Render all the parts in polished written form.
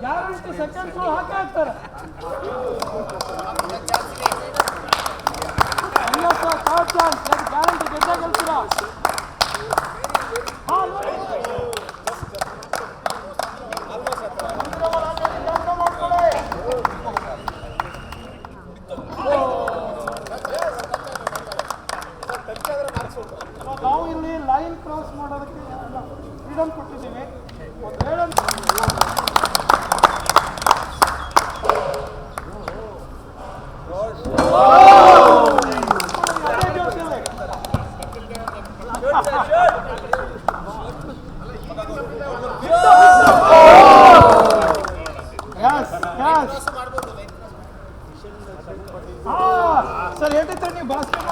Guarantee second show ಹಾಕಿ ಹಾಕ್ತಾರೆ. Guarantee ಗೆದ್ದ ಗೆಲ್ತೀರಾ. ನಾವು ಇಲ್ಲಿ ಲೈನ್ ಕ್ರಾಸ್ ಮಾಡೋದಕ್ಕೆ ಫ್ರೀಡಮ್ ಕೊಟ್ಟಿದ್ದೀವಿ. ಒಂದು ಹೇಳ ಸರ್ ಹೇಳಿದ್ರೆ ನೀವು ಬಾಸ್ಕೆಟ್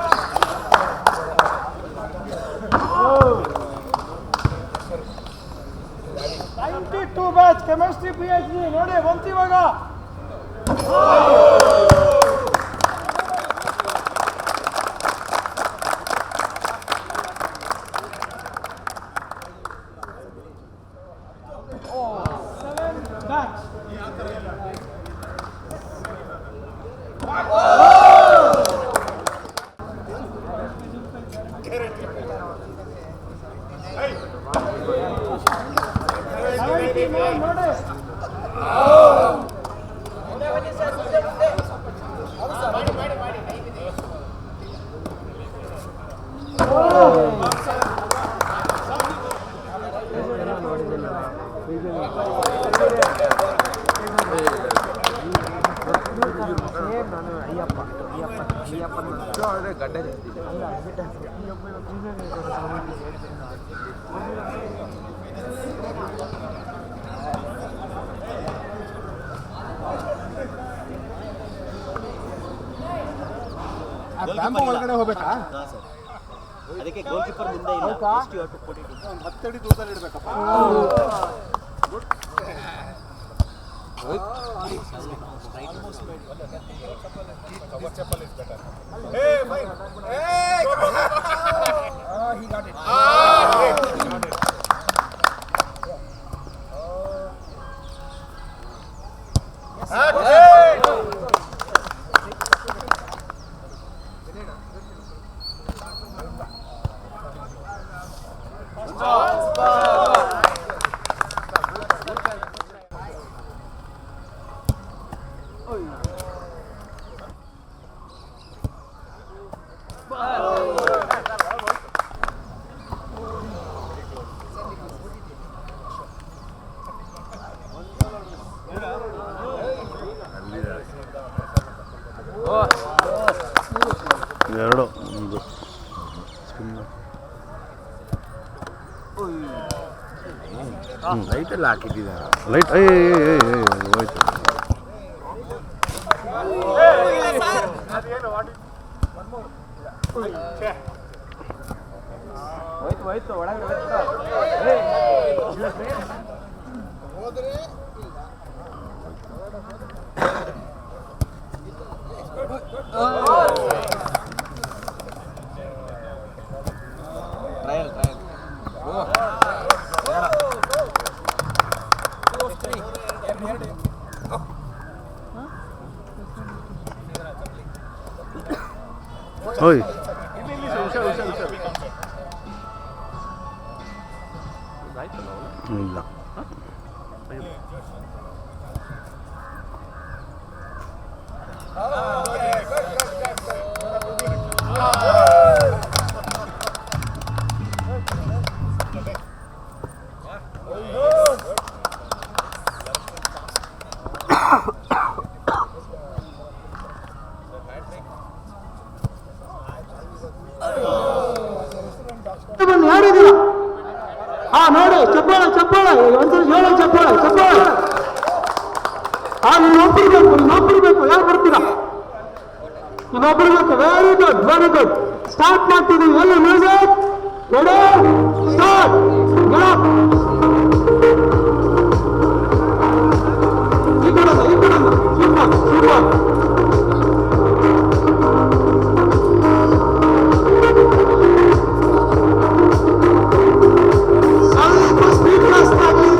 92 ಬ್ಯಾಚ್ ಕೆಮಿಸ್ಟ್ರಿ PhD ನೋಡಿ ಬಂತು ಇವಾಗ. ಒಳಗಡೆ ಹೋಗ್ಬೇಕಾ? ಅದಕ್ಕೆ ಗೋಲ್ ಕೀಪರ್ ಮುಂದೆ ಇಲ್ಲ. ಎಷ್ಟು ಅಟ್ಟು ಕೊಟ್ಟಿದ್ದು 10 ಅಡಿ ದೂರದಲ್ಲಿ ಇಡಬೇಕಪ್ಪ. Almost made. Cover chapel is better. Hey, fine. Hey, he got it. He got it. ಎರಡು ಒಂದು ಲೈಟೆಲ್ಲ ಹಾಕಿಟ್ಟಿದ್ದಾರೆ. ಲೈಟ್ ಹೋಯ್ತು. ಹೋಯ್ತು ಒಳಗಡೆ ಓಯ್ ಇಲ್ಲ ನೋಡಿ ಚಪ್ಪಾಳೆ ಒಂದ್ಸಲ ಹೇಳೋ ಚಪ್ಪಾಳೆ ಇನ್ನೊಬ್ರು ಬೇಕು ಯಾರು ಬರ್ತೀರಾ? ಇನ್ನೊಬ್ರು ಬೇಕು. ವೆರಿ ಗುಡ್ ಸ್ಟಾರ್ಟ್ ಮಾಡ್ತಿದ್ದೀವಿ. ಎಲ್ಲ ಮ್ಯೂಸಿಕ್ ರೆಡಿ ಸ್ಟಾರ್ಟ್. ಈ ಕಡೆ ಸೂಪರ್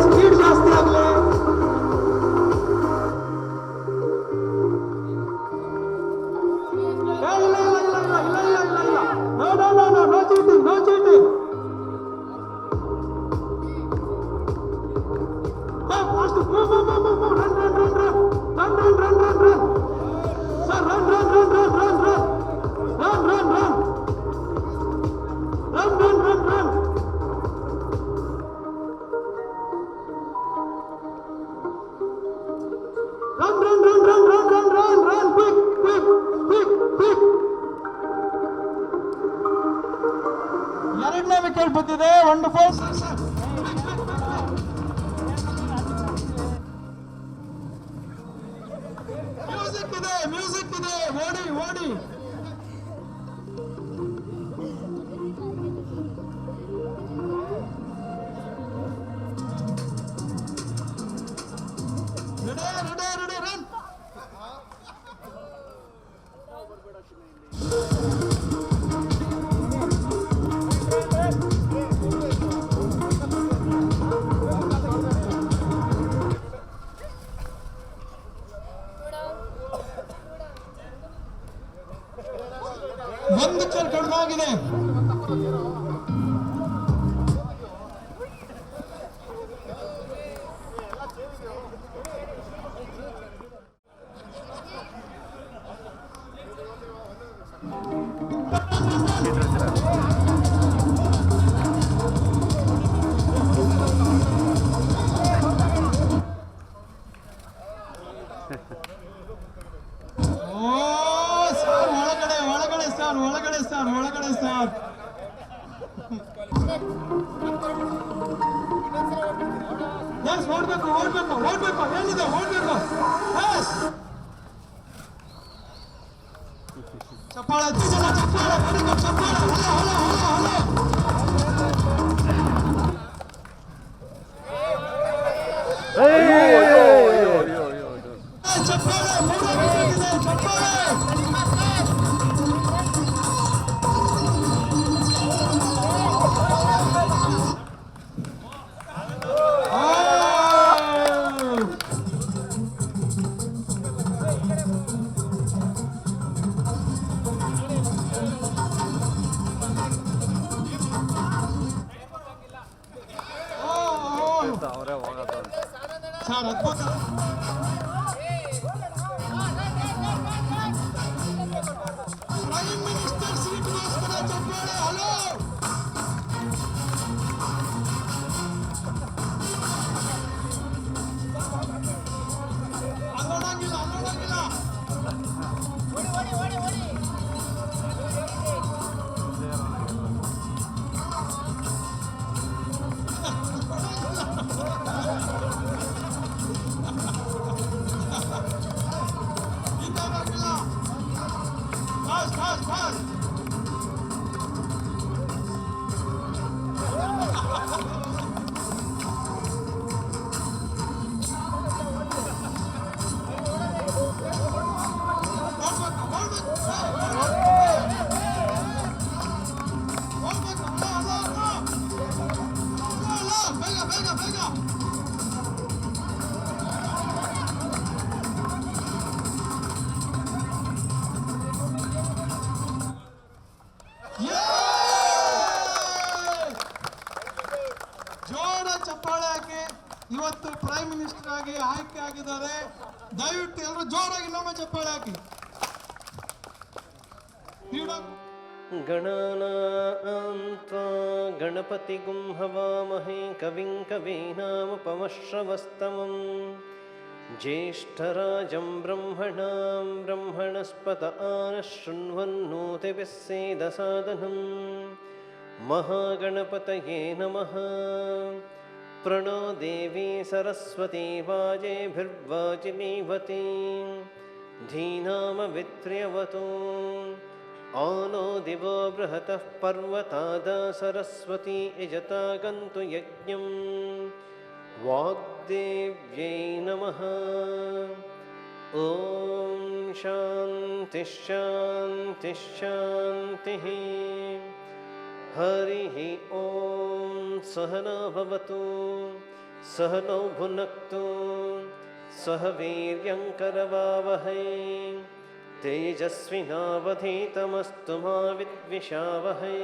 ಸ್ಪೀಡ್ ಜಾಸ್ತಿ ಆಗಲಿ ಎರಡನೇ ವಿಕೆಟ್ ಬಂದಿದೆ. ವಂಡರ್ಫುಲ್. ಮ್ಯೂಸಿಕ್ ಇದೆ. ಓಡಿ ಓಡಿ. Ready run. ಒಂದು ವಿಕೆಟ್ ಕಡಿಮೆ ಆಗಿದೆ. ಒಳಗಡೆ ಸರ್. ಓಡ್ಬೇಕು ಏನಿದೆ ಓಡ್ಬೇಕು. ಚಪ್ಪಾಳೆ ಸರ್ ಅದ್ಭುತ. ಪ್ರೈಮ್ ಮಿನಿಸ್ಟರ್ ಸೀಟ್ಗೋಸ್ಕರ ಚಪ್ಪಾಳೆ. ಹಲೋ ಅಲ್ಲೋಡಂಗಿಲ್ಲ. ಜೋರ ಚಪ್ಪಾಳೆ ಹಾಕಿ. ಇವತ್ತು ಪ್ರೈಮ್ ಮಿನಿಸ್ಟರ್ ಆಗಿ ಆಯ್ಕೆ ಆಗಿದ್ದಾರೆ. ದಯವಿಟ್ಟು ಎಲ್ಲರೂ ಜೋರಾಗಿ ನಮ್ಮ ಚಪ್ಪಾಳೆ ಹಾಕಿ. ಗಣನಾಂತ್ವಾ ಗಣಪತಿಗುಂ ಹವಾಮಹೇ ಕವಿಂ ಕವೀನಾಮುಪಮಶ್ರವಸ್ತಮಂ ಜ್ಯೇಷ್ಠರಾಜಂ ಬ್ರಹ್ಮಣಸ್ಪತ ಆನಃ ಶೃಣ್ವನ್ನೋತಿಭಿಃ ಸೇದಸಾದನಂ ಮಹಾಗಣಪತಯೇ ನಮಃ. ಪ್ರಣೋ ದೇವಿ ಸರಸ್ವತಿ ವಾಜೇಭಿರ್ವಾಜಿನೀವತಿ ಧೀನಾಮವಿತ್ರ್ಯವತೋ ಆನೋ ದಿವೋ ಬೃಹತಃ ಪರ್ವತಾದ ಸರಸ್ವತಿ ಯಜತಾ ಗಂತು ಯಜ್ಞಂ ವಾಗ್ದೇವ್ಯೈ ನಮಃ. ಓಂ ಶಾಂತಿ ಶಾಂತಿ ಶಾಂತಿ. ಹರಿಃ ಓಂ. ಸಹನಾ ಭವತು ಸಹನೌ ಭುನಕ್ತು ಸಹ ವೀರ್ಯಂಕರವಾವಹೈ ತೇಜಸ್ವಿನಾವಧೀತಮಸ್ತು ಮಾ ವಿದ್ವಿಷಾವಹೈ.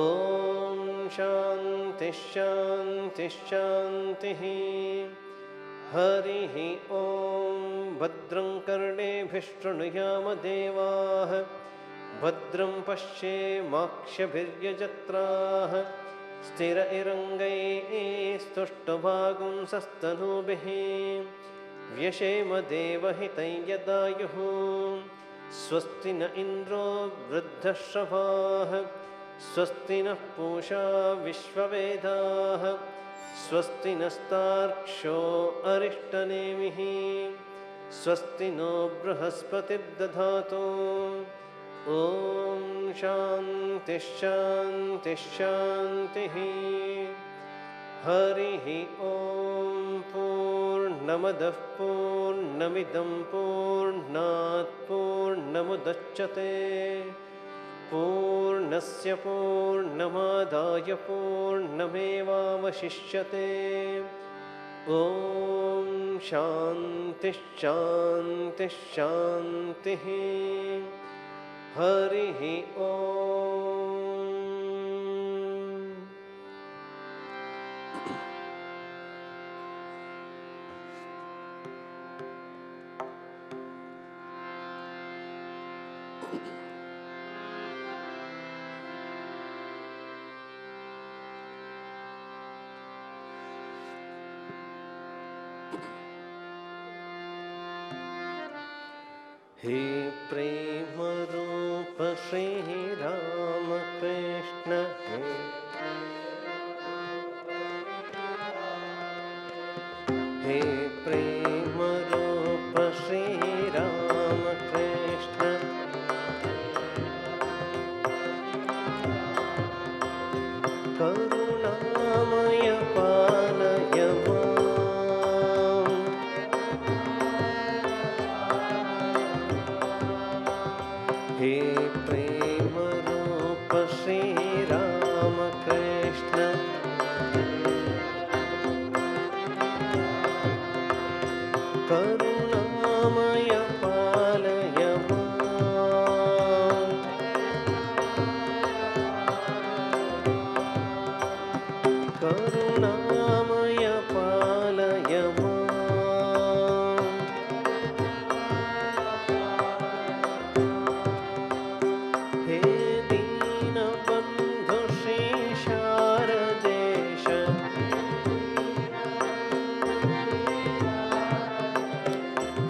ಓಂ ಶಾಂತಿ ಶಾಂತಿ ಶಾಂತಿ. ಹರಿಃ ಓಂ. ಭದ್ರಂ ಕರ್ಣೇಭಿಃ ಶೃಣುಯಾಮ ದೇವಾಃ ಭದ್ರಂ ಪಶ್ಯೇಮಾಕ್ಷಭಿರ್ಯಜತ್ರಾಃ ಸ್ಥಿರೈರಂಗೈಃ ಸ್ತುಷ್ಟುಭಾಗುಂಸಸ್ತನೂಭಿಃ व्यशेम देवहितं यदायुः स्वस्ति न इन्द्रो वृद्धश्रवाः स्वस्ति नः पूषा विश्ववेदाः स्वस्ति नस्तार्क्ष्यो अरिष्टनेमिः स्वस्ति नो बृहस्पतिर्दधातु ॐ शान्तिः शान्तिः शान्तिः हरिः ॐ पूर्णमदः पूर्णमिदं पूर्णात् पूर्णमुदच्यते पूर्णस्य पूर्णमादाय पूर्णमेवावशिष्यते ॐ शान्तिः शान्तिः शान्तिः हरिः ॐ हे प्रेमरूप श्रीरामकृष्ण हे प्रेमरूप श्रीरामकृष्ण करुणामय पालय माम् हे प्रेमरूप श्रीरामकृष्ण करुणामय पालय माम् करुणामय पालय माम् हे दीनबन्धु श्री शारदेश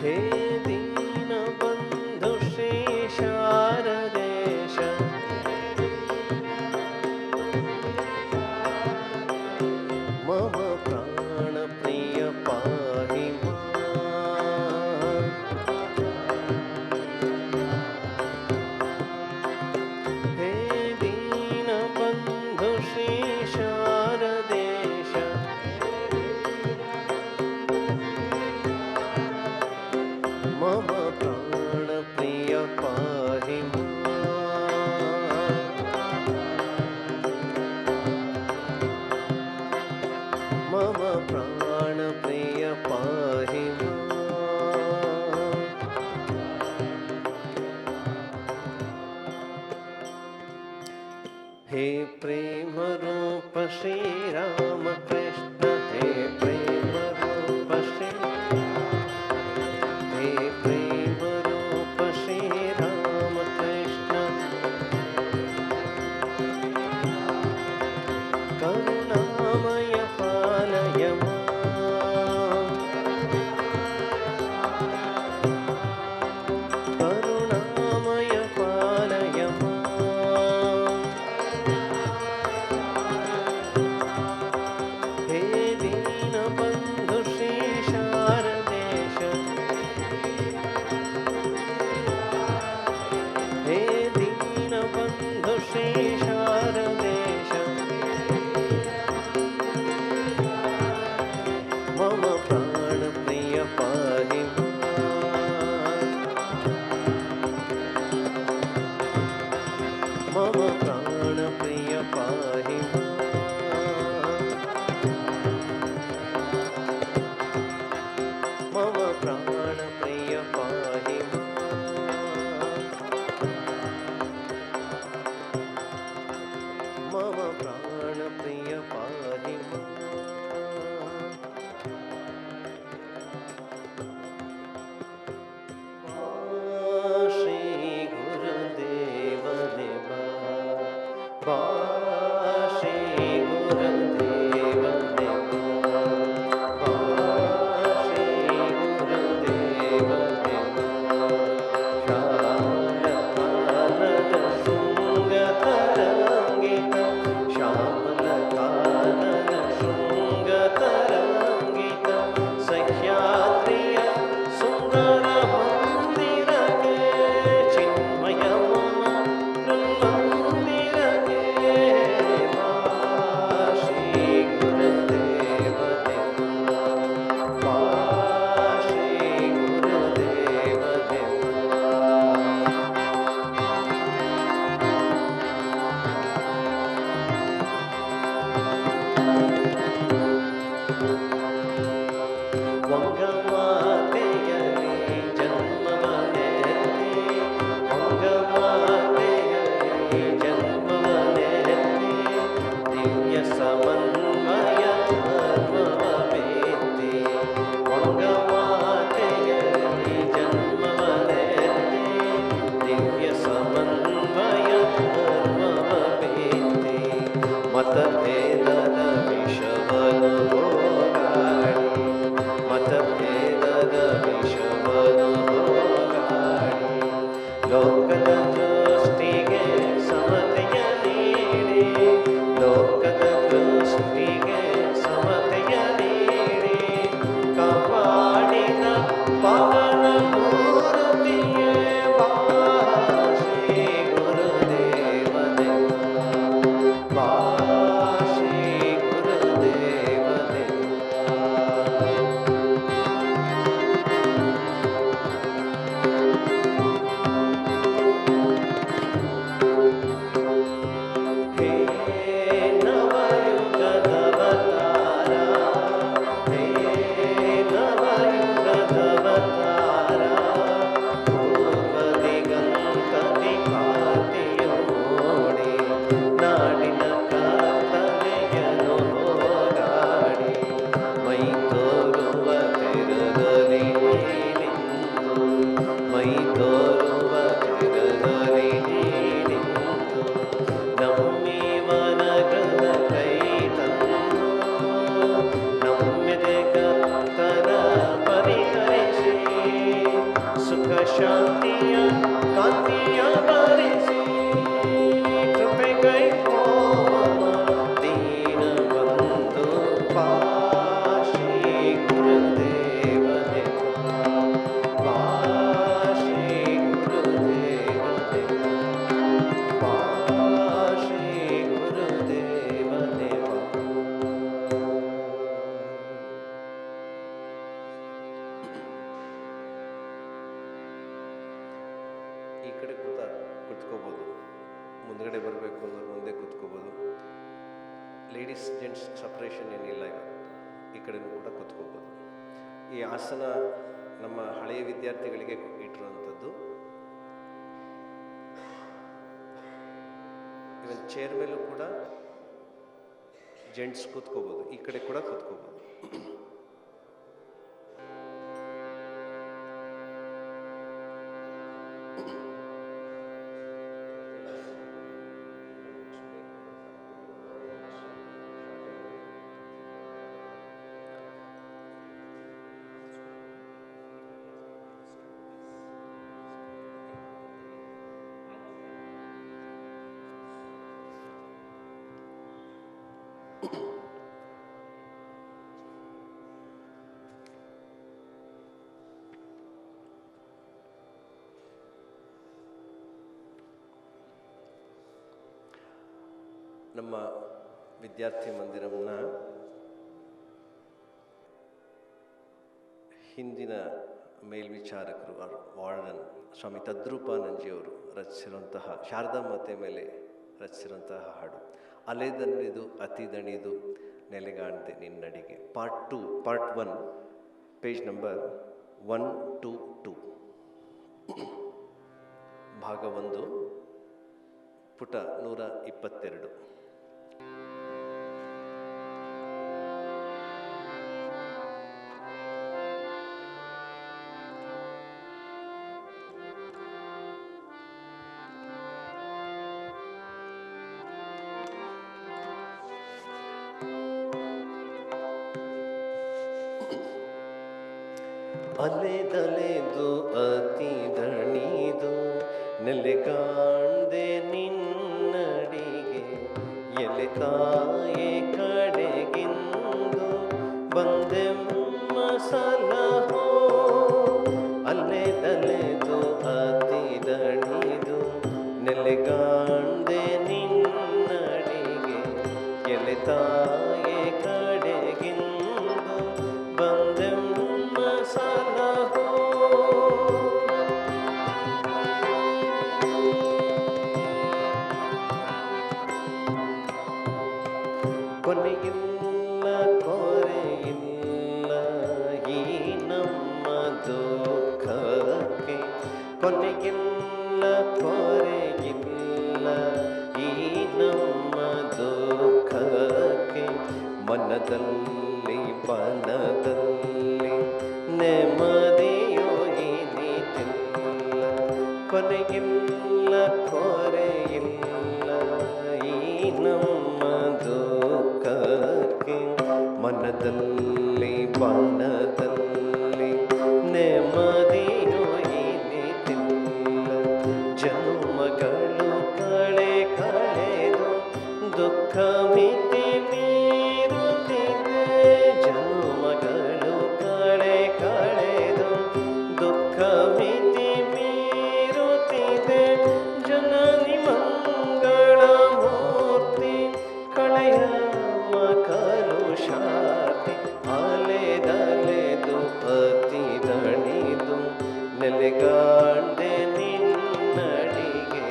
हे दीनबन्धु श्री शारदेश मम प्राणप्रिय पाहि माम् हे दीनबन्धु श्री शारदेश मम प्राणप्रिय पाहि माम् मम प्राणप्रिय पाहि माम् हे प्रेमरूप श्रीरामकृष्ण हे प्रेमरूप हे प्रेमरूप श्रीरामकृष्ण करुणामय पालय माम् करुणामय पालय माम् हे दीनबन्धु श्री शारदेश हे दीनबन्धु श्री शारदेश मम प्राणप्रिय पाहि माम् मम प्राणप्रिय पाहि माम् मम प्राणप्रिय पाहि माम् मम प्राणप्रिय पाहि माम् श्री गुरुदेव देवा श्री गुरुदेव देवा श्री गुरुदेव ವಂಗಮಾತೆಯಲಿ ಜನ್ಮವನೆತ್ತಿ ವಂಗಮಾತೆಯಲಿ ಜನ್ಮವನೆತ್ತಿ ದಿವ್ಯ ಸಮನ್ವಯ ಧರ್ಮವಮೆತ್ತಿ ವಂಗಮಾತೆಯಲಿ ಜನ್ಮವನೆತ್ತಿ ದಿವ್ಯ ಸಮನ್ವಯ ಧರ್ಮವಮೆತ್ತಿ ಮತಭೇದದ ವಿಷವನ್ನು ಹೋರಾಡಿ ಮತಭೇದದ ವಿಷವನ್ನು ಹೋರಾಡಿ ಲೋಕದ ದೃಷ್ಟಿಗೆ ಸಮತೆಯ ನೀಡಿ ಲೋಕದ ದೃಷ್ಟಿಗೆ ಸಮತೆಯ ನೀಡಿ ಕಾಪಾಡಿದ ಪಾವನ ಮೂರ್ತಿಯೇ ಬಾ ಶ್ರೀ ಗುರುದೇವನೇ ಬಾ ಶ್ರೀ ಗುರುದೇವನೇ ಹೇ ನವಯುಗದವತಾರ ಹೇ ನವಯುಗದವತಾರ ಪೂರ್ವ ದಿಗಂತದಿ ಕಾಂತಿಯು ಮೂಡಿ ನಾಡಿನ ಕತ್ತಲೆಯನ್ನು ಹೋರಾಡಿ ಮೈ ತೋರುವ ತೆರದಲ್ಲಿ ನಿಂತು ಮೈ ತೋರುವ ತೆರದಲ್ಲಿ ನಿಂತು ನಮ್ಮಿವನಗಳ ಕೈ ತಂದು ನಮ್ಮೆದೆ ಕತ್ತರ ಪರಿಹರಿಸಿ ಸುಖ ಶಾಂತಿಯ ಕಾಂತಿಯ ಬರಿಸಿ ಕೃಪೆ ಕೈ ದೀನ ಬಂಧು ಬಾ ಶ್ರೀ ಗುರುದೇವನೇ ಬಾ ಶ್ರೀ ಗುರುದೇವನೇ ಬಾ ಶ್ರೀ ಗುರುದೇವನೇ ಬಾ. ಈ ಕಡೆ ಕುತ್ಕೋಬೋದು ಮುಂದ್ಗಡೆ ಬರಬೇಕು ಅಂದ್ರೆ ಮುಂದೆ ಕೂತ್ಕೋಬೋದು ಲೇಡೀಸ್ ಜೆಂಟ್ಸ್ ಸಪ್ರೇಷನ್ ಏನಿಲ್ಲ ಇವತ್ತು ಈ ಕಡೆನೂ ಕೂಡ ಕೂತ್ಕೋಬೋದು ಈ ಆಸನ ನಮ್ಮ ಹಳೆಯ ವಿದ್ಯಾರ್ಥಿಗಳಿಗೆ ಇಟ್ಟಿರುವಂಥದ್ದು ಇವನ್ ಚೇರ್ ಮೇಲೂ ಕೂಡ ಜೆಂಟ್ಸ್ ಕೂತ್ಕೋಬೋದು ಈ ಕಡೆ ಕೂಡ ಕೂತ್ಕೋಬೋದು ನಮ್ಮ ವಿದ್ಯಾರ್ಥಿ ಮಂದಿರವನ್ನು ಹಿಂದಿನ ಮೇಲ್ವಿಚಾರಕರು ವಾರ್ಡನ್ ಸ್ವಾಮಿ ತದ್ರೂಪಾನಂಜಿಯವರು ರಚಿಸಿರುವಂತಹ ಶಾರದಾ ಮಾತೆ ಮೇಲೆ ರಚಿಸಿರುವಂತಹ ಹಾಡು ಅಲೆದಣಿದು ಅತಿ ದಣಿದು ನೆಲೆಗಾಣದೆ ನಿನ್ನಡಿಗೆ ಪಾರ್ಟ್ 1 ಪೇಜ್ ನಂಬರ್ 122 ಭಾಗ 1 ಪುಟ 122 ಅಲೆದಲೆದು ಅತಿ ದಣಿದು ನೆಲೆಗಾಣ್ದೆ ನಿನ್ನಡಿಗೆ ಎಲೆ ತಾಯೇ ಕಡೆಗಿಂದು ಬಂದೆಮ್ಮ ಸಲಹೋ ಅಲೆದಲೆದು ಅತಿ ದಣಿದು ನೆಲೆಗಾಣ್ದೆ ನಿನ್ನಡಿಗೆ ಎಲೆ ತಾಯೇ ಕಡೆಗಿಂದು ಬಂದೆಮ್ಮ ಸಲಹೋ ಕೊನೆಯ ಕೊರೆಯಿಲ್ಲ ಈ ನಮ್ಮ ದುಃಖಕ್ಕೆ ಕೊನೆಗಿಲ್ಲ ಕೊರೆಯಿಲ್ಲ ಈ ನಮ್ಮ ದುಃಖಕ್ಕೆ ಮನದಲ್ಲಿ ಬನದಲ್ಲಿ ನೆಮ್ಮದಿಯೋ ಇನಿತಿಲ್ಲ ಕೊನೆಗಿಲ್ಲ ಕೊರೆಯಿಲ್ಲ ಈ ನಮ್ಮ ದುಃಖಕ್ಕೆ ಮನದಲ್ಲಿ ಬನದಲ್ಲಿ ನೆಮ್ಮದಿಯೋ ಇನಿತಿಲ್ಲ ಜನ್ಮಗಳು ಕಳೆದು ದುಃಖ ಮಿತಿ ಮೀರುತ್ತಿದೆ ಜನ್ಮಗಳು ಕಳೆದು ದುಃಖ ಮಿತಿ ಮೀರುತ್ತಿದೆ ಜನನಿ ಮಂಗಳ ಮೂರ್ತಿ ಕಳೆಯ ಮಕರು ಶಾಂತಿ ಅಲೆದಲೆದು ಅತಿ ದಣಿದು ನೆಲೆಗಾಂಡೆ ನಿನ್ನಡಿಗೆ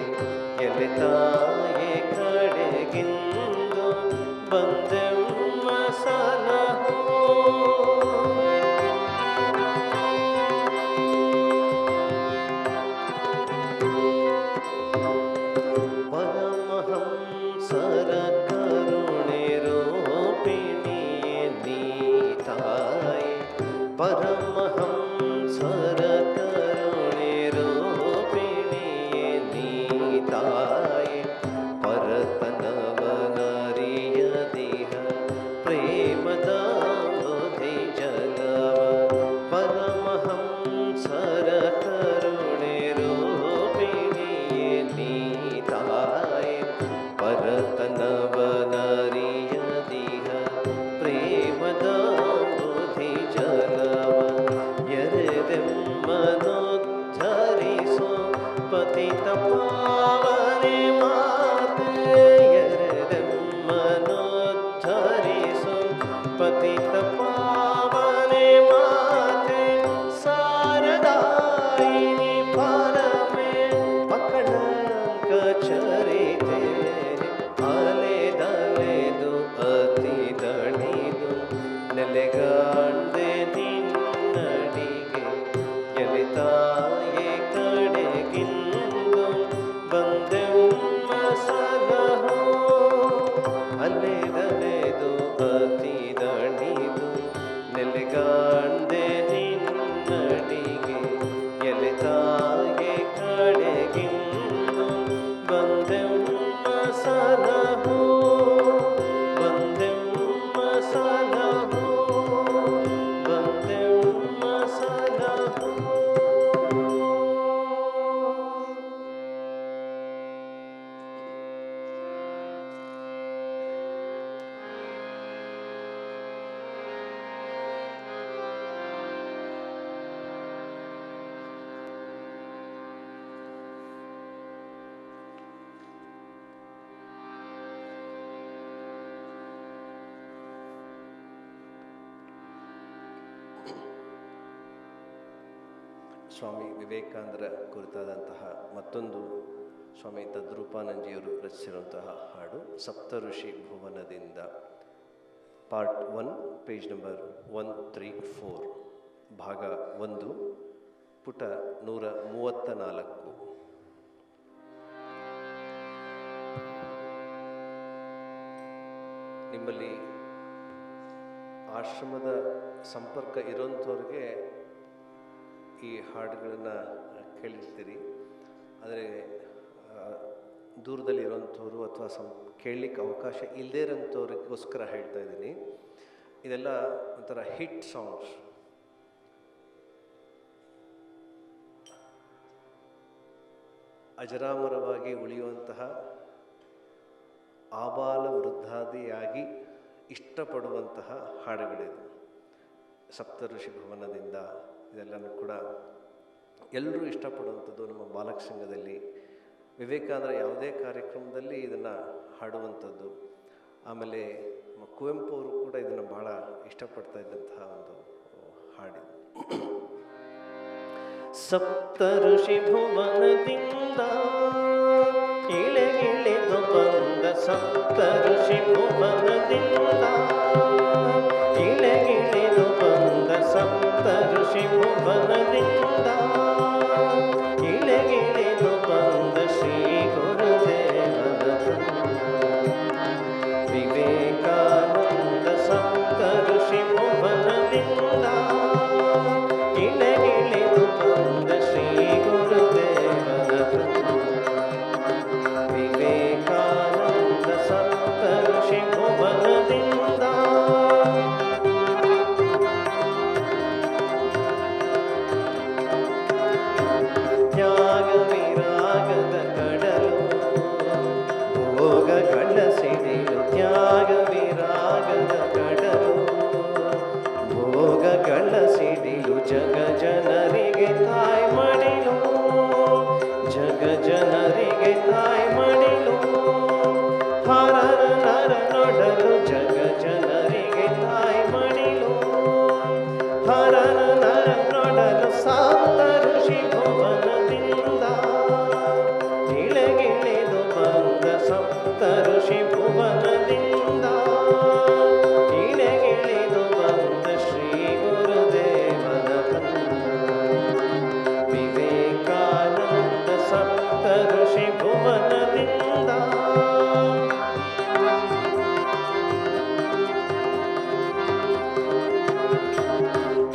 ಎಲೆ ತಾಯಿ ಕಡೆಗಿಂದು ಬಂದೆಮ್ಮ ಸಲಹೋ ಪರಮಹಂಸರ ಕರುಣೆ ರೂಪಿಣಿಯೇ ನೀ ತಾಯಿ ಪರಮಹಂಸರ ಕರುಣೆ ರೂಪಿಣಿಯೇ ನೀ ತಾಯಿ ಪರತನವನರಿಯದಿಹ ಪ್ರೇಮದ ಬುಧಿ ಜಗವ ಪರಮಹಂಸರ ಕರುಣೆ ರೂಪಿಣಿಯೇ ನೀ ತಾಯಿ ಪರತನವನರಿಯದಿಹ ಪ್ರೇಮದ ಬುಧಿ ಜಗವ ಎರೆದೆಮ್ಮನೋದ್ಧರಿಸೋ ಪತಿತ ಪಾವನೆ ಮಾತೆ ಎರೆದೆಮ್ಮನೋದ್ಧರಿಸೋ ಪತಿತ ಪಾವನೆ ಮಾತೆ ಸಾರದಾಯಿನಿ ಪರಮೆ ಮಕಳಂಕ ಚರಿತೆ ಅಲೆದಲೆದು ಅತಿ ದಣಿದು ನೆಲೆಗಾಂಡೆ ನಿನ್ನಡಿಗೆ ಎಲೆ ತಾಯಿ ಕಡೆಗಿಂದು ಬಂದೆಮ್ಮ ಸಲಹೋ ಅಲೆದಲೆದು ಅತಿ ದಣಿದು ನೆಲೆಗಾಂಡೆ ನಿನ್ನಡಿಗೆ ಎಲೆ ತಾಯಿ ಕಡೆಗಿಂದು ಬಂದೆಮ್ಮ ಸಲಹೋ ಬಂದೆಮ್ಮ ಸಲಹೋ ಬಂದೆಮ್ಮ ಸಲಹೋ ಸ್ವಾಮಿ ವಿವೇಕಾನಂದರ ಕುರಿತಾದಂತಹ ಮತ್ತೊಂದು ಸ್ವಾಮಿ ತದ್ರೂಪಾನಂಜಿಯವರು ರಚಿಸಿರುವಂತಹ ಹಾಡು ಸಪ್ತಋಷಿ ಭುವನದಿಂದ ಪಾರ್ಟ್ 1 ಪೇಜ್ ನಂಬರ್ 134 ಭಾಗ 1 ಪುಟ 134. ನಿಮ್ಮಲ್ಲಿ ಆಶ್ರಮದ ಸಂಪರ್ಕ ಇರೋಂಥವ್ರಿಗೆ ಈ ಹಾಡುಗಳನ್ನು ಕೇಳಿರ್ತೀರಿ. ಆದರೆ ದೂರದಲ್ಲಿ ಇರೋಂಥವ್ರು ಅಥವಾ ಕೇಳಲಿಕ್ಕೆ ಅವಕಾಶ ಇಲ್ಲದೇ ಇರೋಂಥವ್ರಿಗೋಸ್ಕರ ಹೇಳ್ತಾ ಇದ್ದೀನಿ. ಇದೆಲ್ಲ ಒಂಥರ ಹಿಟ್ ಸಾಂಗ್ಸ್. ಅಜರಾಮರವಾಗಿ ಉಳಿಯುವಂತಹ ಆಬಾಲ ವೃದ್ಧಾದಿಯಾಗಿ ಇಷ್ಟಪಡುವಂತಹ ಹಾಡುಗಳಿದು. ಸಪ್ತಋಷಿ ಭವನದಿಂದ ಇದೆಲ್ಲನೂ ಕೂಡ ಎಲ್ಲರೂ ಇಷ್ಟಪಡುವಂಥದ್ದು. ನಮ್ಮ ಬಾಲಕ ಸಂಘದಲ್ಲಿ ವಿವೇಕಾನಂದರ ಯಾವುದೇ ಕಾರ್ಯಕ್ರಮದಲ್ಲಿ ಇದನ್ನು ಹಾಡುವಂಥದ್ದು. ಆಮೇಲೆ ಕುವೆಂಪು ಅವರು ಕೂಡ ಇದನ್ನು ಭಾಳ ಇಷ್ಟಪಡ್ತಾ ಇದ್ದಂತಹ ಒಂದು ಹಾಡಿದು. ಸಪ್ತಋಷಿ ಭುವನದಿಂದ ಇಳೆಗಿಳಿದು ಬಂದ ಸಪ್ತಋಷಿ ಭುವನದಿಂದ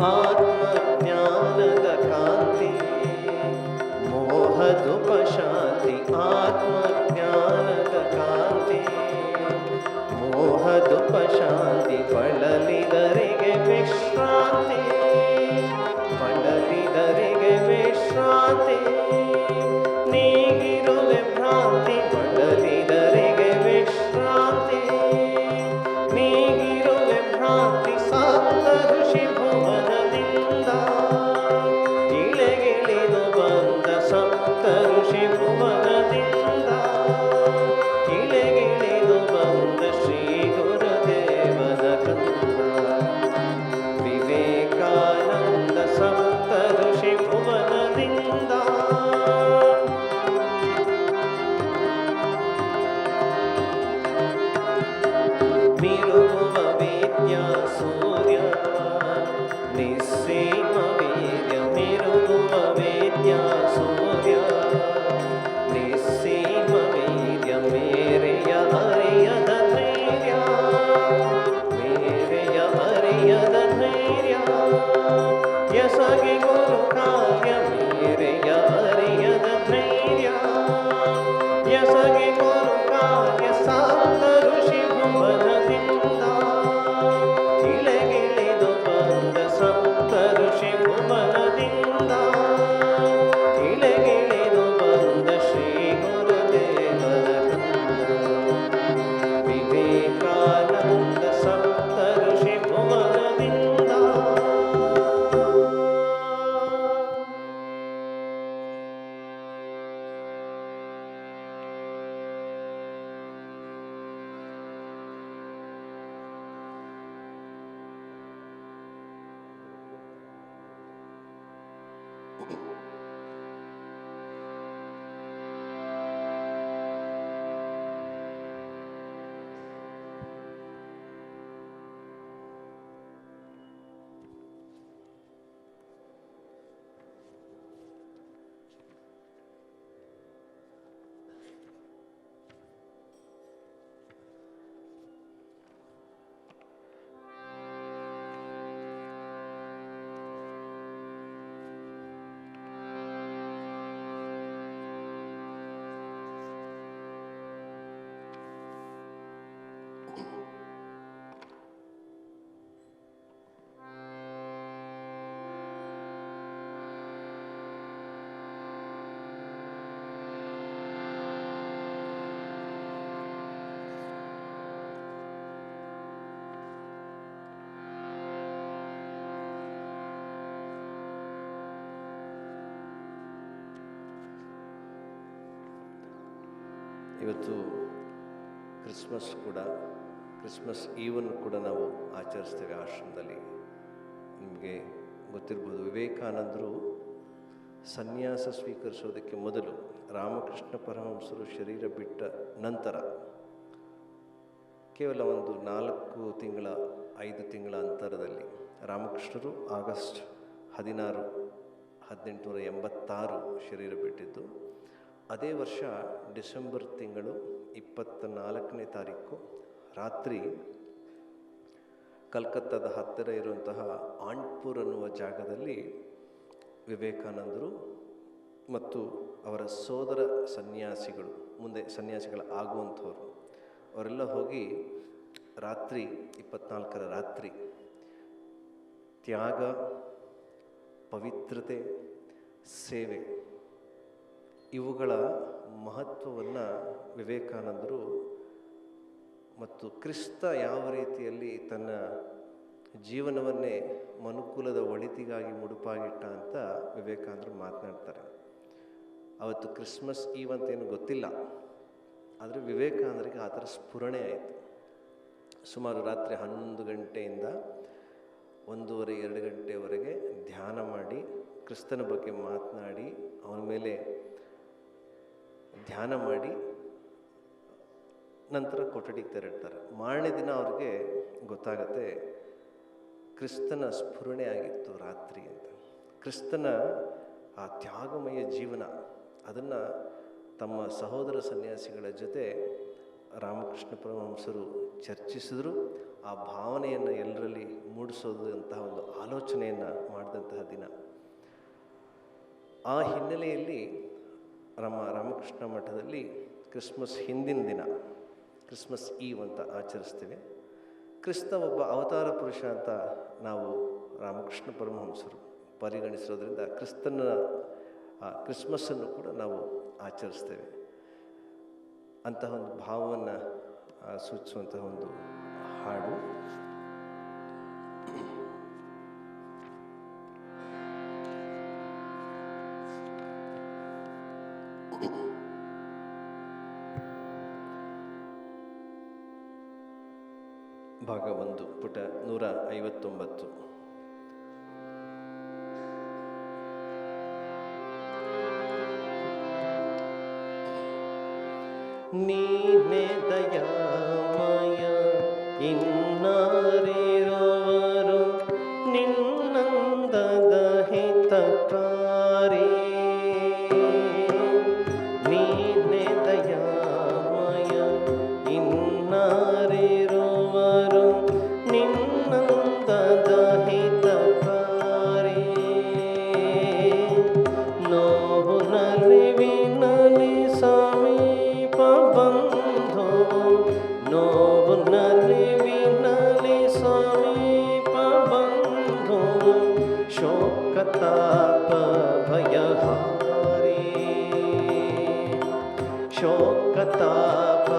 ಆತ್ಮಜ್ಞಾನದ ಕಾಂತಿ ಮೋಹದುಪಶಾಂತಿ ಆತ್ಮಜ್ಞಾನದ ಕಾಂತಿ ಮೋಹದುಪಶಾಂತಿ ಬಳಲಿದರಿಗೆ ವಿಶ್ರಾಂತಿ ಬಳಲಿದರಿಗೆ ವಿಶ್ರಾಂತಿ ನೀಗಿರುವೆ ಭ್ರಾಂತಿ ಬಳಲಿದರಿಗೆ ವಿಶ್ರಾಂತಿ ನೀಗಿರುವೆ ಭ್ರಾಂತಿ ಸಪ್ತ ಋಷಿ ಭುವನದಿಂದ ಇಳೆಗಿಳಿದು ಬಂದ ಸಪ್ತ ಋಷಿ ಭುವನದಿಂದ ಇಳೆಗಿಳಿದು ಬಂದ ಶ್ರೀ ಗುರುದೇವನ ಕಂದ ವಿವೇಕಾನಂದ ಸಪ್ತ ಋಷಿ ಭುವನದಿಂದ ಮಿರುಗುವ ವಿದ್ಯಾ ಸೂರ್ಯ ನಿಸ್ಸೀಮ ವೀರ್ಯ ಮಿರುಗುವ ವಿದ್ಯಾ ಸೂರ್ಯ ನಿಸ್ಸೀಮ ವೀರ್ಯ ಮೇರೆಯ ಅರಿಯದ ಧೈರ್ಯ ಮೇರೆಯ ಅರಿಯದ ಧೈರ್ಯ ಯಸಗಿ ಗುರು ಕಾರ್ಯ ಮೇರೆಯ ಅರಿಯದ ಧೈರ್ಯ ಯಸಗಿ ಗುರು ಕಾರ್ಯ ಸಪ್ತ ಋಷಿ ಭುವನದಿಂದ ಇಳೆಗಿಳಿದು ಬಂದ ಸಪ್ತ ಋಷಿ ಭುವನದಿಂದ ಇಳೆಗಿಳಿದು ಬಂದ ಶ್ರೀ ಗುರುದೇವನ ಕಂದ ವಿವೇಕಾನಂದ ಸಪ್ತ ಋಷಿ ಭುವನದಿಂದ ಇವತ್ತು ಕ್ರಿಸ್ಮಸ್ ಈವನ್ನು ಕೂಡ ನಾವು ಆಚರಿಸ್ತೇವೆ ಆಶ್ರಮದಲ್ಲಿ. ನಿಮಗೆ ಗೊತ್ತಿರ್ಬೋದು, ವಿವೇಕಾನಂದರು ಸನ್ಯಾಸ ಸ್ವೀಕರಿಸೋದಕ್ಕೆ ಮೊದಲು ರಾಮಕೃಷ್ಣ ಪರಮಹಂಸರು ಶರೀರ ಬಿಟ್ಟ ನಂತರ ಕೇವಲ ಒಂದು 4 ತಿಂಗಳ 5 ತಿಂಗಳ ಅಂತರದಲ್ಲಿ ರಾಮಕೃಷ್ಣರು ಆಗಸ್ಟ್ 16, 1886 ಶರೀರ ಬಿಟ್ಟಿದ್ದು. ಅದೇ ವರ್ಷ ಡಿಸೆಂಬರ್ ತಿಂಗಳು 24ನೇ ತಾರೀಕು ರಾತ್ರಿ ಕಲ್ಕತ್ತಾದ ಹತ್ತಿರ ಇರುವಂತಹ ಆಂಟ್ಪುರ್ ಅನ್ನುವ ಜಾಗದಲ್ಲಿ ವಿವೇಕಾನಂದರು ಮತ್ತು ಅವರ ಸೋದರ ಸನ್ಯಾಸಿಗಳು, ಮುಂದೆ ಸನ್ಯಾಸಿಗಳ ಆಗುವಂಥವ್ರು, ಅವರೆಲ್ಲ ಹೋಗಿ ರಾತ್ರಿ 24ರ ರಾತ್ರಿ ತ್ಯಾಗ, ಪವಿತ್ರತೆ, ಸೇವೆ ಇವುಗಳ ಮಹತ್ವವನ್ನು ವಿವೇಕಾನಂದರು ಮತ್ತು ಕ್ರಿಸ್ತ ಯಾವ ರೀತಿಯಲ್ಲಿ ತನ್ನ ಜೀವನವನ್ನೇ ಮನುಕುಲದ ಒಳಿತಿಗಾಗಿ ಮುಡುಪಾಗಿಟ್ಟ ಅಂತ ವಿವೇಕಾನಂದರು ಮಾತನಾಡ್ತಾರೆ. ಅವತ್ತು ಕ್ರಿಸ್ಮಸ್ ಈವ್ ಅಂತೇನು ಗೊತ್ತಿಲ್ಲ, ಆದರೆ ವಿವೇಕಾನಂದರಿಗೆ ಆ ಥರ ಸ್ಫುರಣೆ ಆಯಿತು. ಸುಮಾರು ರಾತ್ರಿ 11 ಗಂಟೆಯಿಂದ 1:30-2 ಗಂಟೆವರೆಗೆ ಧ್ಯಾನ ಮಾಡಿ ಕ್ರಿಸ್ತನ ಬಗ್ಗೆ ಮಾತನಾಡಿ ಅವನ ಮೇಲೆ ಧ್ಯಾನ ಮಾಡಿ ನಂತರ ಕೊಠಡಿಗೆ ತೆರಳ್ತಾರೆ. ಮಾರನೇ ದಿನ ಅವ್ರಿಗೆ ಗೊತ್ತಾಗತ್ತೆ ಕ್ರಿಸ್ತನ ಸ್ಫುರಣೆ ಆಗಿತ್ತು ರಾತ್ರಿ ಅಂತ. ಕ್ರಿಸ್ತನ ಆ ತ್ಯಾಗಮಯ ಜೀವನ ಅದನ್ನು ತಮ್ಮ ಸಹೋದರ ಸನ್ಯಾಸಿಗಳ ಜೊತೆ ರಾಮಕೃಷ್ಣ ಪರಮಹಂಸರು ಚರ್ಚಿಸಿದ್ರು. ಆ ಭಾವನೆಯನ್ನು ಎಲ್ಲರಲ್ಲಿ ಮೂಡಿಸೋದು ಅಂತಹ ಒಂದು ಆಲೋಚನೆಯನ್ನು ಮಾಡಿದಂತಹ ದಿನ. ಆ ಹಿನ್ನೆಲೆಯಲ್ಲಿ ರಾಮಕೃಷ್ಣ ಮಠದಲ್ಲಿ ಕ್ರಿಸ್ಮಸ್ ಹಿಂದಿನ ದಿನ ಕ್ರಿಸ್ಮಸ್ ಈವ್ ಅಂತ ಆಚರಿಸ್ತೇವೆ. ಕ್ರಿಸ್ತ ಒಬ್ಬ ಅವತಾರ ಪುರುಷ ಅಂತ ನಾವು ರಾಮಕೃಷ್ಣ ಪರಮಹಂಸರು ಪರಿಗಣಿಸಿರೋದ್ರಿಂದ ಕ್ರಿಸ್ಮಸ್ಸನ್ನು ಕೂಡ ನಾವು ಆಚರಿಸ್ತೇವೆ. ಅಂತಹ ಒಂದು ಭಾವವನ್ನು ಸೂಚಿಸುವಂತಹ ಒಂದು ಹಾಡು. ಭಾಗ 1 ಪುಟ 159. ನೀನೇ ದಯಾಮಯ ಇನ್ನಾರಿರುವರು ನಿನ್ನಂದದ ಹಿತಕಾರಿ. ನೀನೇ ದಯಾಮಯ ಇನ್ನಾರಿರುವರು ನಿನ್ನಂದದ ಹಿತಕಾರಿ. ನೋವು ನಲಿವಿನಲಿ ಸಮೀಪ ಬಂಧು, ನೋವು ನಲಿವಿನಲಿ ಸಮೀಪ ಬಂಧು, ಶೋಕತಾಪ ಭಯಹಾರಿ, ಶೋಕತಾಪ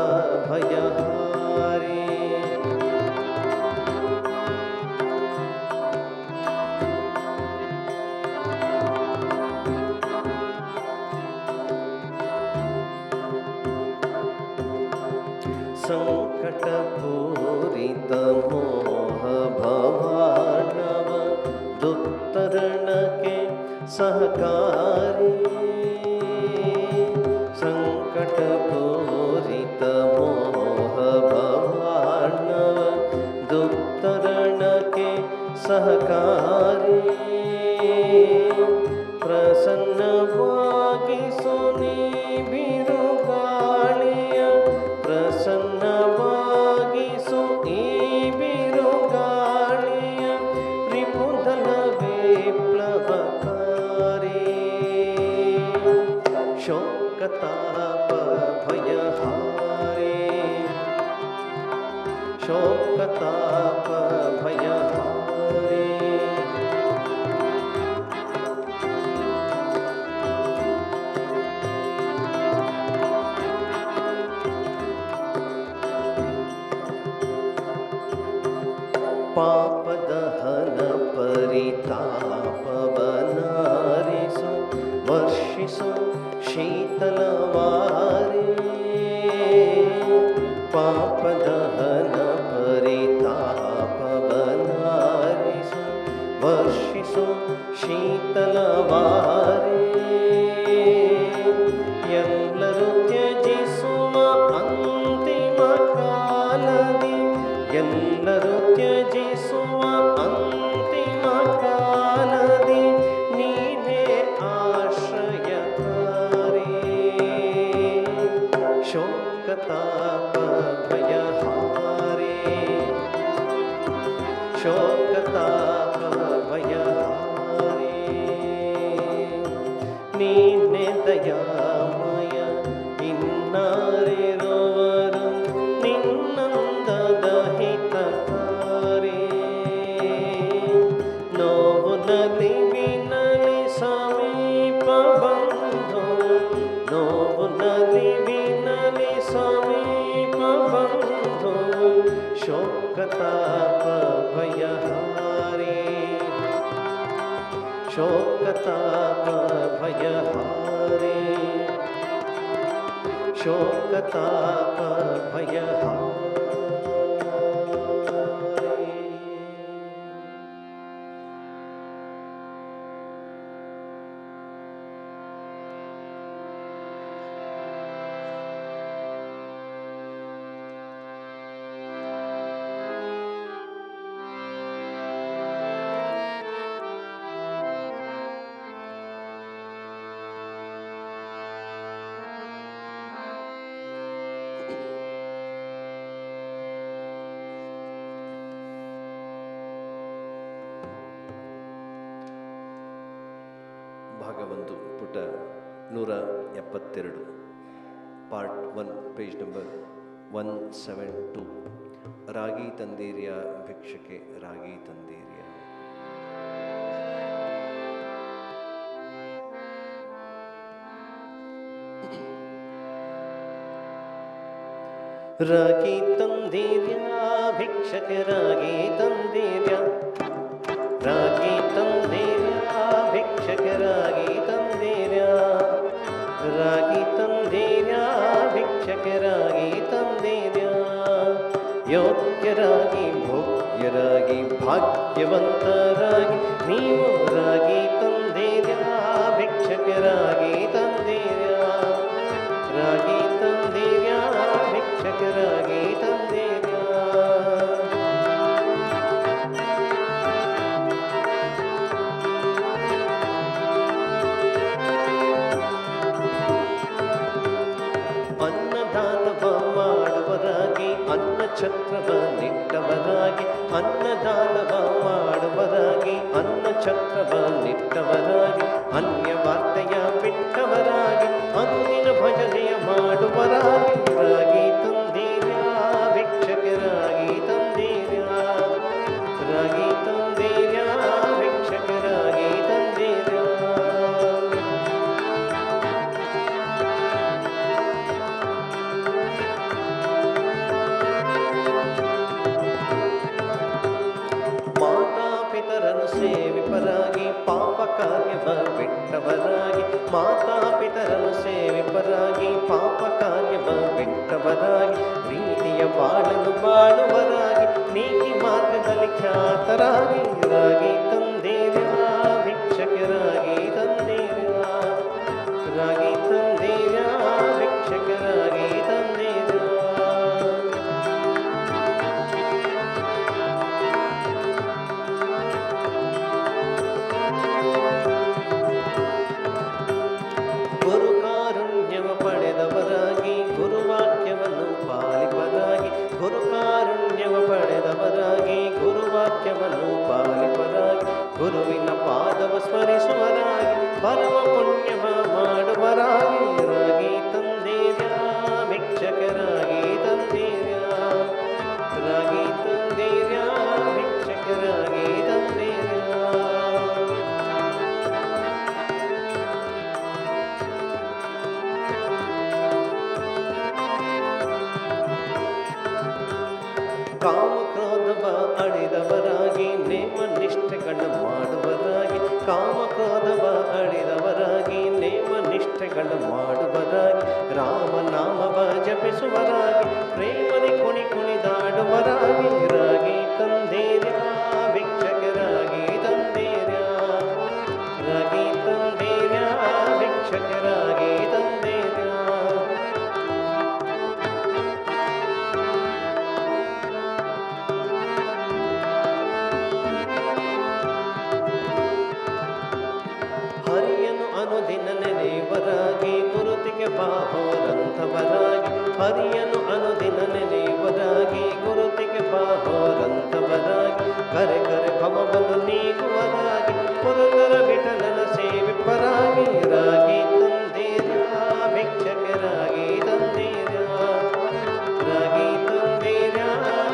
ಭಯಹಾರಿ. ಸಂಕಟಪೂರಿತ ಮೋಹ ಭವಾನವ ದುತ್ತರಣಕ್ಕೆ ಸಹಕಾರಿ. ಸಂಕಟಪೂರಿತ ಮೋಹ ಭವಾನವ ದುತ್ತರಣಕ್ಕೆ ಸಹಕಾರಿ. ಪ್ರಸನ್ನವಾಗಿಸು ನೀ ಬಿರುಗಾಳಿಯ, ಪ್ರಸನ್ನವಾಗಿಸು ಈ ಬಿರುಗಾಳಿಯ, ರಿಪುದಲ ವಿಪ್ಲವಕಾರಿ. ಶೋಕತಾಪ ಭಯಹಾರಿ, ಶೋಕತಾಪ ಭಯಹಾರಿ. ಪಾಪದಹನ ಪರಿತಾಪವನಾರಿಸು, ವರ್ಷಿಸು ಶೀತಲವಾರಿ. ಪಾಪದಹನ ಪರಿತಾಪವನಾರಿಸು, ವರ್ಷಿಸು ಶೀತಲವಾರಿ. ಎಲ್ಲರೂ ತ್ಯಜಿಸುವ ಅಂತಿಮ ಕಾಲದಿ, ಎಲ್ಲರೂ ತ್ಯಜಿಸುವ ಅಂತಿಮ ಕಾಲದಿ, ನೀನೇ ಆಶ್ರಯಕಾರಿ. ಶೋಕತಾಪ ಭಯಹಾರಿ, ಶೋಕತಾಪ ಭಯಹಾರಿ. ನೀನೇ ದಯಾಮಯ ಇನ್ನಾರಿರುವರು ನಿನ್ನಂದದ ಹಿತಕಾರಿ. ನೋವು ನಲಿವಿನಲಿ ಸಮೀಪ ಬಂಧು, ನೋವು ನಲಿವಿನಲಿ ಸಮೀಪ ಬಂಧು, ಶೋಕತಾಪ ಭಯಹಾರಿ, ಶೋಕತಾಪ ಭಯಹಾರಿ, ಶೋಕತಾಪ ಭಯಹಾರಿ. ಭಾಗ 1 ಪುಟ 172 ಪಾರ್ಟ್ 1 ಪೇಜ್ ನಂಬರ್ 172. ರಾಗಿ ತಂದೀರ್ಯ ಭಿಕ್ಷಕ್ಕೆ ರಾಗಿ ತಂದೀರ್ಯ. ರಾಗಿ ತಂದೀರ್ಯ ಭಿಕ್ಷಕ್ಕೆ ರಾಗಿ ತಂದೀರ್ಯ, ರಾಗಿ ತಂದೀರ್ಯ ಭಿಕ್ಷಕ್ಕೆ ರಾಗಿ ತಂದೀರ್ಯ, ರಾಗಿ ತಂದೀರ್ಯ ಭಿಕ್ಷಕ್ಕೆ ರಾಗಿ ತಂದೀರ್ಯ. ಯೋಗ್ಯರಾಗಿ ಭೋಗ್ಯರಾಗಿ ಭಾಗ್ಯವಂತರಾಗಿ ನೀವು ರಾಗಿ ತಂದೀರ್ಯ ಭಿಕ್ಷಕ್ಕೆ ರಾಗಿ ತಂದೀರ್ಯ, ರಾಗಿ ತಂದೀರ್ಯ ಭಿಕ್ಷಕ್ಕೆ ರಾಗಿ ತಂದೀರ್ಯ. ಅನ್ನದಾನವ ಮಾಡುವರಾಗಿ ಅನ್ನ ಛತ್ರವ ನಿಟ್ಟವರಾಗಿ, ಅನ್ನದಾನವ ಮಾಡುವರಾಗಿ ಅನ್ನ ಛತ್ರವ ನಿಟ್ಟವರಾಗಿ, ಅನ್ಯ ವಾರ್ತೆಯ ಬಿಟ್ಟವರಾಗಿ ಅಂದಿನ ಭಜನೆಯ ಮಾಡುವರಾಗಿ ರಾಗಿ ತಂದೀರ್ಯ ಭಿಕ್ಷಕ್ಕೆ ರಾಗಿ ತಂದೀರ್ಯ, ರಾಗಿ ತಂದೀರ್ಯ ಭಿಕ್ಷಕ್ಕೆ ರಾಗಿ ತಂದೀರ್ಯ. ಮಾತಾಪಿತರನ್ನು ಸೇವಿಪರಾಗಿ ಪಾಪ ಕಾರ್ಯವ ಬಿಟ್ಟವರಾಗಿ, ಮಾತಾಪಿತರನ್ನು ಸೇವಿಪರಾಗಿ ಪಾಪ ಕಾರ್ಯವ ಬಿಟ್ಟವರಾಗಿ, ರೀತಿಯ ಬಾಳನ್ನು ಬಾಳುವರಾಗಿ ನೀತಿ ಮಾರ್ಗದಲ್ಲಿ ಖ್ಯಾತರಾಗಿ ರಾಗಿ ತಂದೀರ್ಯ ಭಿಕ್ಷಕ್ಕೆ ರಾಗಿ ತಂದೀರ್ಯ, ರಾಗಿ ತಂದೀರ್ಯ ಭಿಕ್ಷಕ್ಕೆ ರಾಗಿ ತಂದೀರ್ಯ. ಗುರುಕಾರುಣ್ಯವ ಪಡೆದವರಾಗಿ ಗುರುವಾಕ್ಯವನ್ನು ಪಾಲಿಪರಾಗಿ, ಗುರುಕಾರುಣ್ಯವ ಪಡೆದವರಾಗಿ ಗುರುವಾಕ್ಯವನ್ನು ಪಾಲಿಪರಾಗಿ, ಗುರುವಿನ ಪಾದವ ಸ್ಮರಿಸುವರಾಗಿ ಪರಮ ಪುಣ್ಯವ ಮಾಡುವರಾಗಿ ರಾಗಿ ತಂದೀರ್ಯ ಭಿಕ್ಷಕ್ಕೆ ರಾಗಿ ತಂದೀರ್ಯ, ರಾಗಿ ತಂದೀರ್ಯ ಭಿಕ್ಷಕ್ಕೆ ರಾಗಿ ತಂದೀರ್ಯ. ಕಾಮಕ್ರೋಧವ ಅಳಿದವರಾಗಿ ನೇಮ ನಿಷ್ಠೆಗಳ ಮಾಡುವರಾಗಿ, ಕಾಮಕ್ರೋಧವ ಅಳಿದವರಾಗಿ ನೇಮ ನಿಷ್ಠೆಗಳ ಮಾಡುವರಾಗಿ, ರಾಮನಾಮವ ಜಪಿಸುವರಾಗಿ ಪ್ರೇಮದಿ ಕುಣಿದಾಡುವರಾಗಿ ರಾಗಿ ತಂದೀರ್ಯ ಭಿಕ್ಷಕ್ಕೆ ರಾಗಿ ತಂದೀರ್ಯ, ರಾಗಿ ತಂದೀರ್ಯ ಭಿಕ್ಷಕ್ಕೆ ರಾಗಿ ತಂದೀರ್ಯ. ಹರಿಯನು ಅನುದಿನ ನೆನೆಯುವರಾಗಿ ಗುರುತಿಗೆ ಬಾಹೋರಂಥವರಾಗಿ, ಹರಿಯನು ಅನುದಿನ ನೆನೆಯುವರಾಗಿ ಗುರುತಿಗೆ ಬಾಹೋರಂಥವರಾಗಿ, ಕರೆ ಕರೆ ಭವವನ್ನು ನೀಗುವರಾಗಿ ಪುರಂದರ ವಿಠಲನ ಸೇವಿಪರಾಗಿ ರಾಗಿ ತಂದೀರ್ಯ ಭಿಕ್ಷಕ್ಕೆ ರಾಗಿ ತಂದೀರ್ಯ, ರಾಗಿ ತಂದೀರ್ಯ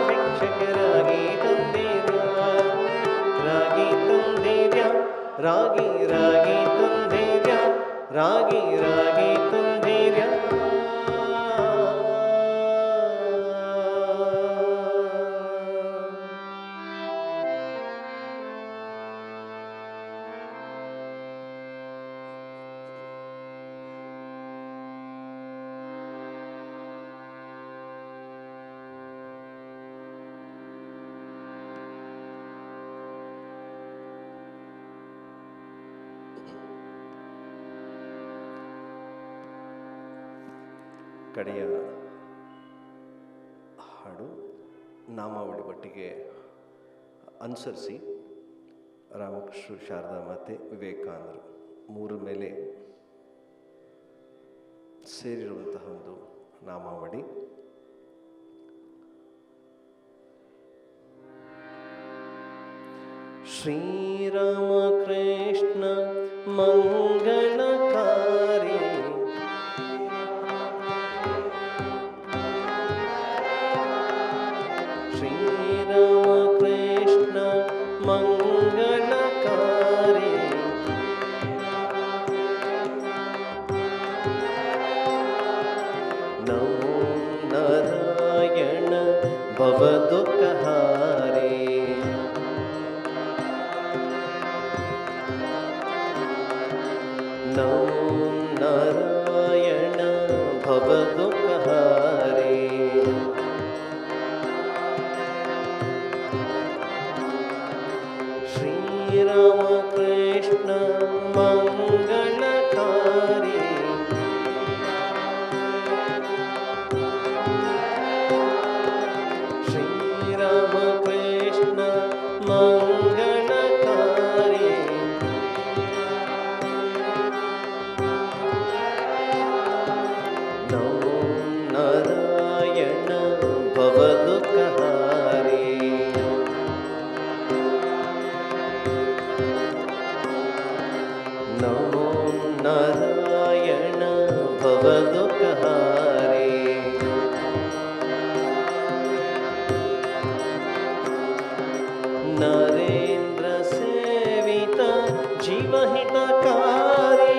ಭಿಕ್ಷಕ್ಕೆ ರಾಗಿ ತಂದೀರ್ಯ, ರಾಗಿ ತಂದೀರ್ಯ, ರಾಗಿ ರಾಗಿ ತಂದೀರ್ಯ, ರಾಗಿ ರಾಗಿ ತಂದೀರ್ಯ. ಕಡೆಯ ಹಾಡು ನಾಮಾವಳಿ ಒಟ್ಟಿಗೆ ಅನುಸರಿಸಿ ರಾಮಕೃಷ್ಣ ಶಾರದಾ ಮತ್ತು ವಿವೇಕಾನಂದರು ಮೂರ ಮೇಲೆ ಸೇರಿರುವಂತಹ ಒಂದು ನಾಮಾವಳಿ. ಶ್ರೀರಾಮ ಕೃಷ್ಣ ಮಂಗಳಕಾರಿ ಶ್ರೀರಾಮಕೃಷ್ಣ ಮಂಗಳಕಾರಿ ನಮೋ ನಾರಾಯಣ ಭವದುಃಖಹಾರಿ ನಮೋ ನಾರಾಯಣ ಭವದುಃಖಹಾರಿ ಶ್ರೀರಾಮಕೃಷ್ಣ ಮಂಗಳಕಾರಿ ಶ್ರೀರಾಮಕೃಷ್ಣ ಮಂಗಳಕಾರಿ ನಮೋ ನಾರಾಯಣ ಭವದುಃಖಹಾರಿ ನಮೋ ನಾರಾಯಣ ಭವದುಃಖಹಾರಿ ನರೇಂದ್ರ ಸೇವಿತ ಜೀವಹಿತಕಾರಿ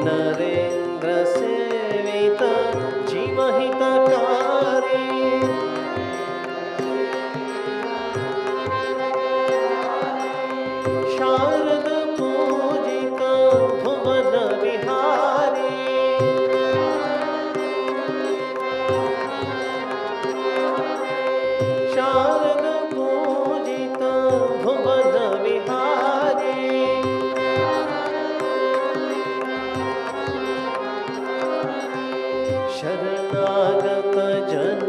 ನರೇಂದ್ರ ಸೇವಿತ ಜೀವಹಿತಕಾರಿ ಶಾರದ ಪೂಜಿತ ಭುವನ ವಿಹಾರಿ ಶಾರದ ಪೂಜಿತ ಭುವನ ವಿಹಾರಿ ಶರಣಾಗತ ಜನ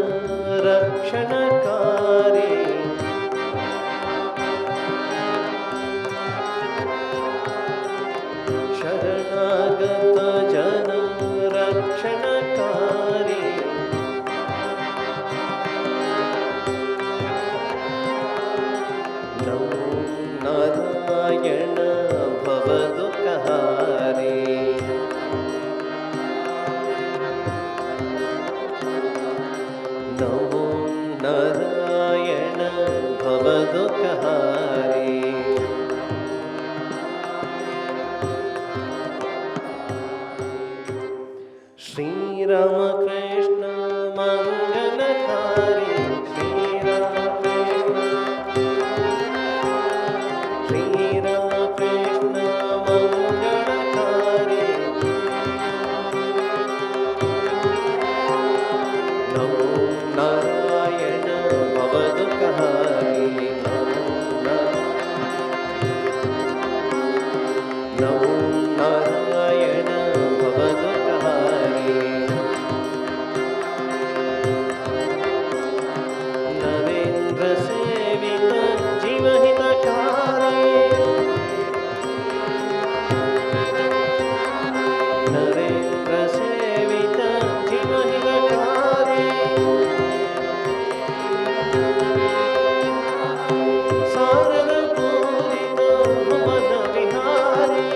ರಕ್ಷಣಕಾರಿ ಶರಣಾಗತ ಜನ ರಕ್ಷಣಕಾರಿ ನಮೋ ನಾರಾಯಣ ಭವದುಃಖಹಾರಿ ನಮೋ ನಾರಾಯಣ ಭವದುಃಖಹಾರಿ ಶ್ರೀರಾಮಕೃಷ್ಣ ಮಂಗಳಕಾರಿ ಶ್ರೀರಾಮಕೃಷ್ಣ ಮಂಗಳಕಾರಿ ನಮೋ ನಾರಾಯಣ ಭವದುಃಖಹಾರಿ ನಮೋ ನಾರಾಯಣ ಭವದುಃಖಹಾರಿ ನರೇಂದ್ರ ಸೇವಿತ ಜೀವಹಿತಕಾರಿ ನರೇಂದ್ರ ಸೇವಿತ ಜೀವಹಿತಕಾರಿ ಸಾರದ ಪೂರಿತ ಭುವನ ವಿಹಾರಿ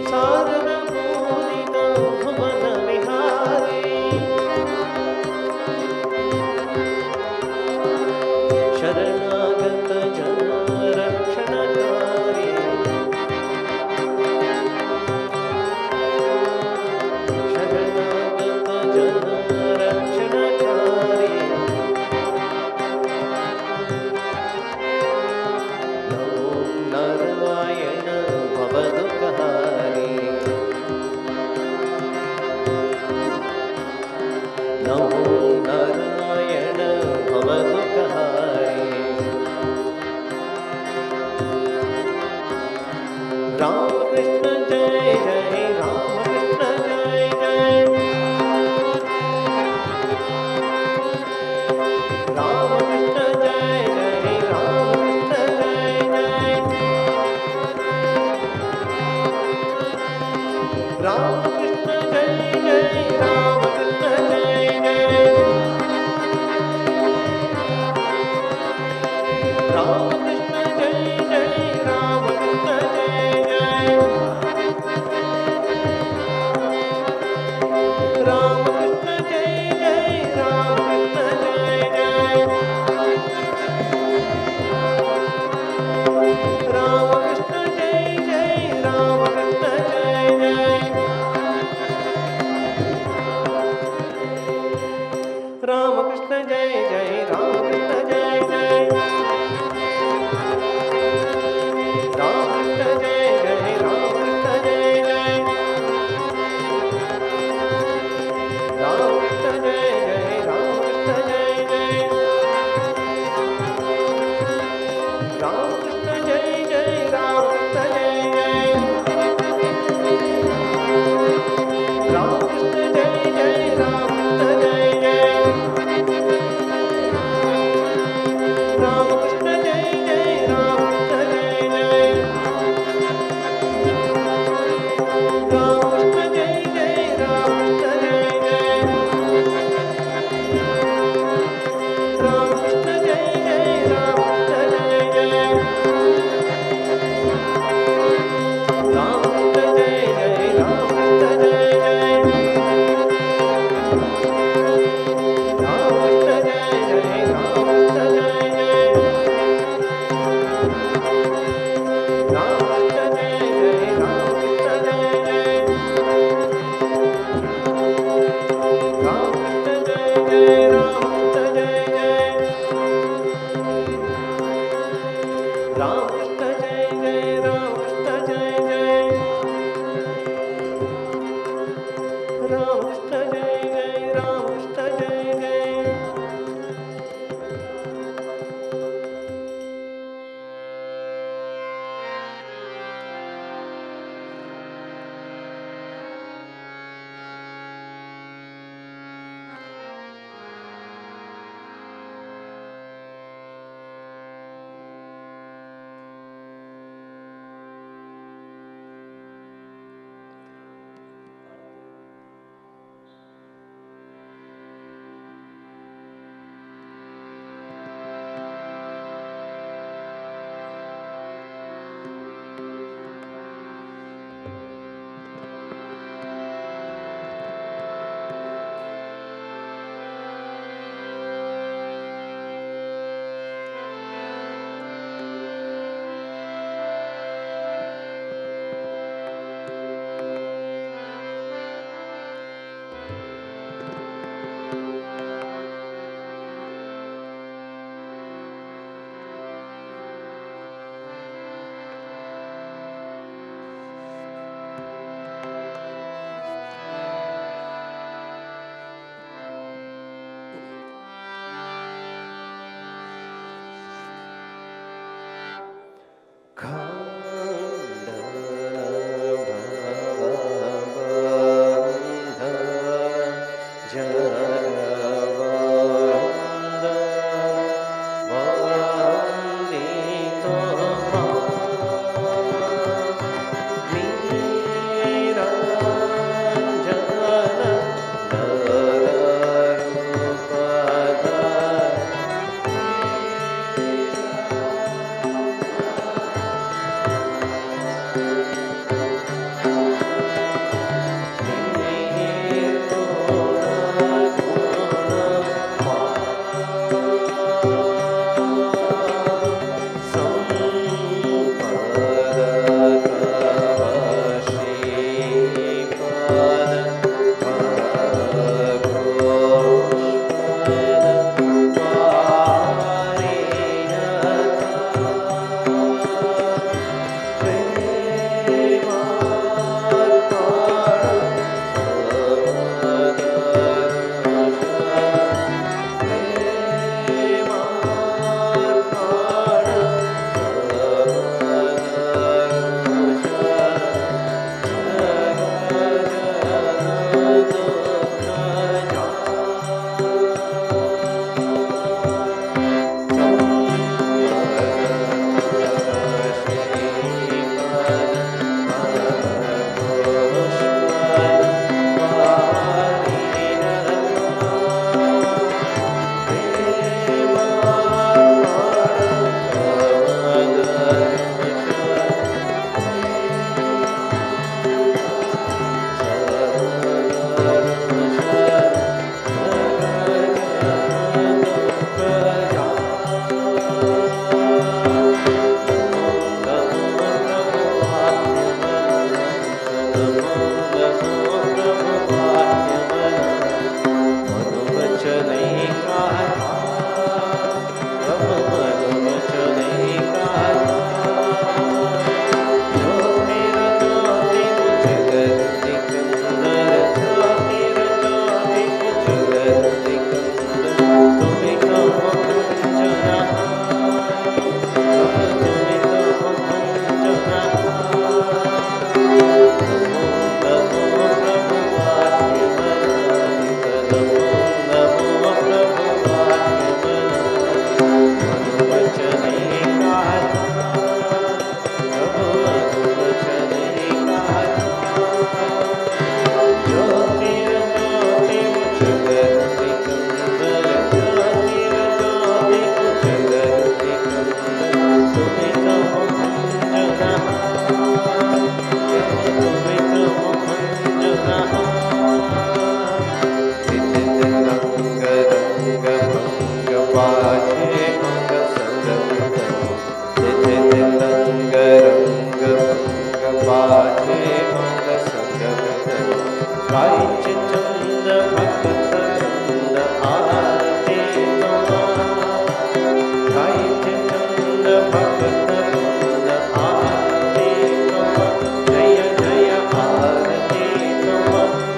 ಸಾರದ ಪೂರಿತ ಭುವನ ವಿಹಾರಿ ಶರಣಾಗತ ಜನ ರಕ್ಷಣಕಾರಿ ಶರಣಾಗತ ಜನ ರಕ್ಷಣಕಾರಿ ನಮೋ ನಾರಾಯಣ ಭವದುಃಖಹಾರಿ ನಮೋ ನಾರಾಯಣ ಭವದುಃಖಹಾರಿ ರಾಮಕೃಷ್ಣ ಜಯ ಜಯ ರಾಮಕೃಷ್ಣ ಜಯ ಜಯ ರಾಮಕೃಷ್ಣ ಜಯ ಜಯ ರಾಮಕೃಷ್ಣ ಜಯ ಜಯ ರಾಮಕೃಷ್ಣ ಜಯ ಜಯ ರಾಮಕೃಷ್ಣ ಜಯ ಜಯ रामकृष्ण जय जय रामकृष्ण जय जय।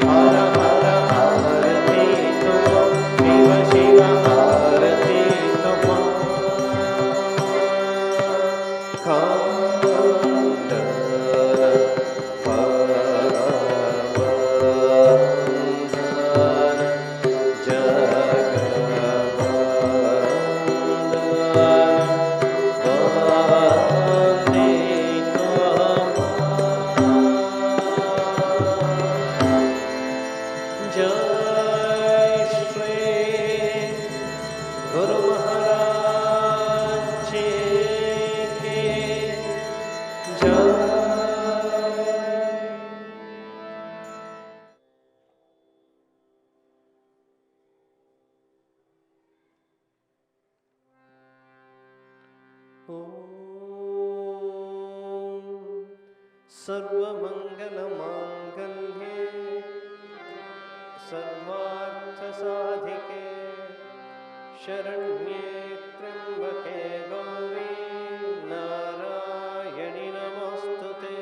हर सर्वमङ्गलमाङ्गल्ये सर्वार्थसाधिके शरण्ये त्र्यम्बके गौरी नारायणि नमोऽस्तुते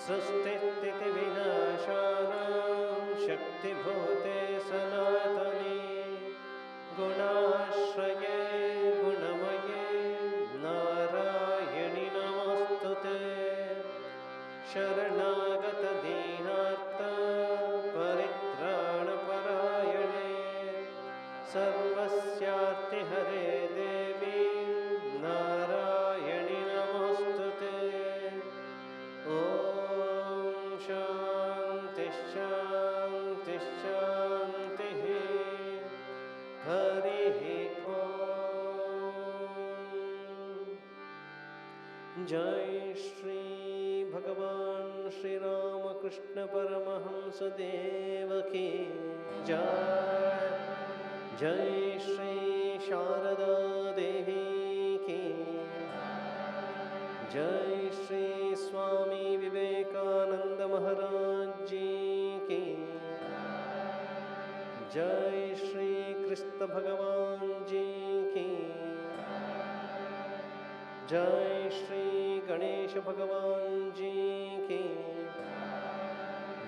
सृष्टिस्थितिविनाशानां शक्तिभूते सनातनी गुणाश्रये गुणमये नारायणि नमोऽस्तुते शरणागतदीनार्थ परित्राणपरायणे सर्वस्यार्तिहरे देवी नारायणि नमोऽस्तुते ॐ शान्तिः शान्तिः शान्तिः हरिः ॐ जय श्री भगवान श्री रामकृष्ण परमहंस देव की जय जय श्री शारदा देवी की जय श्री स्वामी विवेकानंद महाराज जी की जय श्री कृष्ण भगवान जी की जय श्री गणेश भगवान जी की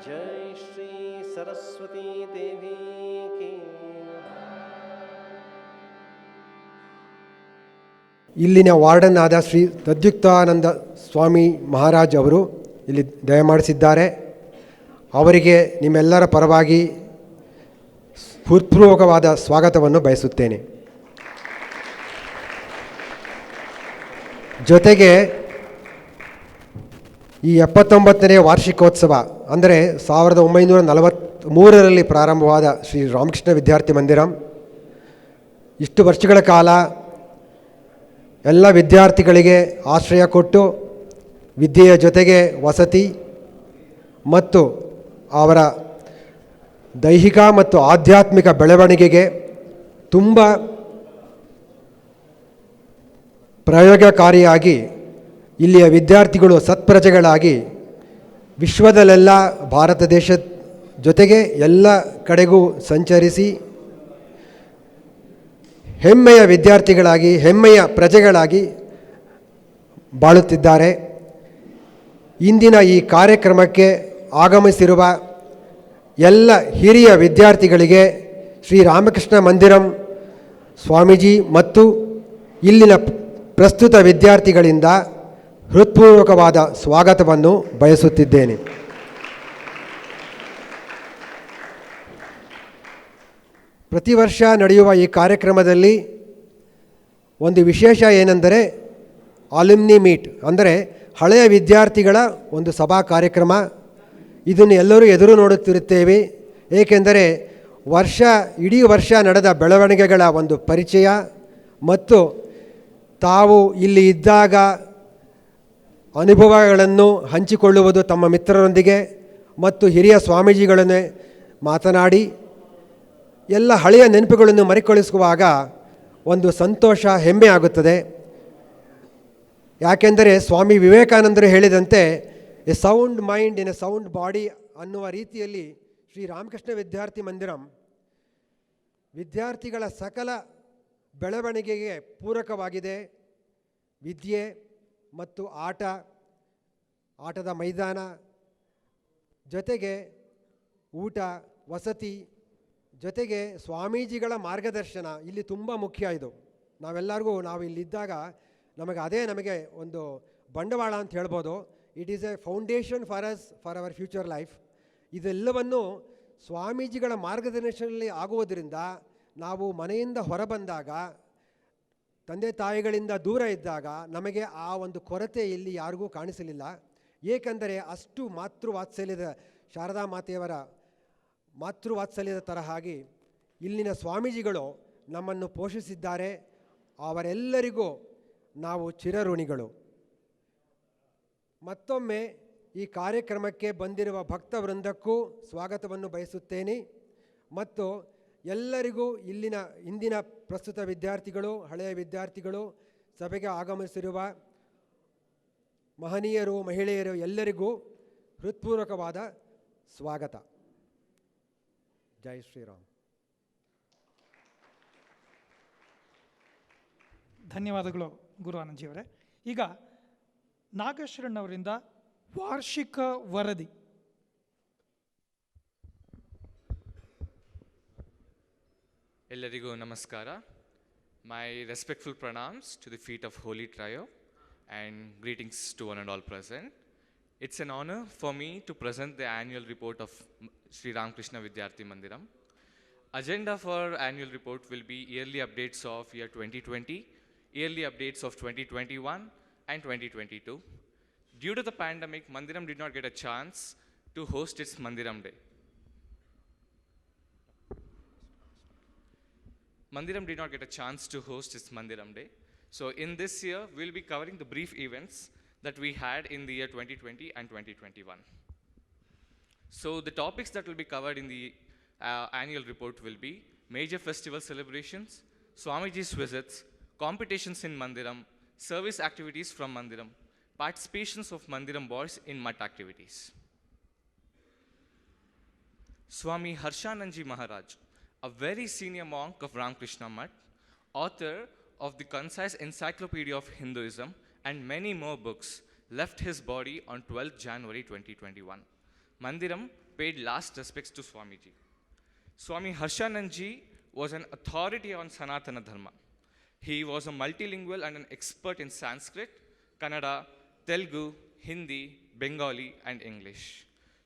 जय श्री सरस्वती देवी की ಇಲ್ಲಿನ ವಾರ್ಡನ್ ಆದ ಶ್ರೀ ತದ್ಯುಕ್ತಾನಂದ ಸ್ವಾಮಿ ಮಹಾರಾಜ್ ಅವರು ಇಲ್ಲಿ ದಯಮಾಡಿಸಿದ್ದಾರೆ. ಅವರಿಗೆ ನಿಮ್ಮೆಲ್ಲರ ಪರವಾಗಿ ಹೃತ್ಪೂರ್ವಕವಾದ ಸ್ವಾಗತವನ್ನು ಬಯಸುತ್ತೇನೆ. ಜೊತೆಗೆ ಈ 79ನೇ ವಾರ್ಷಿಕೋತ್ಸವ ಅಂದರೆ 1943ರಲ್ಲಿ ಪ್ರಾರಂಭವಾದ ಶ್ರೀ ರಾಮಕೃಷ್ಣ ವಿದ್ಯಾರ್ಥಿ ಮಂದಿರಂ ಇಷ್ಟು ವರ್ಷಗಳ ಕಾಲ ಎಲ್ಲ ವಿದ್ಯಾರ್ಥಿಗಳಿಗೆ ಆಶ್ರಯ ಕೊಟ್ಟು ವಿದ್ಯೆಯ ಜೊತೆಗೆ ವಸತಿ ಮತ್ತು ಅವರ ದೈಹಿಕ ಮತ್ತು ಆಧ್ಯಾತ್ಮಿಕ ಬೆಳವಣಿಗೆಗೆ ತುಂಬ ಪ್ರಯೋಗಕಾರಿಯಾಗಿ ಇಲ್ಲಿಯ ವಿದ್ಯಾರ್ಥಿಗಳು ಸತ್ಪ್ರಜೆಗಳಾಗಿ ವಿಶ್ವದಲ್ಲೆಲ್ಲ ಭಾರತ ದೇಶದ ಜೊತೆಗೆ ಎಲ್ಲ ಕಡೆಗೂ ಸಂಚರಿಸಿ ಹೆಮ್ಮೆಯ ವಿದ್ಯಾರ್ಥಿಗಳಾಗಿ ಹೆಮ್ಮೆಯ ಪ್ರಜೆಗಳಾಗಿ ಬಾಳುತ್ತಿದ್ದಾರೆ. ಇಂದಿನ ಈ ಕಾರ್ಯಕ್ರಮಕ್ಕೆ ಆಗಮಿಸಿರುವ ಎಲ್ಲ ಹಿರಿಯ ವಿದ್ಯಾರ್ಥಿಗಳಿಗೆ ಶ್ರೀ ರಾಮಕೃಷ್ಣ ಮಂದಿರಂ ಸ್ವಾಮೀಜಿ ಮತ್ತು ಇಲ್ಲಿನ ಪ್ರಸ್ತುತ ವಿದ್ಯಾರ್ಥಿಗಳಿಂದ ಹೃತ್ಪೂರ್ವಕವಾದ ಸ್ವಾಗತವನ್ನು ಬಯಸುತ್ತಿದ್ದೇನೆ. ಪ್ರತಿ ವರ್ಷ ನಡೆಯುವ ಈ ಕಾರ್ಯಕ್ರಮದಲ್ಲಿ ಒಂದು ವಿಶೇಷ ಏನೆಂದರೆ ಆಲುಮ್ನಿ ಮೀಟ್ ಅಂದರೆ ಹಳೆಯ ವಿದ್ಯಾರ್ಥಿಗಳ ಒಂದು ಸಭಾ ಕಾರ್ಯಕ್ರಮ. ಇದನ್ನು ಎಲ್ಲರೂ ಎದುರು ನೋಡುತ್ತಿರುತ್ತೇವೆ, ಏಕೆಂದರೆ ಇಡೀ ವರ್ಷ ನಡೆದ ಬೆಳವಣಿಗೆಗಳ ಒಂದು ಪರಿಚಯ ಮತ್ತು ತಾವು ಇಲ್ಲಿ ಇದ್ದಾಗ ಅನುಭವಗಳನ್ನು ಹಂಚಿಕೊಳ್ಳುವುದು ತಮ್ಮ ಮಿತ್ರರೊಂದಿಗೆ ಮತ್ತು ಹಿರಿಯ ಸ್ವಾಮೀಜಿಗಳನ್ನೇ ಮಾತನಾಡಿ ಎಲ್ಲ ಹಳೆಯ ನೆನಪುಗಳನ್ನು ಮರುಕಳಿಸುವಾಗ ಒಂದು ಸಂತೋಷ ಹೆಮ್ಮೆ ಆಗುತ್ತದೆ. ಯಾಕೆಂದರೆ ಸ್ವಾಮಿ ವಿವೇಕಾನಂದರು ಹೇಳಿದಂತೆ A sound mind in a sound body ಅನ್ನುವ ರೀತಿಯಲ್ಲಿ ಶ್ರೀ ರಾಮಕೃಷ್ಣ ವಿದ್ಯಾರ್ಥಿ ಮಂದಿರಂ ವಿದ್ಯಾರ್ಥಿಗಳ ಸಕಲ ಬೆಳವಣಿಗೆಗೆ ಪೂರಕವಾಗಿದೆ. ವಿದ್ಯೆ ಮತ್ತು ಆಟದ ಮೈದಾನ ಜೊತೆಗೆ ಊಟ ವಸತಿ ಜೊತೆಗೆ ಸ್ವಾಮೀಜಿಗಳ ಮಾರ್ಗದರ್ಶನ ಇಲ್ಲಿ ತುಂಬ ಮುಖ್ಯ. ಇದು ನಾವು ಇಲ್ಲಿದ್ದಾಗ ನಮಗೆ ಒಂದು ಬಂಡವಾಳ ಅಂತ ಹೇಳ್ಬೋದು. It is A foundation for our future life. ಇದೆಲ್ಲವನ್ನು ಸ್ವಾಮೀಜಿಗಳ ಮಾರ್ಗದರ್ಶನದಲ್ಲಿ ಆಗುವುದರಿಂದ ನಾವು ಮನೆಯಿಂದ ಹೊರಬಂದಾಗ ತಂದೆ ತಾಯಿಗಳಿಂದ ದೂರ ಇದ್ದಾಗ ನಮಗೆ ಆ ಒಂದು ಕೊರತೆ ಇಲ್ಲಿ ಯಾರಿಗೂ ಕಾಣಿಸಲಿಲ್ಲ. ಏಕೆಂದರೆ ಅಷ್ಟು ಮಾತೃವಾತ್ಸಲ್ಯದ ಶಾರದಾ ಮಾತೆಯವರ ಮಾತೃವಾತ್ಸಲ್ಯದ ತರಹಾಗಿ ಇಲ್ಲಿನ ಸ್ವಾಮೀಜಿಗಳು ನಮ್ಮನ್ನು ಪೋಷಿಸಿದ್ದಾರೆ. ಅವರೆಲ್ಲರಿಗೂ ನಾವು ಚಿರಋಣಿಗಳು. ಮತ್ತೊಮ್ಮೆ ಈ ಕಾರ್ಯಕ್ರಮಕ್ಕೆ ಬಂದಿರುವ ಭಕ್ತವೃಂದಕ್ಕೂ ಸ್ವಾಗತವನ್ನು ಬಯಸುತ್ತೇನೆ ಮತ್ತು ಎಲ್ಲರಿಗೂ ಇಂದಿನ ಪ್ರಸ್ತುತ ವಿದ್ಯಾರ್ಥಿಗಳು ಹಳೆಯ ವಿದ್ಯಾರ್ಥಿಗಳು ಸಭೆಗೆ ಆಗಮಿಸಿರುವ ಮಹನೀಯರು, ಮಹಿಳೆಯರು ಎಲ್ಲರಿಗೂ ಹೃತ್ಪೂರ್ವಕವಾದ ಸ್ವಾಗತ. ಜೈ ಶ್ರೀರಾಮ್. ಧನ್ಯವಾದಗಳು ಗುರು ಆನಂದ್ಜಿಯವರೇ. ಈಗ ನಾಗೇಶ್ವರನ್ ಅವರಿಂದ ವಾರ್ಷಿಕ ವರದಿ. ಎಲ್ಲರಿಗೂ ನಮಸ್ಕಾರ. My respectful pranams to the feet of Holy Trio and greetings to one and all present. It's an honor for me to present the annual report of Sri Ramakrishna Vidyarthi Mandiram. Agenda for annual report will be yearly updates of year 2020, yearly updates of 2021 and 2022. Due to the pandemic, Mandiram did not get a chance to host its Mandiram Day. Mandiram did not get a chance to host its Mandiram Day. So in this year, we'll be covering the brief events that we had in the year 2020 and 2021. So the topics that will be covered in the annual report will be major festival celebrations, Swamiji's visits, competitions in Mandiram, service activities from Mandiram, participations of Mandiram boys in Mat activities. Swami Harshanandji Maharaj, a very senior monk of Ramakrishna Mat, author of the concise Encyclopedia of Hinduism and many more books, left his body on 12th January 2021. Mandiram paid last respects to Swamiji. Swami Harshanandji was an authority on Sanatana Dharma. He was a multilingual and an expert in Sanskrit, Kannada, Telugu, Hindi, Bengali and English.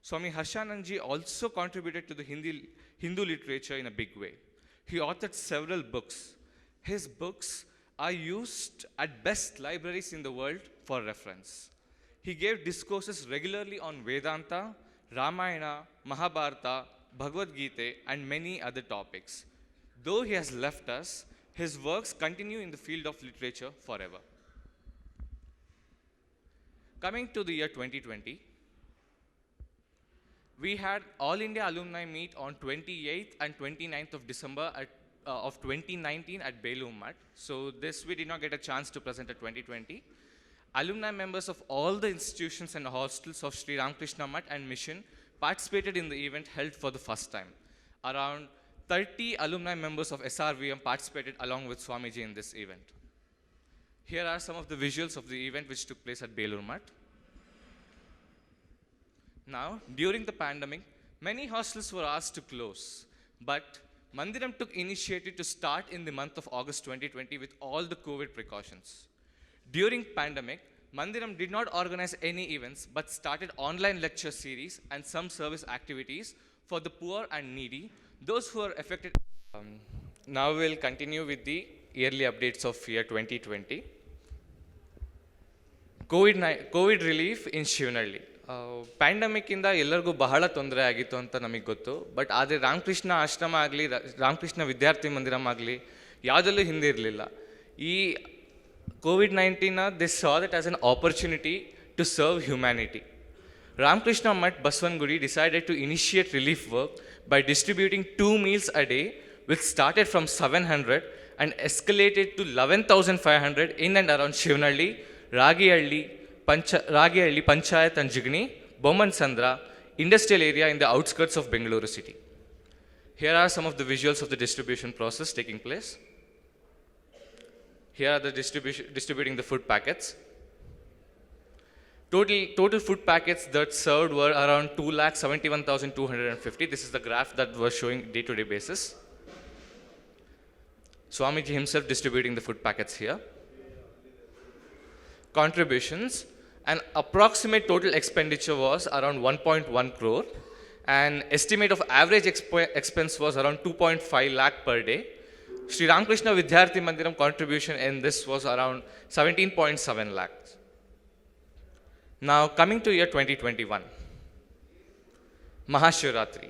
Swami Harshanandji also contributed to the Hindu literature in a big way. He authored several books. His books are used at best libraries in the world for reference. He gave discourses regularly on Vedanta, Ramayana, Mahabharata, Bhagavad Gita, and many other topics. Though he has left us, his works continue in the field of literature forever. Coming to the year 2020, we had All India Alumni Meet on 28th and 29th of December of 2019 at Belur Mat. So this we did not get a chance to present at 2020. Alumni members of all the institutions and hostels of Sri Ramakrishna Mat and Mission participated in the event held for the first time. Around 30 alumni members of SRVM participated along with Swamiji in this event. Here are some of the visuals of the event which took place at Belur Mat. Now, during the pandemic, many hostels were asked to close, but Mandiram took initiative to start in the month of August 2020 with all the COVID precautions. During pandemic, Mandiram did not organize any events, but started online lecture series and some service activities for the poor and needy, those who are affected. Now we'll continue with the yearly updates of year 2020. COVID relief in Shivnalli. Pandemic ಇಂದ ಎಲ್ಲರಿಗೂ ಬಹಳ ತೊಂದರೆ ಆಗಿತ್ತು ಅಂತ ನಮಗೆ ಗೊತ್ತು. But ಆದರೆ ರಾಮಕೃಷ್ಣ ಆಶ್ರಮ ಆಗಲಿ, ರಾಮಕೃಷ್ಣ ವಿದ್ಯಾರ್ಥಿ ಮಂದಿರಂ ಆಗಲಿ ಯಾವುದಲ್ಲೂ ಹಿಂದೆ ಇರಲಿಲ್ಲ. ಈ COVID-19 they saw that as an opportunity to serve humanity. Ramakrishna Mat Baswangudi decided to initiate relief work by distributing 2 meals a day, which started from 700 and escalated to 11,500 in and around Shivnalli, Ragihalli, Panchayat and Jigni, Bomman Sandra, industrial area in the outskirts of Bengaluru city. Here are some of the visuals of the distribution process taking place. Here are the distributing the food packets. Total food packets that served were around 2,71,250. This is the graph that was showing day-to-day basis. Swamiji himself distributing the food packets here. Contributions. An approximate total expenditure was around 1.1 crore. An estimate of average expense was around 2.5 lakh per day. Sri Ramakrishna Vidyarthi Mandiram contribution in this was around 17.7 lakhs. Now coming to year 2021. Mahashivratri.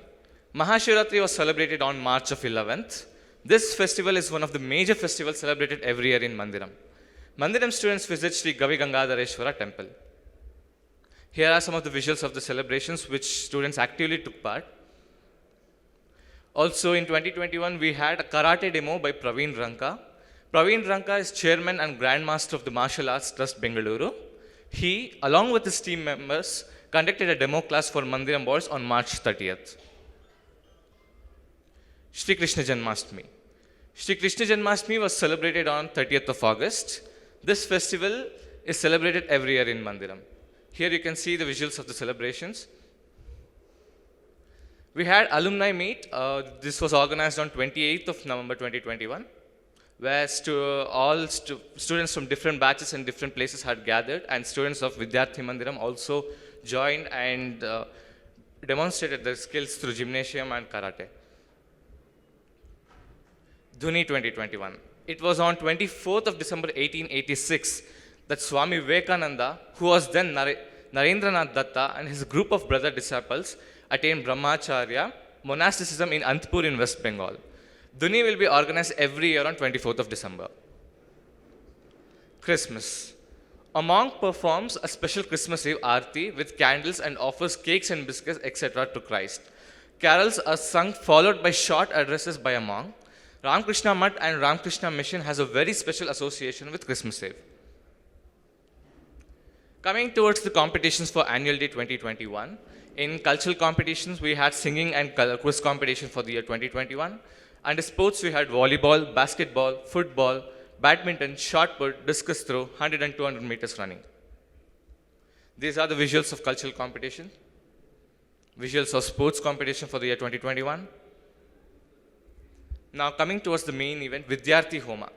Mahashivratri was celebrated on March of 11th. This festival is one of the major festivals celebrated every year in Mandiram. Mandiram students visit Sri Gavi Gangadhareshwara temple. Here are some of the visuals of the celebrations which students actively took part. Also in 2021, we had a karate demo by Praveen Ranka. Praveen Ranka is chairman and grandmaster of the Martial Arts Trust Bengaluru. He, along with his team members, conducted a demo class for Mandiram boys on March 30th. Shri Krishna Janmashtami. Shri Krishna Janmashtami was celebrated on 30th of August. This festival is celebrated every year in Mandiram. Here you can see the visuals of the celebrations. We had Alumni Meet. This was organized on 28th of November 2021, where students from different batches and different places had gathered, and students of Vidyarthi Mandiram also joined and demonstrated their skills through gymnasium and karate. Dhuni 2021. It was on 24th of December 1886 that Swami Vivekananda, who was then Narendranath Datta, and his group of brother disciples attained Brahmacharya monasticism in Antpur in West Bengal. Dhuni will be organized every year on 24th of December. Christmas. A monk performs a special Christmas Eve Aarti with candles and offers cakes and biscuits, etc. to Christ. Carols are sung followed by short addresses by a monk. Ramakrishna Mutt and Ramakrishna Mission has a very special association with Christmas Eve. Coming towards the competitions for Annual Day 2021, in cultural competitions, we had singing and quiz competition for the year 2021. Under sports, we had volleyball, basketball, football, badminton, shot put, discus throw, 100 and 200 meters running. These are the visuals of cultural competition. Visuals of sports competition for the year 2021. Now coming towards the main event, Vidyarthi Homa.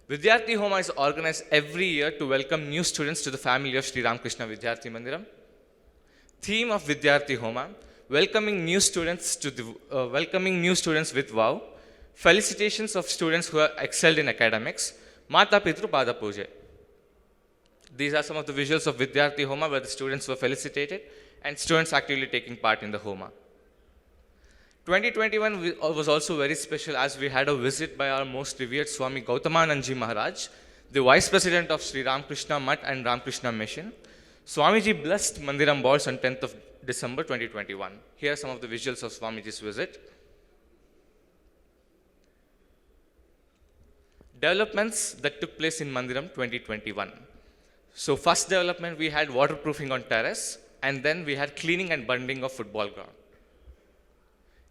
Vidyarthi Homa is organized every year to welcome new students to the family of Sri Ramakrishna Vidyarthi Mandiram. Theme of Vidyarthi Homa: welcoming new students with vow, felicitations of students who have excelled in academics, Mata Pitru Pada Puja. These are some of the visuals of Vidyarthi Homa where the students were felicitated and students actively taking part in the Homa. 2021 was also very special as we had a visit by our most revered Swami Gautamanandji Maharaj, the Vice President of Sri Ramakrishna Mutt and Ramakrishna Mission. Swamiji blessed Mandiram boys on 10th of December 2021. Here are some of the visuals of Swamiji's visit. Developments that took place in Mandiram 2021. So first development, we had waterproofing on terrace, and then we had cleaning and bundling of football ground.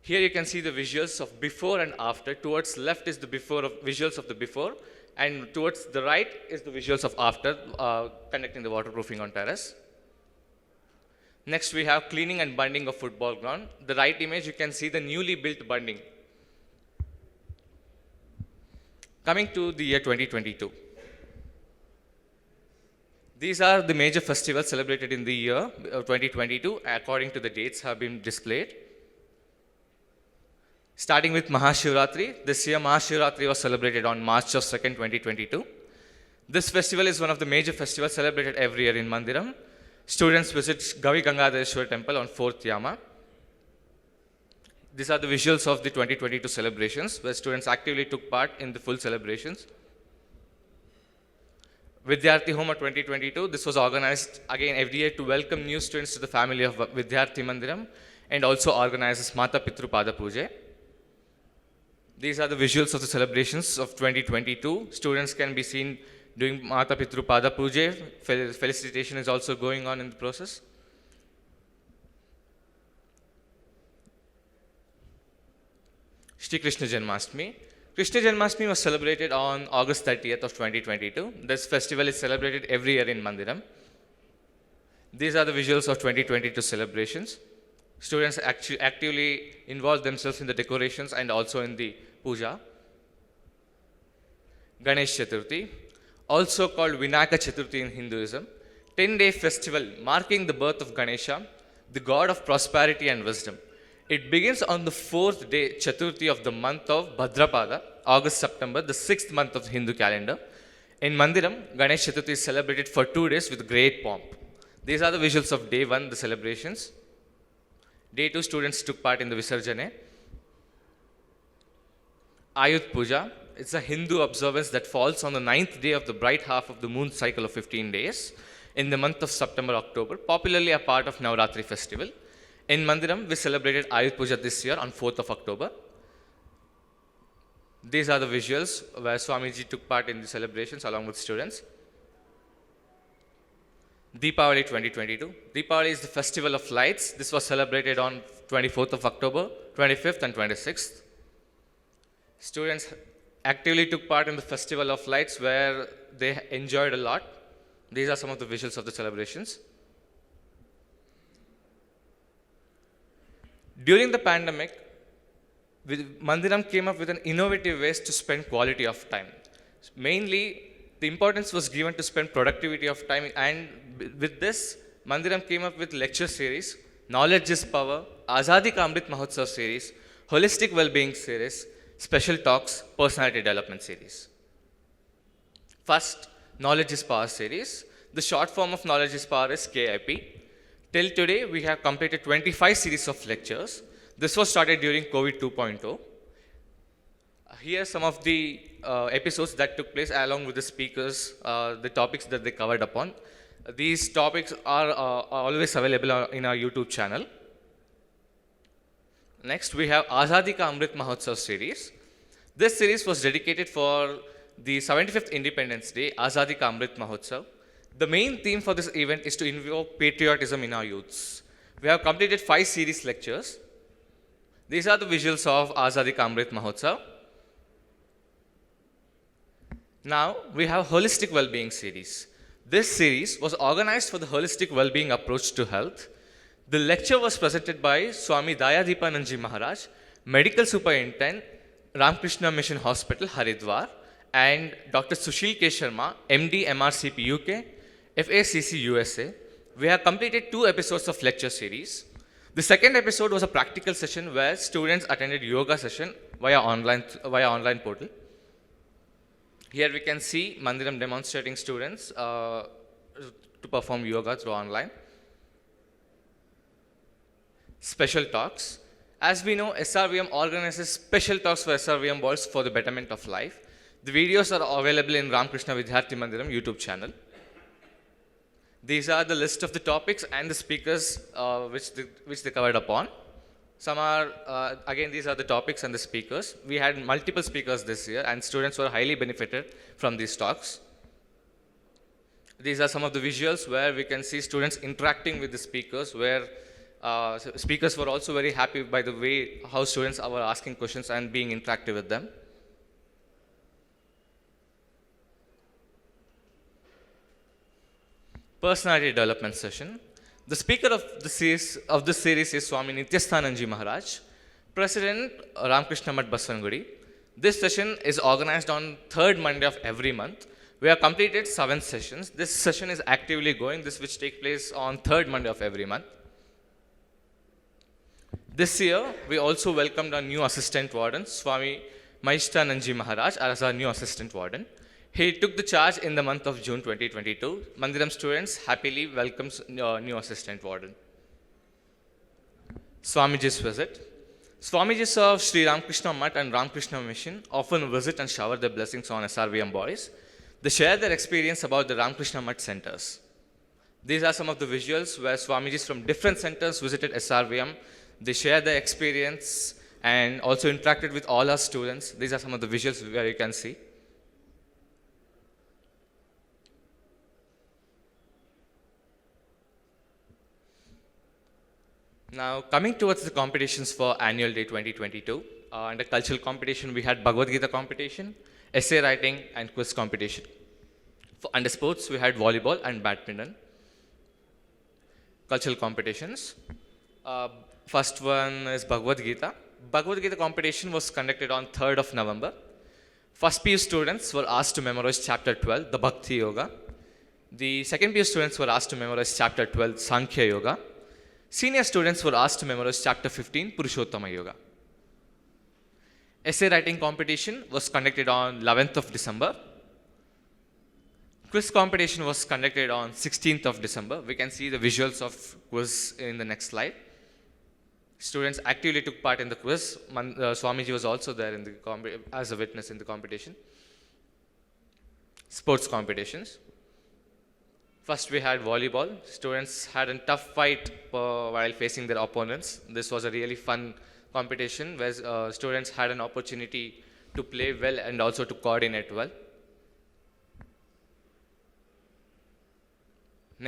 Here you can see the visuals of before and after. Towards left is the visuals of the before, and towards the right is the visuals of after conducting the waterproofing on terrace. Next we have cleaning and bundling of football ground. The right image you can see the newly built bunding. Coming to the year 2022. These are the major festivals celebrated in the year 2022 according to the dates have been displayed. Starting with Mahashivratri, this year Mahashivratri was celebrated on March 2nd, 2022. This festival is one of the major festivals celebrated every year in Mandiram. Students visit Gavi Gangadhareshwar temple on 4th Yama. These are the visuals of the 2022 celebrations where students actively took part in the full celebrations. Vidyarthi Homa 2022, this was organized again every year to welcome new students to the family of Vidyarthi Mandiram and also organizes Mata Pitru Pada Puja. These are the visuals of the celebrations of 2022. Students can be seen doing Mata Pitru Pada Puja. Felicitation is also going on in the process. Shri Krishna Janmashtami. Krishna Janmashtami was celebrated on August 30th of 2022. This festival is celebrated every year in Mandiram. These are the visuals of 2022 celebrations. Students actually actively involve themselves in the decorations and also in the puja. Ganesh Chaturthi, also called Vinayaka Chaturthi in Hinduism, 10-day festival marking the birth of Ganesha, the god of prosperity and wisdom. It begins on the 4th day, Chaturthi of the month of Bhadrapada, August-September, the 6th month of the Hindu calendar. In Mandiram, Ganesh Chaturthi is celebrated for 2 days with great pomp. These are the visuals of day 1, the celebrations. Day 2, students took part in the Visarjane. Ayudh Puja, it's a Hindu observance that falls on the 9th day of the bright half of the moon cycle of 15 days in the month of September-October, popularly a part of Navratri festival. In Mandiram, we celebrated Ayudh Puja this year on 4th of October. These are the visuals where Swamiji took part in the celebrations along with students. Deepavali 2022. Deepavali is the festival of lights. This was celebrated on 24th of October, 25th and 26th. Students actively took part in the festival of lights where they enjoyed a lot. These are some of the visuals of the celebrations. During the pandemic, Mandiram came up with an innovative ways to spend quality of time. Mainly, the importance was given to spend productivity of time, and with this, Mandiram came up with lecture series, Knowledge is Power, Azadi Ka Amrit Mahotsav series, Holistic Wellbeing series, Special Talks, Personality Development series. First, Knowledge is Power series. The short form of Knowledge is Power is KIP. Till today, we have completed 25 series of lectures. This was started during COVID 2.0. Here are some of the episodes that took place along with the speakers, the topics that they covered upon. These topics are always available in our YouTube channel. Next, we have Azadi Ka Amrit Mahotsav series. This series was dedicated for the 75th Independence Day, Azadi Ka Amrit Mahotsav. The main theme for this event is to invoke patriotism in our youths. We have completed 5 series lectures. These are the visuals of Azadi Ka Amrit Mahotsav. Now, we have Holistic Wellbeing series. This series was organized for the holistic well-being approach to health. The lecture was presented by Swami Dayadeepanandji Maharaj, Medical Superintendent, Ramakrishna Mission Hospital, Haridwar, and Dr. Sushil K. Sharma, MD, MRCP UK, FACC USA. We have completed 2 episodes of lecture series. The second episode was a practical session where students attended yoga session via online portal. Here we can see Mandiram demonstrating students to perform yoga through online. Special talks. As we know, SRVM organizes special talks for SRVM boys for the betterment of life. The videos are available in Ramakrishna Vidyarthi Mandiram YouTube channel. These are the list of the topics and the speakers which they covered upon. Some are, again, these are the topics and the speakers. We had multiple speakers this year, and students were highly benefited from these talks. These are some of the visuals where we can see students interacting with the speakers, where speakers were also very happy by the way how students were asking questions and being interactive with them. Personality development session. The speaker of this series is Swami Nityasthananji Maharaj, President Ramakrishna Mat Baswangudi. This session is organized on 3rd Monday of every month. We have completed 7 sessions. This session is actively going, this which takes place on 3rd Monday of every month. This year, we also welcomed our new assistant warden, Swami Mahishtananji Maharaj, as our new assistant warden. He took the charge in the month of June 2022. Mandiram students happily welcomes new assistant warden. Swamiji's visit. Swamijis of Sri Ramakrishna Mat and Ramakrishna Mission often visit and shower their blessings on SRVM boys. They share their experience about the Ramakrishna Mat centers. These are some of the visuals where Swamijis from different centers visited SRVM. They share their experience and also interacted with all our students. These are some of the visuals where you can see. Now, coming towards the competitions for Annual Day 2022, under cultural competition, we had Bhagavad Gita competition, essay writing, and quiz competition. Under sports, we had volleyball and badminton. Cultural competitions. First one is Bhagavad Gita. Bhagavad Gita competition was conducted on 3rd of November. First PU students were asked to memorize chapter 12, the Bhakti Yoga. The second PU students were asked to memorize chapter 12, Sankhya Yoga. Senior students were asked to memorize chapter 15, Purushottama Yoga. Essay writing competition was conducted on 11th of December. Quiz competition was conducted on 16th of December. We can see the visuals of quiz in the next slide. Students actively took part in the quiz. Swamiji was also there in the as a witness in the competition. Sports competitions. First, we had volleyball. Students had a tough fight while facing their opponents. This was a really fun competition where students had an opportunity to play well and also to coordinate well.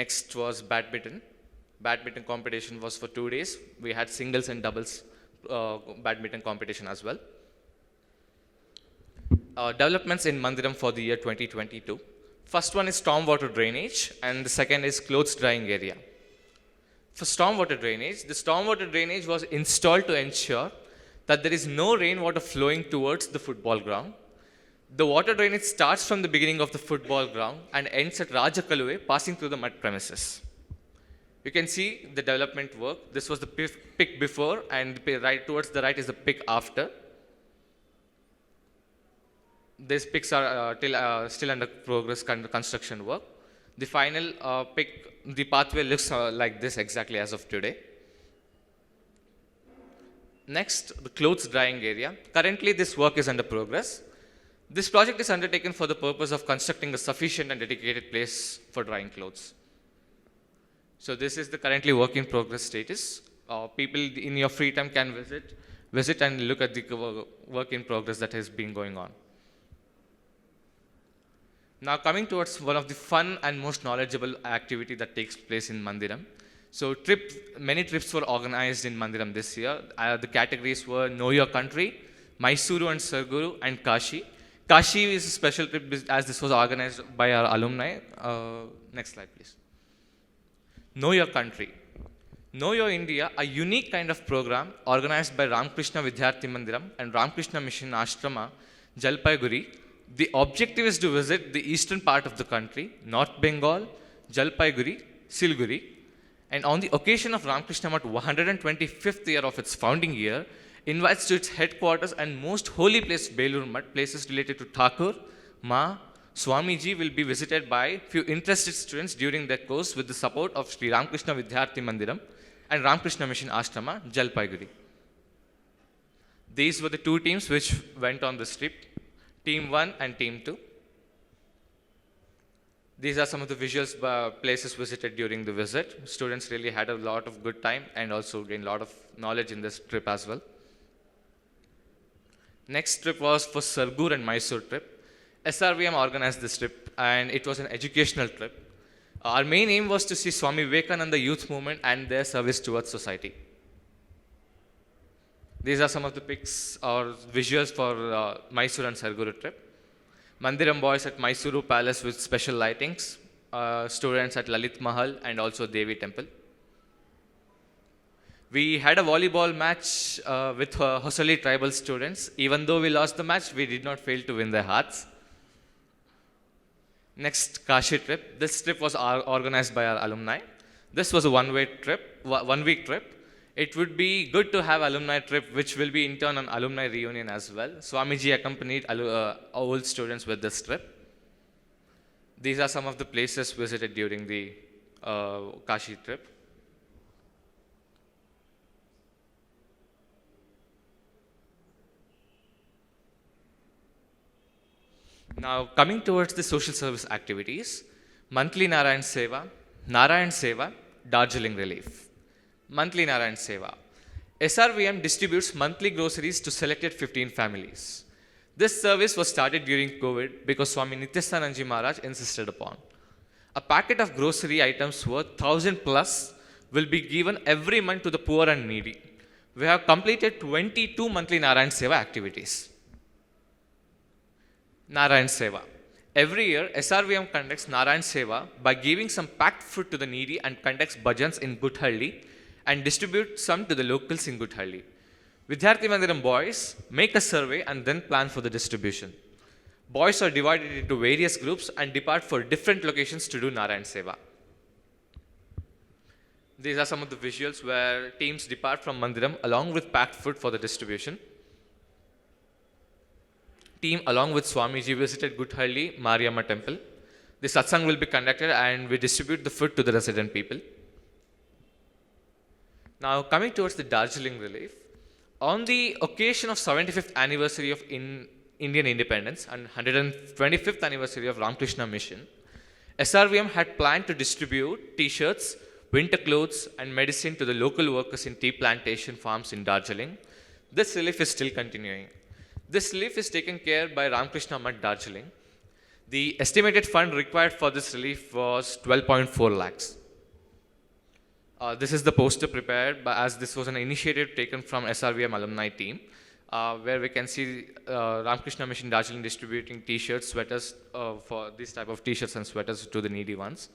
Next was badminton. Badminton competition was for 2 days. We had singles and doubles badminton competition as well. Developments in Mandiram for the year 2022. First one is stormwater drainage, and the second is clothes drying area. For stormwater drainage, the stormwater drainage was installed to ensure that there is no rainwater flowing towards the football ground. The water drainage starts from the beginning of the football ground and ends at Rajakaluve, passing through the mud premises. You can see the development work. This was the pic before, and right towards the right is the pic after. These pics are still under progress construction work. The final pic, the pathway looks like this exactly as of today. Next, the clothes drying area. Currently, this work is under progress. This project is undertaken for the purpose of constructing a sufficient and dedicated place for drying clothes. So this is the currently work in progress status. People in your free time can visit and look at the work in progress that has been going on. Now coming towards one of the fun and most knowledgeable activity that takes place in Mandiram. So many trips were organized in Mandiram this year. The categories were Know Your Country, Mysuru and Sarguru, and Kashi. Kashi is a special trip as this was organized by our alumni. Next slide, please. Know Your Country. Know Your India, a unique kind of program organized by Ramakrishna Vidyarthi Mandiram and Ramakrishna Mission Ashrama, Jalpaiguri. The objective is to visit the eastern part of the country, North Bengal, Jalpaiguri, Siliguri, and on the occasion of Ramakrishna Math 125th year of its founding year, invites to its headquarters and most holy place, Belur Math, places related to Thakur, Ma, Swamiji will be visited by few interested students during their course with the support of Sri Ramakrishna Vidyarthi Mandiram and Ramakrishna Mission Ashrama, Jalpaiguri. These were the two teams which went on this trip, Team 1 and Team 2. These are some of the visuals places visited during the visit. Students really had a lot of good time and also gained a lot of knowledge in this trip as well. Next trip was for Sargur and Mysore trip. SRVM organized this trip and it was an educational trip. Our main aim was to see Swami Vivekananda youth movement and their service towards society. These are some of the pics or visuals for Mysore and Sarguru trip. Mandiram boys at Mysuru Palace with special lightings, students at Lalit Mahal and also Devi Temple. We had a volleyball match with Hosali tribal students. Even though we lost the match, we did not fail to win their hearts. Next, Kashi trip. This trip was organized by our alumni. This was a one-week trip. It would be good to have alumni trip, which will be in turn an alumni reunion as well. Swamiji accompanied old students with this trip. These are some of the places visited during the Kashi trip. Now, coming towards the social service activities, monthly Narayan Seva, Darjeeling Relief. Monthly Narayan Seva. SRVM distributes monthly groceries to selected 15 families. This service was started during COVID because Swami Nityanandaji Maharaj insisted upon. A packet of grocery items worth 1,000 plus will be given every month to the poor and needy. We have completed 22 monthly Narayan Seva activities. Narayan Seva. Every year, SRVM conducts Narayan Seva by giving some packed food to the needy and conducts bhajans in Guthalli and distribute some to the locals in Guthalli. Vidyarthi Mandiram boys make a survey and then plan for the distribution. Boys are divided into various groups and depart for different locations to do Narayan Seva. These are some of the visuals where teams depart from Mandiram along with packed food for the distribution. Team along with Swamiji visited Guthalli Mariamma temple. The satsang will be conducted and we distribute the food to the resident people. Now coming towards the Darjeeling Relief, on the occasion of 75th anniversary of Indian independence and 125th anniversary of Ramakrishna Mission, SRVM had planned to distribute t-shirts, winter clothes and medicine to the local workers in tea plantation farms in Darjeeling. This relief is still continuing. This relief is taken care by Ramakrishna Math Darjeeling. The estimated fund required for this relief was 12.4 lakhs. This is the poster prepared as this was an initiative taken from SRVM alumni team, where we can see Ramakrishna Mission Darjeeling distributing t-shirts, sweaters for this type of t-shirts and sweaters to the needy ones.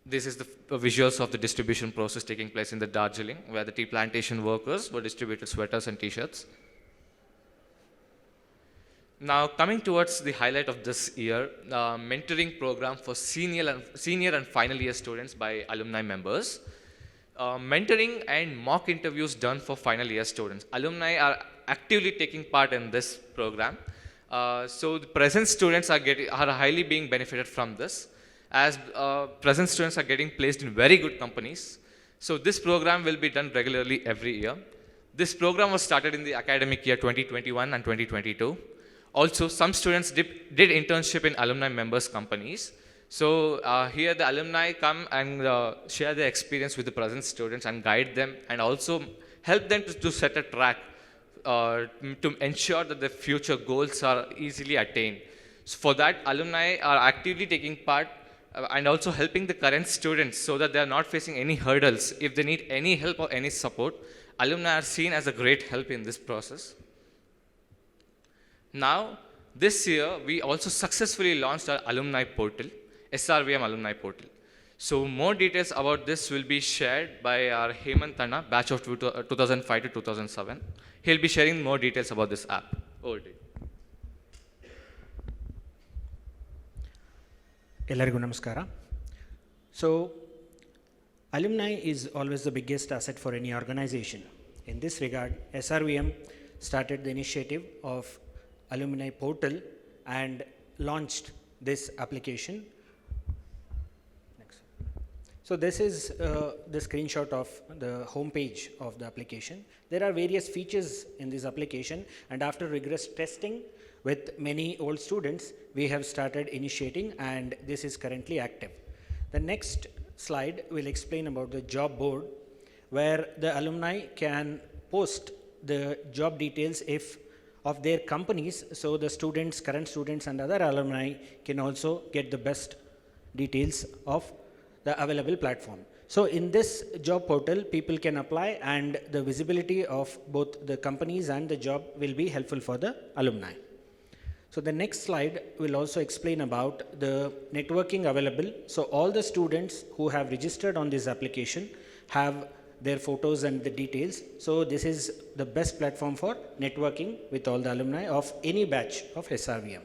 This is the visuals of the distribution process taking place in the Darjeeling, where the tea plantation workers were distributed sweaters and t-shirts. Now, coming towards the highlight of this year, mentoring program for senior and final year students by alumni members. Mentoring and mock interviews done for final year students. Alumni are actively taking part in this program. So the present students are highly being benefited from this, as present students are getting placed in very good companies. So this program will be done regularly every year. This program was started in the academic year 2021 and 2022. Also, some students did internship in alumni members' companies. So here the alumni come and share their experience with the present students and guide them, and also help them to set a track to ensure that their future goals are easily attained. So for that, alumni are actively taking part and also helping the current students so that they are not facing any hurdles. If they need any help or any support, alumni are seen as a great help in this process. Now, this year, we also successfully launched our alumni portal, SRVM alumni portal. So more details about this will be shared by our Hemant Tanna, batch of 2005 to 2007. He'll be sharing more details about this app. Over to you. ಎಲ್ಲರಿಗೂ ನಮಸ್ಕಾರ. So, alumni is always the biggest asset for any organization. In this regard, SRVM started the initiative of alumni portal and launched this application. Next. So this is the screenshot of the home page of the application. There are various features in this application, and after rigorous testing with many old students, we have started initiating, and this is currently active. The next slide will explain about the job board, where the alumni can post the job details of their companies, so the students, current students and other alumni can also get the best details of the available platform. So in this job portal, people can apply, and the visibility of both the companies and the job will be helpful for the alumni. So the next slide will also explain about the networking available. So all the students who have registered on this application have their photos and the details. So this is the best platform for networking with all the alumni of any batch of SRVM.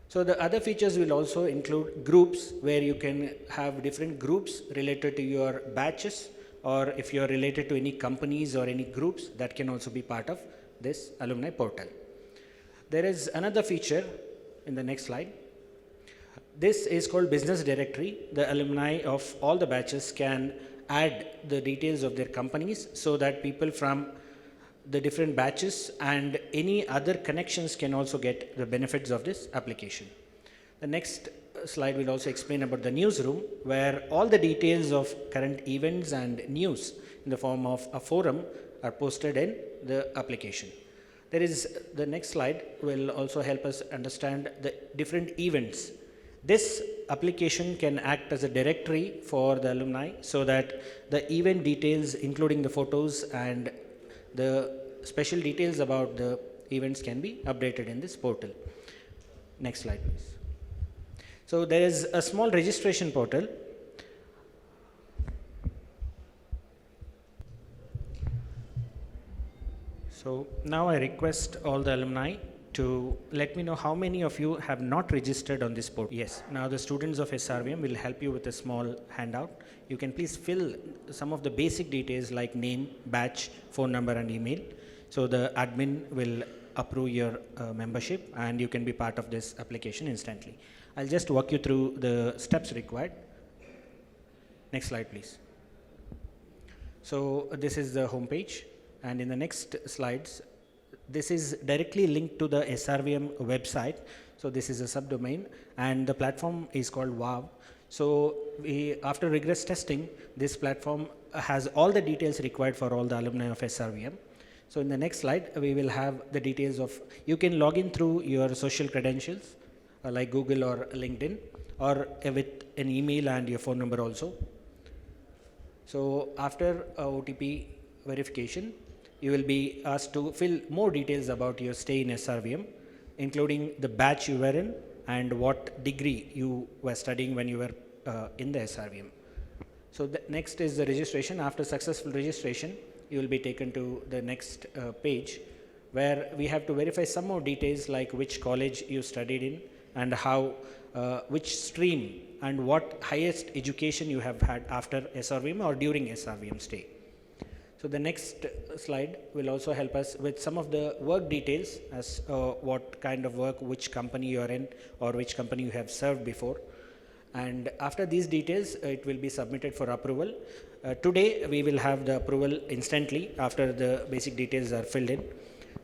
So the other features will also include groups, where you can have different groups related to your batches, or if you are related to any companies or any groups, that can also be part of this alumni portal. There is another feature in the next slide. This is called business directory. The alumni of all the batches can add the details of their companies, so that people from the different batches and any other connections can also get the benefits of this application. The next slide will also explain about the newsroom, where all the details of current events and news in the form of a forum are posted in the application. There is the next slide will also help us understand the different events. This application can act as a directory for the alumni, so that the event details, including the photos and the special details about the events, can be updated in this portal. Next slide, please. So there is a small registration portal. So now I request all the alumni to let me know how many of you have not registered on this portal. Yes, now the students of SRVM will help you with a small handout. You can please fill some of the basic details like name, batch, phone number and email. So the admin will approve your membership, and you can be part of this application instantly. I'll just walk you through the steps required. Next slide, please. So this is the home page, and in the next slides, this is directly linked to the SRVM website. So this is a subdomain, and the platform is called WOW. So after rigorous testing, this platform has all the details required for all the alumni of SRVM. So in the next slide, we will have the details of, you can log in through your social credentials, like Google or LinkedIn, or with an email and your phone number also. So after OTP verification, you will be asked to fill more details about your stay in SRVM, including the batch you were in and what degree you were studying when you were in the SRVM. So the next is the registration. After successful registration, you will be taken to the next page, where we have to verify some more details like which college you studied in and how, which stream and what highest education you have had after SRVM or during SRVM stay. So the next slide will also help us with some of the work details, as what kind of work, which company you are in or which company you have served before. And after these details, it will be submitted for approval. Today we will have the approval instantly after the basic details are filled in.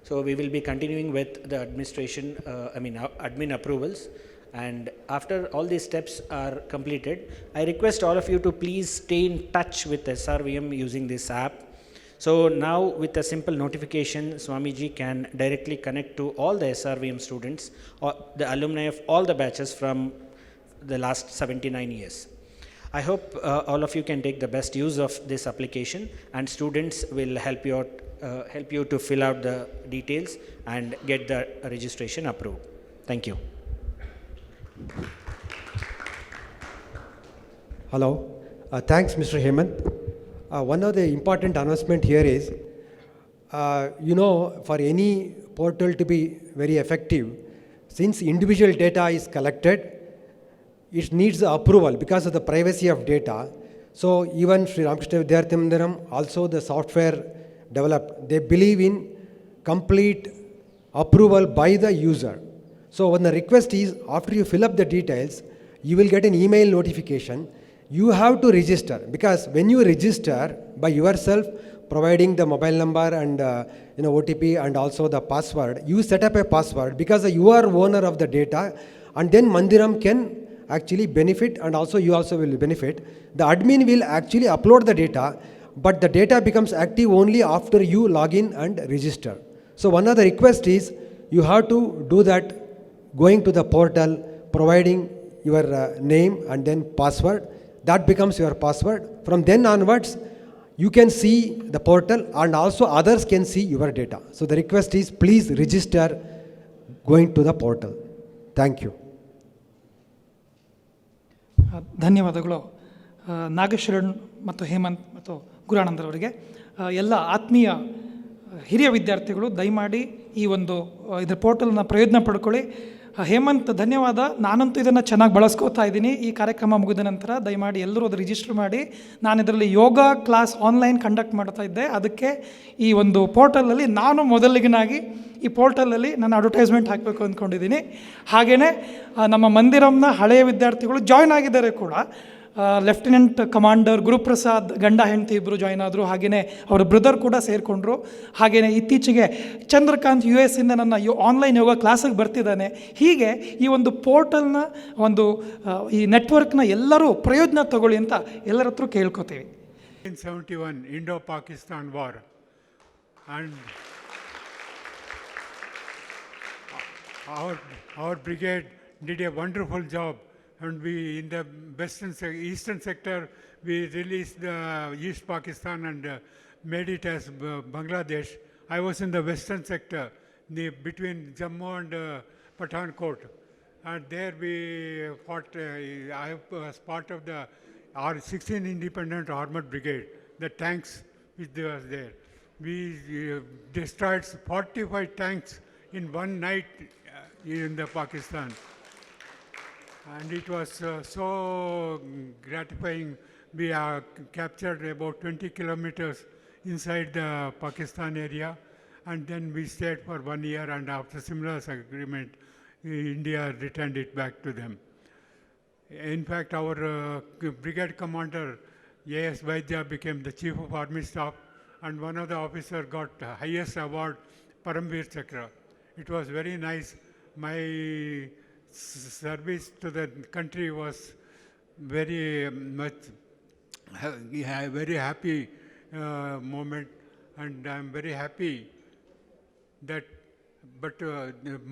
So we will be continuing with the administration, admin approvals. And after all these steps are completed, I request all of you to please stay in touch with SRVM using this app. So now with a simple notification, Swamiji can directly connect to all the SRVM students or the alumni of all the batches from the last 79 years. I hope all of you can take the best use of this application, and students will help you out, help you to fill out the details and get the registration approved. Thank you. Hello. Thanks, Mr. Hemant. One of the important announcement here is, for any portal to be very effective, since individual data is collected, it needs approval because of the privacy of data. So even Sri Ramakrishna Vidyarthi Mandiram, also the software developed, they believe in complete approval by the user. So when the request is, after you fill up the details, you will get an email notification. You have to register, because when you register by yourself, providing the mobile number and OTP and also the password, you set up a password because you are owner of the data, and then Mandiram can actually benefit, and also you also will benefit. The admin will actually upload the data, but the data becomes active only after you log in and register. So one of the request is, you have to do that going to the portal, providing your name and then password. That becomes your password. From then onwards, you can see the portal and also others can see your data. So the request is, please register going to the portal. Thank you. ಧನ್ಯವಾದಗಳು ನಾಗೇಶ್ವರನ್ ಮತ್ತು ಹೇಮಂತ್ ಮತ್ತು ಗುರಾನಂದರವರಿಗೆ. ಎಲ್ಲ ಆತ್ಮೀಯ ಹಿರಿಯ ವಿದ್ಯಾರ್ಥಿಗಳು ದಯಮಾಡಿ ಈ ಒಂದು ಇದರ ಪೋರ್ಟಲ್ನ ಪ್ರಯೋಜನ ಪಡ್ಕೊಳ್ಳಿ. ಹೇಮಂತ್ ಧನ್ಯವಾದ. ನಾನಂತೂ ಇದನ್ನು ಚೆನ್ನಾಗಿ ಬಳಸ್ಕೋತಾ ಇದ್ದೀನಿ. ಈ ಕಾರ್ಯಕ್ರಮ ಮುಗಿದ ನಂತರ ದಯಮಾಡಿ ಎಲ್ಲರೂ ಅದು ರಿಜಿಸ್ಟರ್ ಮಾಡಿ. ನಾನು ಇದರಲ್ಲಿ ಯೋಗ ಕ್ಲಾಸ್ ಆನ್ಲೈನ್ ಕಂಡಕ್ಟ್ ಮಾಡ್ತಾ ಇದ್ದೆ. ಅದಕ್ಕೆ ಈ ಒಂದು ಪೋರ್ಟಲಲ್ಲಿ ನಾನು ಮೊದಲಿಗನಾಗಿ ಈ ಪೋರ್ಟಲಲ್ಲಿ ನಾನು ಅಡ್ವರ್ಟೈಸ್ಮೆಂಟ್ ಹಾಕಬೇಕು ಅಂದ್ಕೊಂಡಿದ್ದೀನಿ. ಹಾಗೆಯೇ ನಮ್ಮ ಮಂದಿರಂನ ಹಳೆಯ ವಿದ್ಯಾರ್ಥಿಗಳು ಜಾಯ್ನ್ ಆಗಿದ್ದಾರೆ ಕೂಡ. ಲೆಫ್ಟಿನೆಂಟ್ ಕಮಾಂಡರ್ ಗುರುಪ್ರಸಾದ್ ಗಂಡ ಹೆಂಡತಿ ಇಬ್ಬರು ಜಾಯ್ನ್ ಆದರು. ಹಾಗೆಯೇ ಅವರ ಬ್ರದರ್ ಕೂಡ ಸೇರಿಕೊಂಡ್ರು. ಹಾಗೆಯೇ ಇತ್ತೀಚೆಗೆ ಚಂದ್ರಕಾಂತ್ US ಇಂದ ನನ್ನ ಆನ್ಲೈನ್ ಯೋಗ ಕ್ಲಾಸಿಗೆ ಬರ್ತಿದ್ದಾನೆ. ಹೀಗೆ ಈ ಒಂದು ಪೋರ್ಟಲ್ನ ಒಂದು ಈ ನೆಟ್ವರ್ಕ್ನ ಎಲ್ಲರೂ ಪ್ರಯೋಜನ ತಗೊಳ್ಳಿ ಅಂತ ಎಲ್ಲರ ಹತ್ರ ಕೇಳ್ಕೊತೀವಿ. 1971 Indo-Pakistan war, and our brigade did a wonderful job. And we, in the eastern sector, we released East Pakistan and made it as Bangladesh. I was in the western sector, between Jammu and Pathankot. And there we fought, I was part of the 16 Independent Armored Brigade, the tanks which was there. We destroyed 45 tanks in one night in the Pakistan. And it was so gratifying. We captured about 20 kilometers inside the Pakistan area, and then we stayed for 1 year, and after similar agreement, India returned it back to them. In fact, our brigade commander, A.S. Vaidya, became the Chief of Army Staff, and one of the officers got highest award, Paramveer Chakra. It was very nice. My service to the country was very much very happy moment, and I am very happy that. But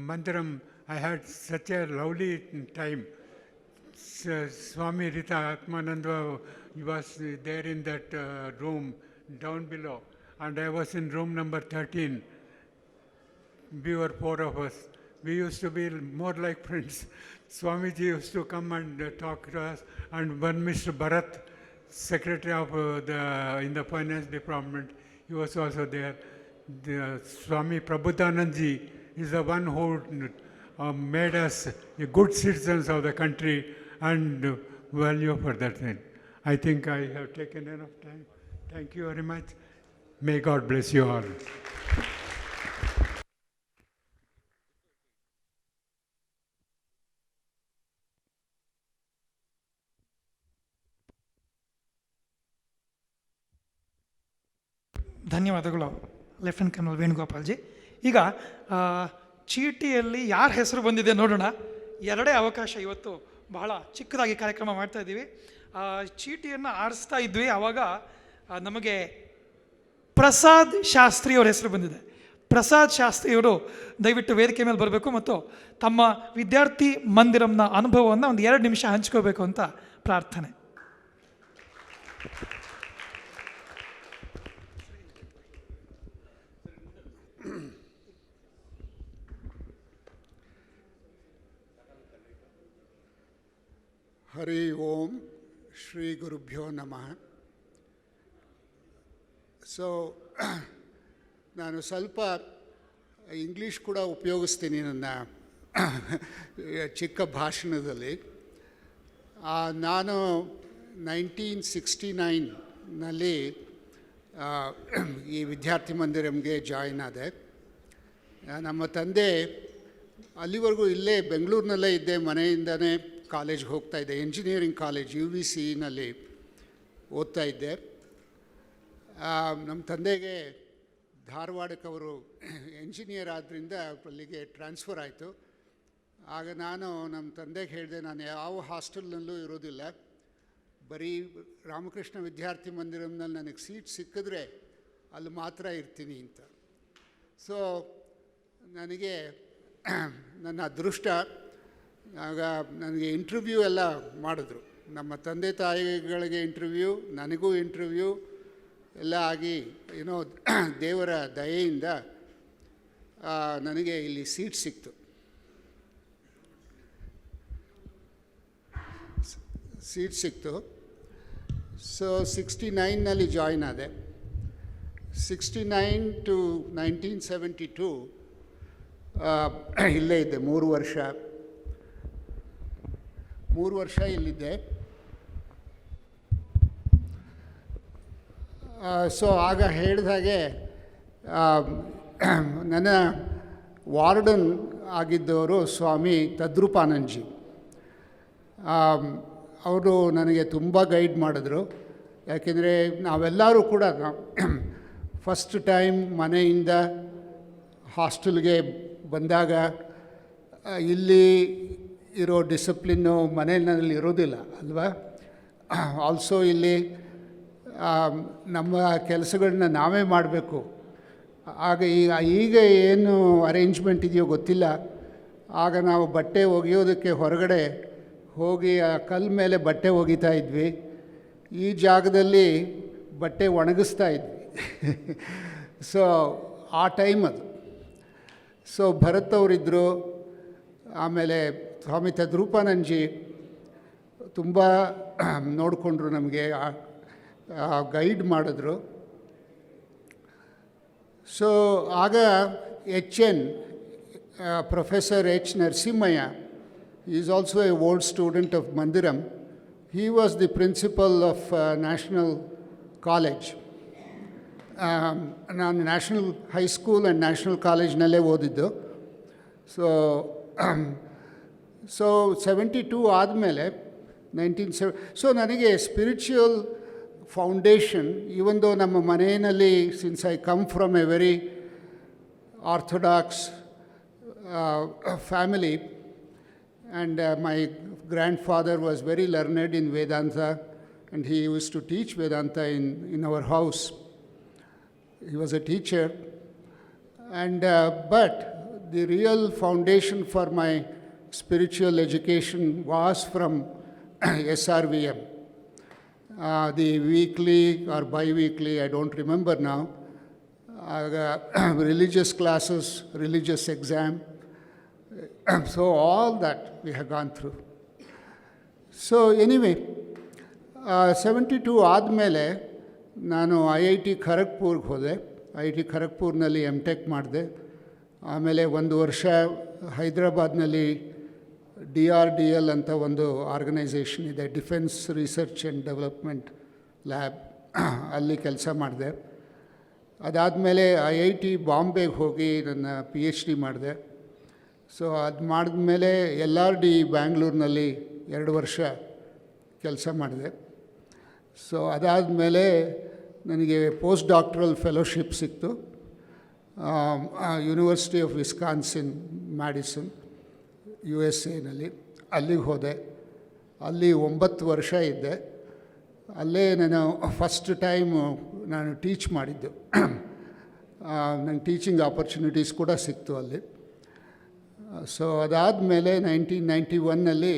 Mandiram I had such a lovely time. Swami Rita Atmananda was there in that room down below, and I was in room number 13. We were four of us. We used to be more like friends. Swamiji used to come and talk to us, and one Mr. Bharat, secretary of in the finance department, he was also there. The Swami Prabodhanandji is the one who made us good citizens of the country and value for that thing. I think I have taken enough time. Thank you very much. May God bless you all. ಧನ್ಯವಾದಗಳು lieutenant colonel ವೇಣುಗೋಪಾಲ್ಜಿ. ಈಗ ಚೀಟಿಯಲ್ಲಿ ಯಾರ ಹೆಸರು ಬಂದಿದೆ ನೋಡೋಣ. ಎರಡೇ ಅವಕಾಶ, ಇವತ್ತು ಬಹಳ ಚಿಕ್ಕದಾಗಿ ಕಾರ್ಯಕ್ರಮ ಮಾಡ್ತಾ ಇದ್ದೀವಿ. ಚೀಟಿಯನ್ನು ಆರಿಸ್ತಾ ಇದ್ವಿ, ಆವಾಗ ನಮಗೆ ಪ್ರಸಾದ್ ಶಾಸ್ತ್ರಿಯವ್ರ ಹೆಸರು ಬಂದಿದೆ. ಪ್ರಸಾದ್ ಶಾಸ್ತ್ರಿಯವರು ದಯವಿಟ್ಟು ವೇದಿಕೆ ಮೇಲೆ ಬರಬೇಕು ಮತ್ತು ತಮ್ಮ ವಿದ್ಯಾರ್ಥಿ ಮಂದಿರಂನ ಅನುಭವವನ್ನು ಒಂದು 2 ನಿಮಿಷ ಹಂಚ್ಕೋಬೇಕು ಅಂತ ಪ್ರಾರ್ಥನೆ. ಹರಿ ಓಂ ಶ್ರೀ ಗುರುಭ್ಯೋ ನಮಃ. ಸೊ ನಾನು ಸ್ವಲ್ಪ ಇಂಗ್ಲೀಷ್ ಕೂಡ ಉಪಯೋಗಿಸ್ತೀನಿ ನನ್ನ ಚಿಕ್ಕ ಭಾಷಣದಲ್ಲಿ. ನಾನು 1969ನಲ್ಲಿ ಈ ವಿದ್ಯಾರ್ಥಿ ಮಂದಿರಂಗೆ ಜಾಯ್ನ್ ಆದೆ. ನಮ್ಮ ತಂದೆ ಅಲ್ಲಿವರೆಗೂ ಇಲ್ಲೇ ಬೆಂಗಳೂರಿನಲ್ಲೇ ಇದ್ದೆ, ಮನೆಯಿಂದನೇ ಕಾಲೇಜ್ಗೆ ಹೋಗ್ತಾ ಇದ್ದೆ. ಇಂಜಿನಿಯರಿಂಗ್ ಕಾಲೇಜ್ UVCನಲ್ಲಿ ಓದ್ತಾ ಇದ್ದೆ. ನಮ್ಮ ತಂದೆಗೆ ಧಾರವಾಡಕ್ಕೆ ಅವರು ಎಂಜಿನಿಯರ್ ಆದ್ದರಿಂದ ಅಲ್ಲಿಗೆ ಟ್ರಾನ್ಸ್ಫರ್ ಆಯಿತು. ಆಗ ನಾನು ನಮ್ಮ ತಂದೆಗೆ ಹೇಳಿದೆ, ನಾನು ಯಾವ ಹಾಸ್ಟೆಲ್ನಲ್ಲೂ ಇರೋದಿಲ್ಲ, ಬರೀ ರಾಮಕೃಷ್ಣ ವಿದ್ಯಾರ್ಥಿ ಮಂದಿರಂನಲ್ಲಿ ನನಗೆ ಸೀಟ್ ಸಿಕ್ಕಿದ್ರೆ ಅಲ್ಲಿ ಮಾತ್ರ ಇರ್ತೀನಿ ಅಂತ. ಸೊ ನನಗೆ ನನ್ನ ಅದೃಷ್ಟ, ಆಗ ನನಗೆ ಇಂಟರ್ವ್ಯೂ ಎಲ್ಲ ಮಾಡಿದ್ರು. ನಮ್ಮ ತಂದೆ ತಾಯಿಗಳಿಗೆ ಇಂಟರ್ವ್ಯೂ, ನನಗೂ ಇಂಟರ್ವ್ಯೂ ಎಲ್ಲ ಆಗಿ ಏನೋ ದೇವರ ದಯೆಯಿಂದ ನನಗೆ ಇಲ್ಲಿ ಸೀಟ್ ಸಿಕ್ತು. ಸೊ 69ನಲ್ಲಿ ಜಾಯ್ನ್ ಆದೆ. 69 to 1972 ಇಲ್ಲೇ ಇದ್ದೆ. 3 ವರ್ಷ ಇಲ್ಲಿದ್ದೆ. ಸೊ ಆಗ ಹೇಳಿದಾಗೆ ನನ್ನ ವಾರ್ಡನ್ ಆಗಿದ್ದವರು ಸ್ವಾಮಿ ತದ್ರೂಪಾನಂದಜಿ. ಅವರು ನನಗೆ ತುಂಬ ಗೈಡ್ ಮಾಡಿದ್ರು. ಯಾಕೆಂದರೆ ನಾವೆಲ್ಲರೂ ಕೂಡ ಫಸ್ಟ್ ಟೈಮ್ ಮನೆಯಿಂದ ಹಾಸ್ಟೆಲ್ಗೆ ಬಂದಾಗ ಇಲ್ಲಿ ಇರೋ ಡಿಸಿಪ್ಲಿನ್ನು ಮನೆಯಲ್ಲಿ ಇರೋದಿಲ್ಲ ಅಲ್ವಾ. ಆಲ್ಸೋ ಇಲ್ಲಿ ನಮ್ಮ ಕೆಲಸಗಳನ್ನ ನಾವೇ ಮಾಡಬೇಕು. ಆಗ ಈಗ ಏನು ಅರೇಂಜ್ಮೆಂಟ್ ಇದೆಯೋ ಗೊತ್ತಿಲ್ಲ. ಆಗ ನಾವು ಬಟ್ಟೆ ಒಗೆಯೋದಕ್ಕೆ ಹೊರಗಡೆ ಹೋಗಿ ಆ ಕಲ್ಲು ಮೇಲೆ ಬಟ್ಟೆ ಒಗಿತಾ ಇದ್ವಿ. ಈ ಜಾಗದಲ್ಲಿ ಬಟ್ಟೆ ಒಣಗಿಸ್ತಾ ಇದ್ವಿ. ಸೊ ಆ ಟೈಮ್ ಅದು. ಸೊ ಭರತ್ ಅವರಿದ್ದರು, ಆಮೇಲೆ ಸ್ವಾಮಿ ತದ್ರೂಪಾನಂದಜಿ ತುಂಬ ನೋಡಿಕೊಂಡ್ರು, ನಮಗೆ ಗೈಡ್ ಮಾಡಿದ್ರು. ಸೊ ಆಗ HN professor H. Narasimhaiah is also a old student of Mandiram. He was the principal of national college. ನಾನು ನ್ಯಾಷನಲ್ ಹೈಸ್ಕೂಲ್ ಆ್ಯಂಡ್ ನ್ಯಾಷನಲ್ ಕಾಲೇಜ್ನಲ್ಲೇ ಓದಿದ್ದು. ಸೊ 72 ಆದಮೇಲೆ 1970 ಸೊ ನನಗೆ ಸ್ಪಿರಿಚುವಲ್ ಫೌಂಡೇಶನ್, ಈವನ್ ದೋ ನಮ್ಮ ಮನೆಯಲ್ಲಿ, since I come from A very orthodox family and my grandfather was very learned in Vedanta and he used to teach Vedanta in our house. He was a teacher, and but the real foundation for my spiritual education was from SRVM. The weekly or bi-weekly, I don't remember now, religious classes, religious exam. So all that we have gone through. So anyway, 72 ಆದಮೇಲೆ ನಾನು IIT ಖರಗ್ಪುರ್ಗೆ ಹೋದೆ. IIT ಖರಗ್ಪುರ್ನಲ್ಲಿ MTech ಮಾಡಿದೆ. ಆಮೇಲೆ ಒಂದು ವರ್ಷ ಹೈದರಾಬಾದ್ನಲ್ಲಿ DRDL ಅಂತ ಒಂದು ಆರ್ಗನೈಸೇಷನ್ ಇದೆ, defence research and development lab, ಅಲ್ಲಿ ಕೆಲಸ ಮಾಡಿದೆ. ಅದಾದಮೇಲೆ IIT ಬಾಂಬೆಗೆ ಹೋಗಿ ನನ್ನ PhD ಮಾಡಿದೆ. ಸೊ ಅದು ಮಾಡಿದ್ಮೇಲೆ LRD ಬ್ಯಾಂಗ್ಳೂರಿನಲ್ಲಿ 2 ವರ್ಷ ಕೆಲಸ ಮಾಡಿದೆ. ಸೊ ಅದಾದಮೇಲೆ ನನಗೆ ಪೋಸ್ಟ್ ಡಾಕ್ಟ್ರಲ್ ಫೆಲೋಶಿಪ್ ಸಿಕ್ತು, university of Wisconsin Madison USA ಅಲ್ಲಿಗೆ ಹೋದೆ. ಅಲ್ಲಿ 9 ವರ್ಷ ಇದ್ದೆ. ಅಲ್ಲೇ ನಾನು ಫಸ್ಟ್ ಟೈಮು ನಾನು ಟೀಚ್ ಮಾಡಿದ್ದು. ನಂಗೆ ಟೀಚಿಂಗ್ ಆಪರ್ಚುನಿಟೀಸ್ ಕೂಡ ಸಿಕ್ತು ಅಲ್ಲಿ. ಸೊ ಅದಾದಮೇಲೆ 1991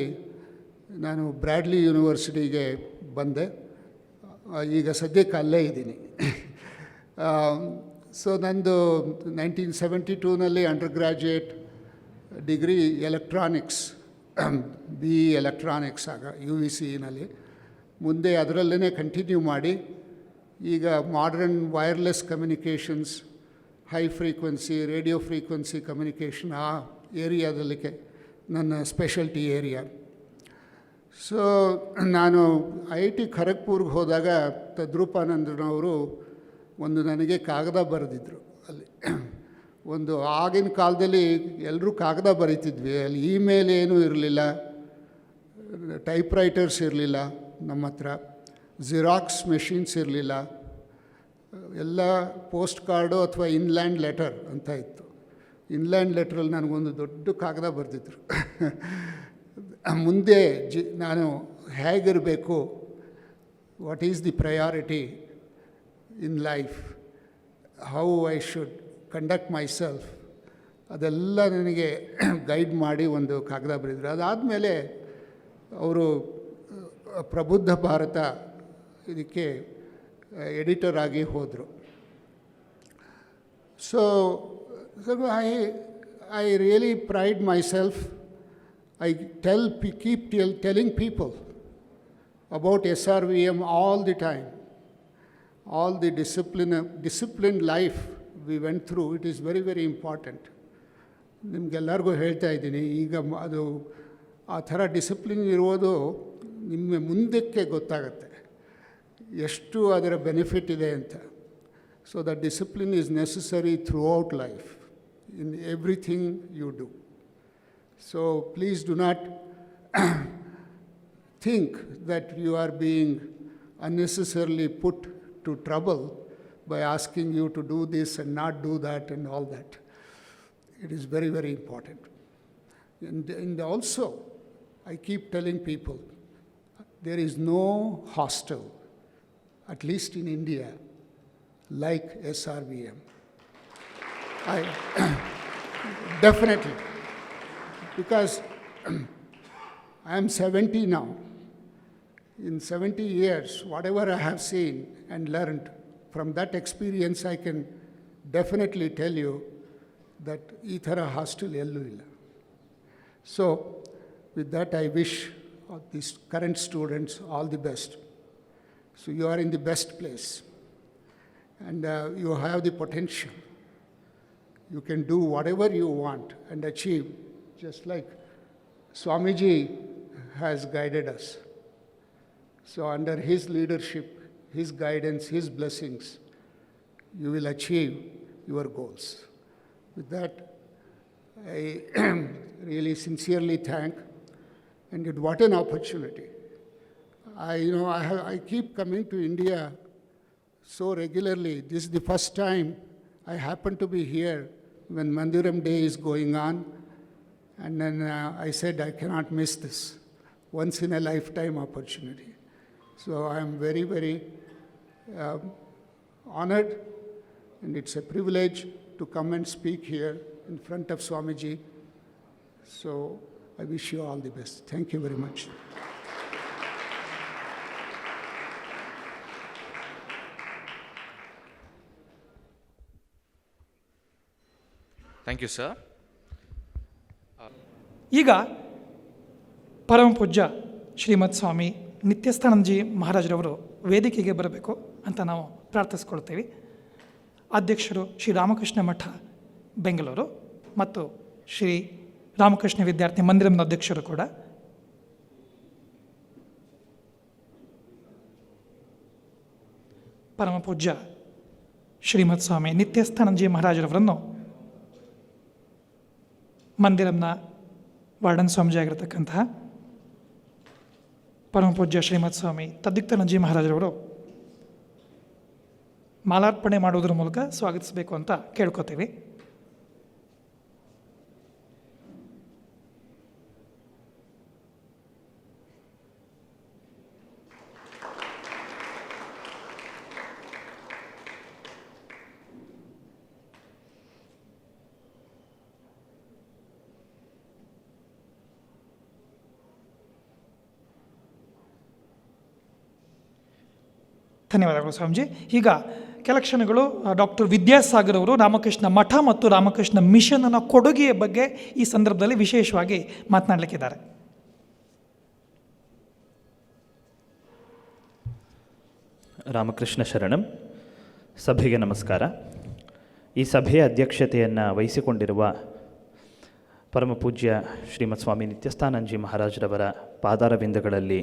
ನಾನು ಬ್ರ್ಯಾಡ್ಲಿ ಯೂನಿವರ್ಸಿಟಿಗೆ ಬಂದೆ. ಈಗ ಸದ್ಯಕ್ಕೆ ಅಲ್ಲೇ ಇದ್ದೀನಿ. ಸೊ ನಂದು 1972 under graduate degree electronics, BE electronics ಆಗ UVCನಲ್ಲಿ. ಮುಂದೆ ಅದರಲ್ಲೇ ಕಂಟಿನ್ಯೂ ಮಾಡಿ ಈಗ modern wireless communications, high frequency, radio frequency communication, ಆ ಏರಿಯಾದಲ್ಲಿ ನನ್ನ ಸ್ಪೆಷಲ್ಟಿ ಏರಿಯಾ. ಸೊ ನಾನು IIT ಖರಗ್ಪುರ್ಗೆ ಹೋದಾಗ ತದ್ರೂಪಾನಂದನವರು ಒಂದು ನನಗೆ ಕಾಗದ ಬರೆದಿದ್ದರು. ಅಲ್ಲಿ ಒಂದು ಆಗಿನ ಕಾಲದಲ್ಲಿ ಎಲ್ಲರೂ ಕಾಗದ ಬರೀತಿದ್ವಿ, ಅಲ್ಲಿ ಇಮೇಲ್ ಏನೂ ಇರಲಿಲ್ಲ, ಟೈಪ್ರೈಟರ್ಸ್ ಇರಲಿಲ್ಲ ನಮ್ಮ ಹತ್ರ, ಜಿರಾಕ್ಸ್ ಮೆಷಿನ್ಸ್ ಇರಲಿಲ್ಲ, ಎಲ್ಲ ಪೋಸ್ಟ್ ಕಾರ್ಡು ಅಥವಾ ಇನ್ಲ್ಯಾಂಡ್ ಲೆಟರ್ ಅಂತ ಇತ್ತು. ಇನ್ಲ್ಯಾಂಡ್ ಲೆಟ್ರಲ್ಲಿ ನನಗೊಂದು ದೊಡ್ಡ ಕಾಗದ ಬರೆದಿದ್ರು. ಮುಂದೆ ನಾನು ಹೇಗಿರಬೇಕು, what is the priority in life, how I should conduct myself, ಅದೆಲ್ಲ ನನಗೆ ಗೈಡ್ ಮಾಡಿ ಒಂದು ಕಾಗದ ಬರೆದಿದ್ರು. ಅದಾದಮೇಲೆ ಅವರು ಪ್ರಬುದ್ಧ ಭಾರತ ಇದಕ್ಕೆ ಎಡಿಟರ್ ಆಗಿ ಹೋದರು. So I really pride myself. I keep telling people about SRVM all the time. All the disciplined life we went through, it is very, very important. ನಿಮಗೆಲ್ಲರಿಗೂ ಹೇಳ್ತಾ ಇದ್ದೀನಿ, ಈಗ ಅದು ಆ ಥರ ಡಿಸಿಪ್ಲಿನ್ ಇರೋದು ನಿಮ್ಮ ಮುಂದಕ್ಕೆ ಗೊತ್ತಾಗುತ್ತೆ ಎಷ್ಟು ಅದರ ಬೆನಿಫಿಟ್ ಇದೆ ಅಂತ. So that discipline is necessary throughout life, in everything you do. So please do not think that you are being unnecessarily put to trouble by asking you to do this and not do that and all that. It is very, very important. And also, I keep telling people, there is no hostel, at least in India, like SRVM. Definitely. Because I am 70 now. In 70 years, whatever I have seen and learned, from that experience I can definitely tell you that ee thara hostel ellu illa. So, with that I wish these current students all the best. So you are in the best place. And you have the potential. You can do whatever you want and achieve, just like Swamiji has guided us. So under his leadership, his guidance, his blessings, you will achieve your goals. With that, I really sincerely thank, and what an opportunity. I keep coming to India so regularly. This is the first time I happen to be here when Mandiram Day is going on. And then I said, I cannot miss this. Once in a lifetime opportunity. So I am very, very honored, and it's a privilege to come and speak here in front of Swamiji. So I wish you all the best. Thank you very much. Thank you, sir. ಈಗ ಪರಮ ಪೂಜ್ಯ ಶ್ರೀಮತ್ ಸ್ವಾಮಿ ನಿತ್ಯಸ್ಥಾನಂದಜಿ ಮಹಾರಾಜರವರು ವೇದಿಕೆಗೆ ಬರಬೇಕು ಅಂತ ನಾವು ಪ್ರಾರ್ಥಿಸ್ಕೊಳ್ತೀವಿ. ಅಧ್ಯಕ್ಷರು ಶ್ರೀ ರಾಮಕೃಷ್ಣ ಮಠ ಬೆಂಗಳೂರು ಮತ್ತು ಶ್ರೀ ರಾಮಕೃಷ್ಣ ವಿದ್ಯಾರ್ಥಿ ಮಂದಿರದ ಅಧ್ಯಕ್ಷರು ಕೂಡ. ಪರಮ ಪೂಜ್ಯ ಶ್ರೀಮತ್ ಸ್ವಾಮಿ ನಿತ್ಯಸ್ಥಾನಂದಜಿ ಮಹಾರಾಜರವರನ್ನು ಮಂದಿರಮ್ನ ವಾರ್ಡನ್ ಸ್ವಾಮೀಜಿ ಆಗಿರತಕ್ಕಂತಹ ಪರಮ ಪೂಜ್ಯ ಶ್ರೀಮತ್ ಸ್ವಾಮಿ ತದ್ಯುಕ್ತಾನಂದಜಿ ಮಹಾರಾಜರವರು ಮಾಲಾರ್ಪಣೆ ಮಾಡುವುದರ ಮೂಲಕ ಸ್ವಾಗತಿಸಬೇಕು ಅಂತ ಕೇಳ್ಕೊತೀವಿ. ಧನ್ಯವಾದಗಳು ಸ್ವಾಮೀಜಿ. ಈಗ ಕೆಲ ಕ್ಷಣಗಳು ಡಾಕ್ಟರ್ ವಿದ್ಯಾಸಾಗರ್ ಅವರು ರಾಮಕೃಷ್ಣ ಮಠ ಮತ್ತು ರಾಮಕೃಷ್ಣ ಮಿಷನ್ನ ಕೊಡುಗೆಯ ಬಗ್ಗೆ ಈ ಸಂದರ್ಭದಲ್ಲಿ ವಿಶೇಷವಾಗಿ ಮಾತನಾಡಲಿಕ್ಕಿದ್ದಾರೆ. ರಾಮಕೃಷ್ಣ ಶರಣಂ. ಸಭೆಗೆ ನಮಸ್ಕಾರ. ಈ ಸಭೆಯ ಅಧ್ಯಕ್ಷತೆಯನ್ನು ವಹಿಸಿಕೊಂಡಿರುವ ಪರಮ ಪೂಜ್ಯ ಶ್ರೀಮತ್ ಸ್ವಾಮಿ ನಿತ್ಯಸ್ಥಾನಂದಜಿ ಮಹಾರಾಜರವರ ಪಾದಾರವಿಂದಗಳಲ್ಲಿ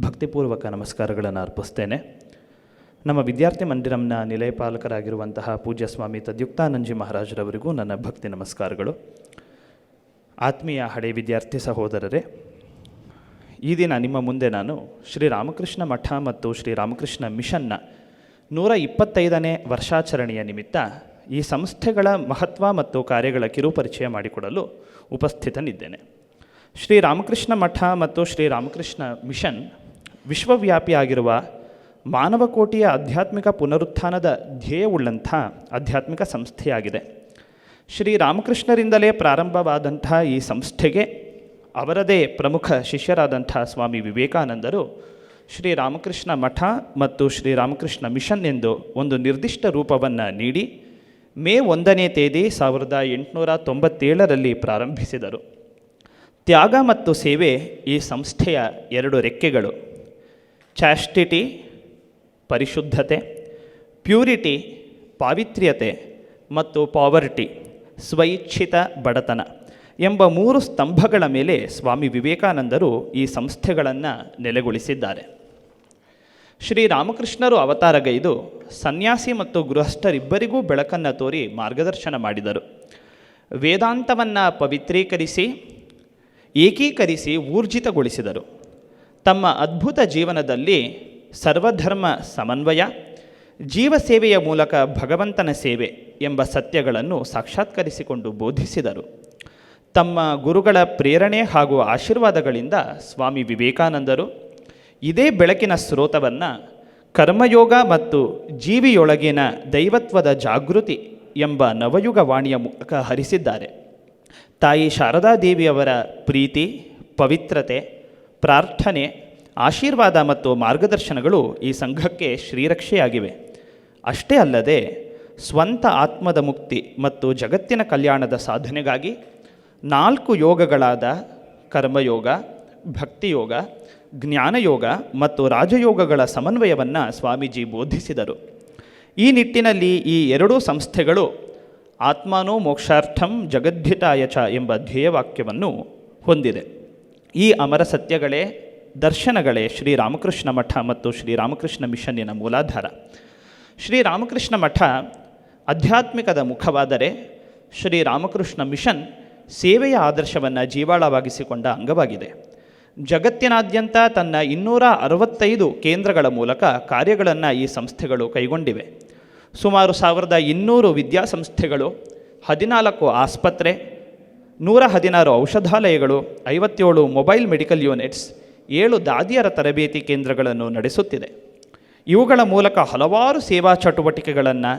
ಭಕ್ತಿಪೂರ್ವಕ ನಮಸ್ಕಾರಗಳನ್ನು ಅರ್ಪಿಸ್ತೇನೆ. ನಮ್ಮ ವಿದ್ಯಾರ್ಥಿ ಮಂದಿರಂನ ನಿಲಯಪಾಲಕರಾಗಿರುವಂತಹ ಪೂಜ್ಯ ಸ್ವಾಮಿ ತದ್ಯುಕ್ತಾನಂದಜಿ ಮಹಾರಾಜರವರಿಗೂ ನನ್ನ ಭಕ್ತಿ ನಮಸ್ಕಾರಗಳು. ಆತ್ಮೀಯ ಹಳೆ ವಿದ್ಯಾರ್ಥಿ ಸಹೋದರರೇ, ಈ ದಿನ ನಿಮ್ಮ ಮುಂದೆ ನಾನು ಶ್ರೀರಾಮಕೃಷ್ಣ ಮಠ ಮತ್ತು ಶ್ರೀರಾಮಕೃಷ್ಣ ಮಿಷನ್ನ 125ನೇ ವರ್ಷಾಚರಣೆಯ ನಿಮಿತ್ತ ಈ ಸಂಸ್ಥೆಗಳ ಮಹತ್ವ ಮತ್ತು ಕಾರ್ಯಗಳ ಕಿರುಪರಿಚಯ ಮಾಡಿಕೊಡಲು ಉಪಸ್ಥಿತನಿದ್ದೇನೆ. ಶ್ರೀರಾಮಕೃಷ್ಣ ಮಠ ಮತ್ತು ಶ್ರೀರಾಮಕೃಷ್ಣ ಮಿಷನ್ ವಿಶ್ವವ್ಯಾಪಿಯಾಗಿರುವ ಮಾನವಕೋಟಿಯ ಆಧ್ಯಾತ್ಮಿಕ ಪುನರುತ್ಥಾನದ ಧ್ಯೇಯವುಳ್ಳಂಥ ಆಧ್ಯಾತ್ಮಿಕ ಸಂಸ್ಥೆಯಾಗಿದೆ. ಶ್ರೀರಾಮಕೃಷ್ಣರಿಂದಲೇ ಪ್ರಾರಂಭವಾದಂಥ ಈ ಸಂಸ್ಥೆಗೆ ಅವರದೇ ಪ್ರಮುಖ ಶಿಷ್ಯರಾದಂಥ ಸ್ವಾಮಿ ವಿವೇಕಾನಂದರು ಶ್ರೀರಾಮಕೃಷ್ಣ ಮಠ ಮತ್ತು ಶ್ರೀರಾಮಕೃಷ್ಣ ಮಿಷನ್ ಎಂದು ಒಂದು ನಿರ್ದಿಷ್ಟ ರೂಪವನ್ನು ನೀಡಿ ಮೇ 1ನೇ ತೇದಿ 1897ರಲ್ಲಿ ಪ್ರಾರಂಭಿಸಿದರು. ತ್ಯಾಗ ಮತ್ತು ಸೇವೆ ಈ ಸಂಸ್ಥೆಯ 2 ರೆಕ್ಕೆಗಳು. ಚಾಸ್ಟಿಟಿ ಪರಿಶುದ್ಧತೆ, ಪ್ಯೂರಿಟಿ ಪಾವಿತ್ರ್ಯತೆ ಮತ್ತು ಪಾವರ್ಟಿ ಸ್ವಇಚ್ಛಿತ ಬಡತನ ಎಂಬ 3 ಸ್ತಂಭಗಳ ಮೇಲೆ ಸ್ವಾಮಿ ವಿವೇಕಾನಂದರು ಈ ಸಂಸ್ಥೆಗಳನ್ನು ನೆಲೆಗೊಳಿಸಿದ್ದಾರೆ. ಶ್ರೀರಾಮಕೃಷ್ಣರು ಅವತಾರಗೈದು ಸನ್ಯಾಸಿ ಮತ್ತು ಗೃಹಸ್ಥರಿಬ್ಬರಿಗೂ ಬೆಳಕನ್ನು ತೋರಿ ಮಾರ್ಗದರ್ಶನ ಮಾಡಿದರು. ವೇದಾಂತವನ್ನು ಪವಿತ್ರೀಕರಿಸಿ ಏಕೀಕರಿಸಿ ಊರ್ಜಿತಗೊಳಿಸಿದರು. ತಮ್ಮ ಅದ್ಭುತ ಜೀವನದಲ್ಲಿ ಸರ್ವಧರ್ಮ ಸಮನ್ವಯ, ಜೀವಸೇವೆಯ ಮೂಲಕ ಭಗವಂತನ ಸೇವೆ ಎಂಬ ಸತ್ಯಗಳನ್ನು ಸಾಕ್ಷಾತ್ಕರಿಸಿಕೊಂಡು ಬೋಧಿಸಿದರು. ತಮ್ಮ ಗುರುಗಳ ಪ್ರೇರಣೆ ಹಾಗೂ ಆಶೀರ್ವಾದಗಳಿಂದ ಸ್ವಾಮಿ ವಿವೇಕಾನಂದರು ಇದೇ ಬೆಳಕಿನ ಸ್ರೋತವನ್ನು ಕರ್ಮಯೋಗ ಮತ್ತು ಜೀವಿಯೊಳಗಿನ ದೈವತ್ವದ ಜಾಗೃತಿ ಎಂಬ ನವಯುಗ ವಾಣಿಯ ಮೂಲಕ ಹರಿಸಿದ್ದಾರೆ. ತಾಯಿ ಶಾರದಾದೇವಿಯವರ ಪ್ರೀತಿ, ಪವಿತ್ರತೆ, ಪ್ರಾರ್ಥನೆ, ಆಶೀರ್ವಾದ ಮತ್ತು ಮಾರ್ಗದರ್ಶನಗಳು ಈ ಸಂಘಕ್ಕೆ ಶ್ರೀರಕ್ಷೆಯಾಗಿವೆ. ಅಷ್ಟೇ ಅಲ್ಲದೆ ಸ್ವಂತ ಆತ್ಮದ ಮುಕ್ತಿ ಮತ್ತು ಜಗತ್ತಿನ ಕಲ್ಯಾಣದ ಸಾಧನೆಗಾಗಿ 4 ಯೋಗಗಳಾದ ಕರ್ಮಯೋಗ, ಭಕ್ತಿಯೋಗ, ಜ್ಞಾನಯೋಗ ಮತ್ತು ರಾಜಯೋಗಗಳ ಸಮನ್ವಯವನ್ನು ಸ್ವಾಮೀಜಿ ಬೋಧಿಸಿದರು. ಈ ನಿಟ್ಟಿನಲ್ಲಿ ಈ 2 ಸಂಸ್ಥೆಗಳು ಆತ್ಮಾನೋ ಮೋಕ್ಷಾರ್ಥಂ ಜಗದ್ಧಿತಾಯ ಚ ಎಂಬ ಧ್ಯೇಯವಾಕ್ಯವನ್ನು ಹೊಂದಿದೆ. ಈ ಅಮರ ಸತ್ಯಗಳೇ ದರ್ಶನಗಳೇ ಶ್ರೀರಾಮಕೃಷ್ಣ ಮಠ ಮತ್ತು ಶ್ರೀರಾಮಕೃಷ್ಣ ಮಿಷನ್ನಿನ ಮೂಲಾಧಾರ. ಶ್ರೀರಾಮಕೃಷ್ಣ ಮಠ ಆಧ್ಯಾತ್ಮಿಕದ ಮುಖವಾದರೆ ಶ್ರೀರಾಮಕೃಷ್ಣ ಮಿಷನ್ ಸೇವೆಯ ಆದರ್ಶವನ್ನು ಜೀವಾಳವಾಗಿಸಿಕೊಂಡ ಅಂಗವಾಗಿದೆ. ಜಗತ್ತಿನಾದ್ಯಂತ ತನ್ನ 265 ಕೇಂದ್ರಗಳ ಮೂಲಕ ಕಾರ್ಯಗಳನ್ನು ಈ ಸಂಸ್ಥೆಗಳು ಕೈಗೊಂಡಿವೆ. ಸುಮಾರು 1200 ವಿದ್ಯಾಸಂಸ್ಥೆಗಳು, 14 ಆಸ್ಪತ್ರೆ, 116 ಔಷಧಾಲಯಗಳು, 57 ಮೊಬೈಲ್ ಮೆಡಿಕಲ್ ಯೂನಿಟ್ಸ್, 7 ದಾದಿಯರ ತರಬೇತಿ ಕೇಂದ್ರಗಳನ್ನು ನಡೆಸುತ್ತಿದೆ. ಇವುಗಳ ಮೂಲಕ ಹಲವಾರು ಸೇವಾ ಚಟುವಟಿಕೆಗಳನ್ನು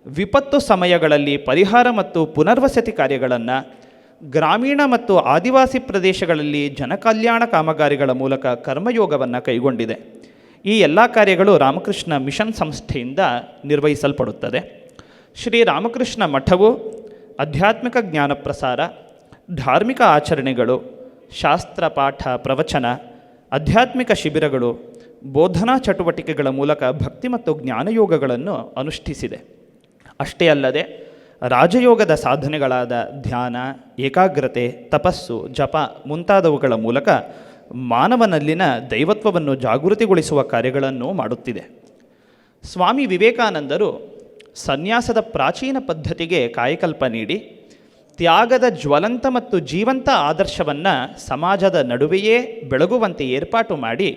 ವಿಪತ್ತು ಸಮಯಗಳಲ್ಲಿ ಪರಿಹಾರ ಮತ್ತು ಪುನರ್ವಸತಿ ಕಾರ್ಯಗಳನ್ನು, ಗ್ರಾಮೀಣ ಮತ್ತು ಆದಿವಾಸಿ ಪ್ರದೇಶಗಳಲ್ಲಿ ಜನಕಲ್ಯಾಣ ಕಾಮಗಾರಿಗಳ ಮೂಲಕ ಕರ್ಮಯೋಗವನ್ನು ಕೈಗೊಂಡಿದೆ. ಈ ಎಲ್ಲ ಕಾರ್ಯಗಳು ರಾಮಕೃಷ್ಣ ಮಿಷನ್ ಸಂಸ್ಥೆಯಿಂದ ನಿರ್ವಹಿಸಲ್ಪಡುತ್ತದೆ. ಶ್ರೀ ರಾಮಕೃಷ್ಣ ಮಠವು ಆಧ್ಯಾತ್ಮಿಕ ಜ್ಞಾನ ಪ್ರಸಾರ, ಧಾರ್ಮಿಕ ಆಚರಣೆಗಳು, ಶಾಸ್ತ್ರ ಪಾಠ ಪ್ರವಚನ, ಆಧ್ಯಾತ್ಮಿಕ ಶಿಬಿರಗಳು, ಬೋಧನಾ ಚಟುವಟಿಕೆಗಳ ಮೂಲಕ ಭಕ್ತಿ ಮತ್ತು ಜ್ಞಾನಯೋಗಗಳನ್ನು ಅನುಷ್ಠಿಸಿದೆ. ಅಷ್ಟೇ ಅಲ್ಲದೆ ರಾಜಯೋಗದ ಸಾಧನೆಗಳಾದ ಧ್ಯಾನ, ಏಕಾಗ್ರತೆ, ತಪಸ್ಸು, ಜಪ ಮುಂತಾದವುಗಳ ಮೂಲಕ ಮಾನವನಲ್ಲಿನ ದೈವತ್ವವನ್ನು ಜಾಗೃತಿಗೊಳಿಸುವ ಕಾರ್ಯಗಳನ್ನು ಮಾಡುತ್ತಿದೆ. ಸ್ವಾಮಿ ವಿವೇಕಾನಂದರು ಸನ್ಯಾಸದ ಪ್ರಾಚೀನ ಪದ್ಧತಿಗೆ ಕಾಯಕಲ್ಪ ನೀಡಿ ತ್ಯಾಗದ ಜ್ವಲಂತ ಮತ್ತು ಜೀವಂತ ಆದರ್ಶವನ್ನು ಸಮಾಜದ ನಡುವೆಯೇ ಬೆಳಗುವಂತೆ ಏರ್ಪಾಟು ಮಾಡಿ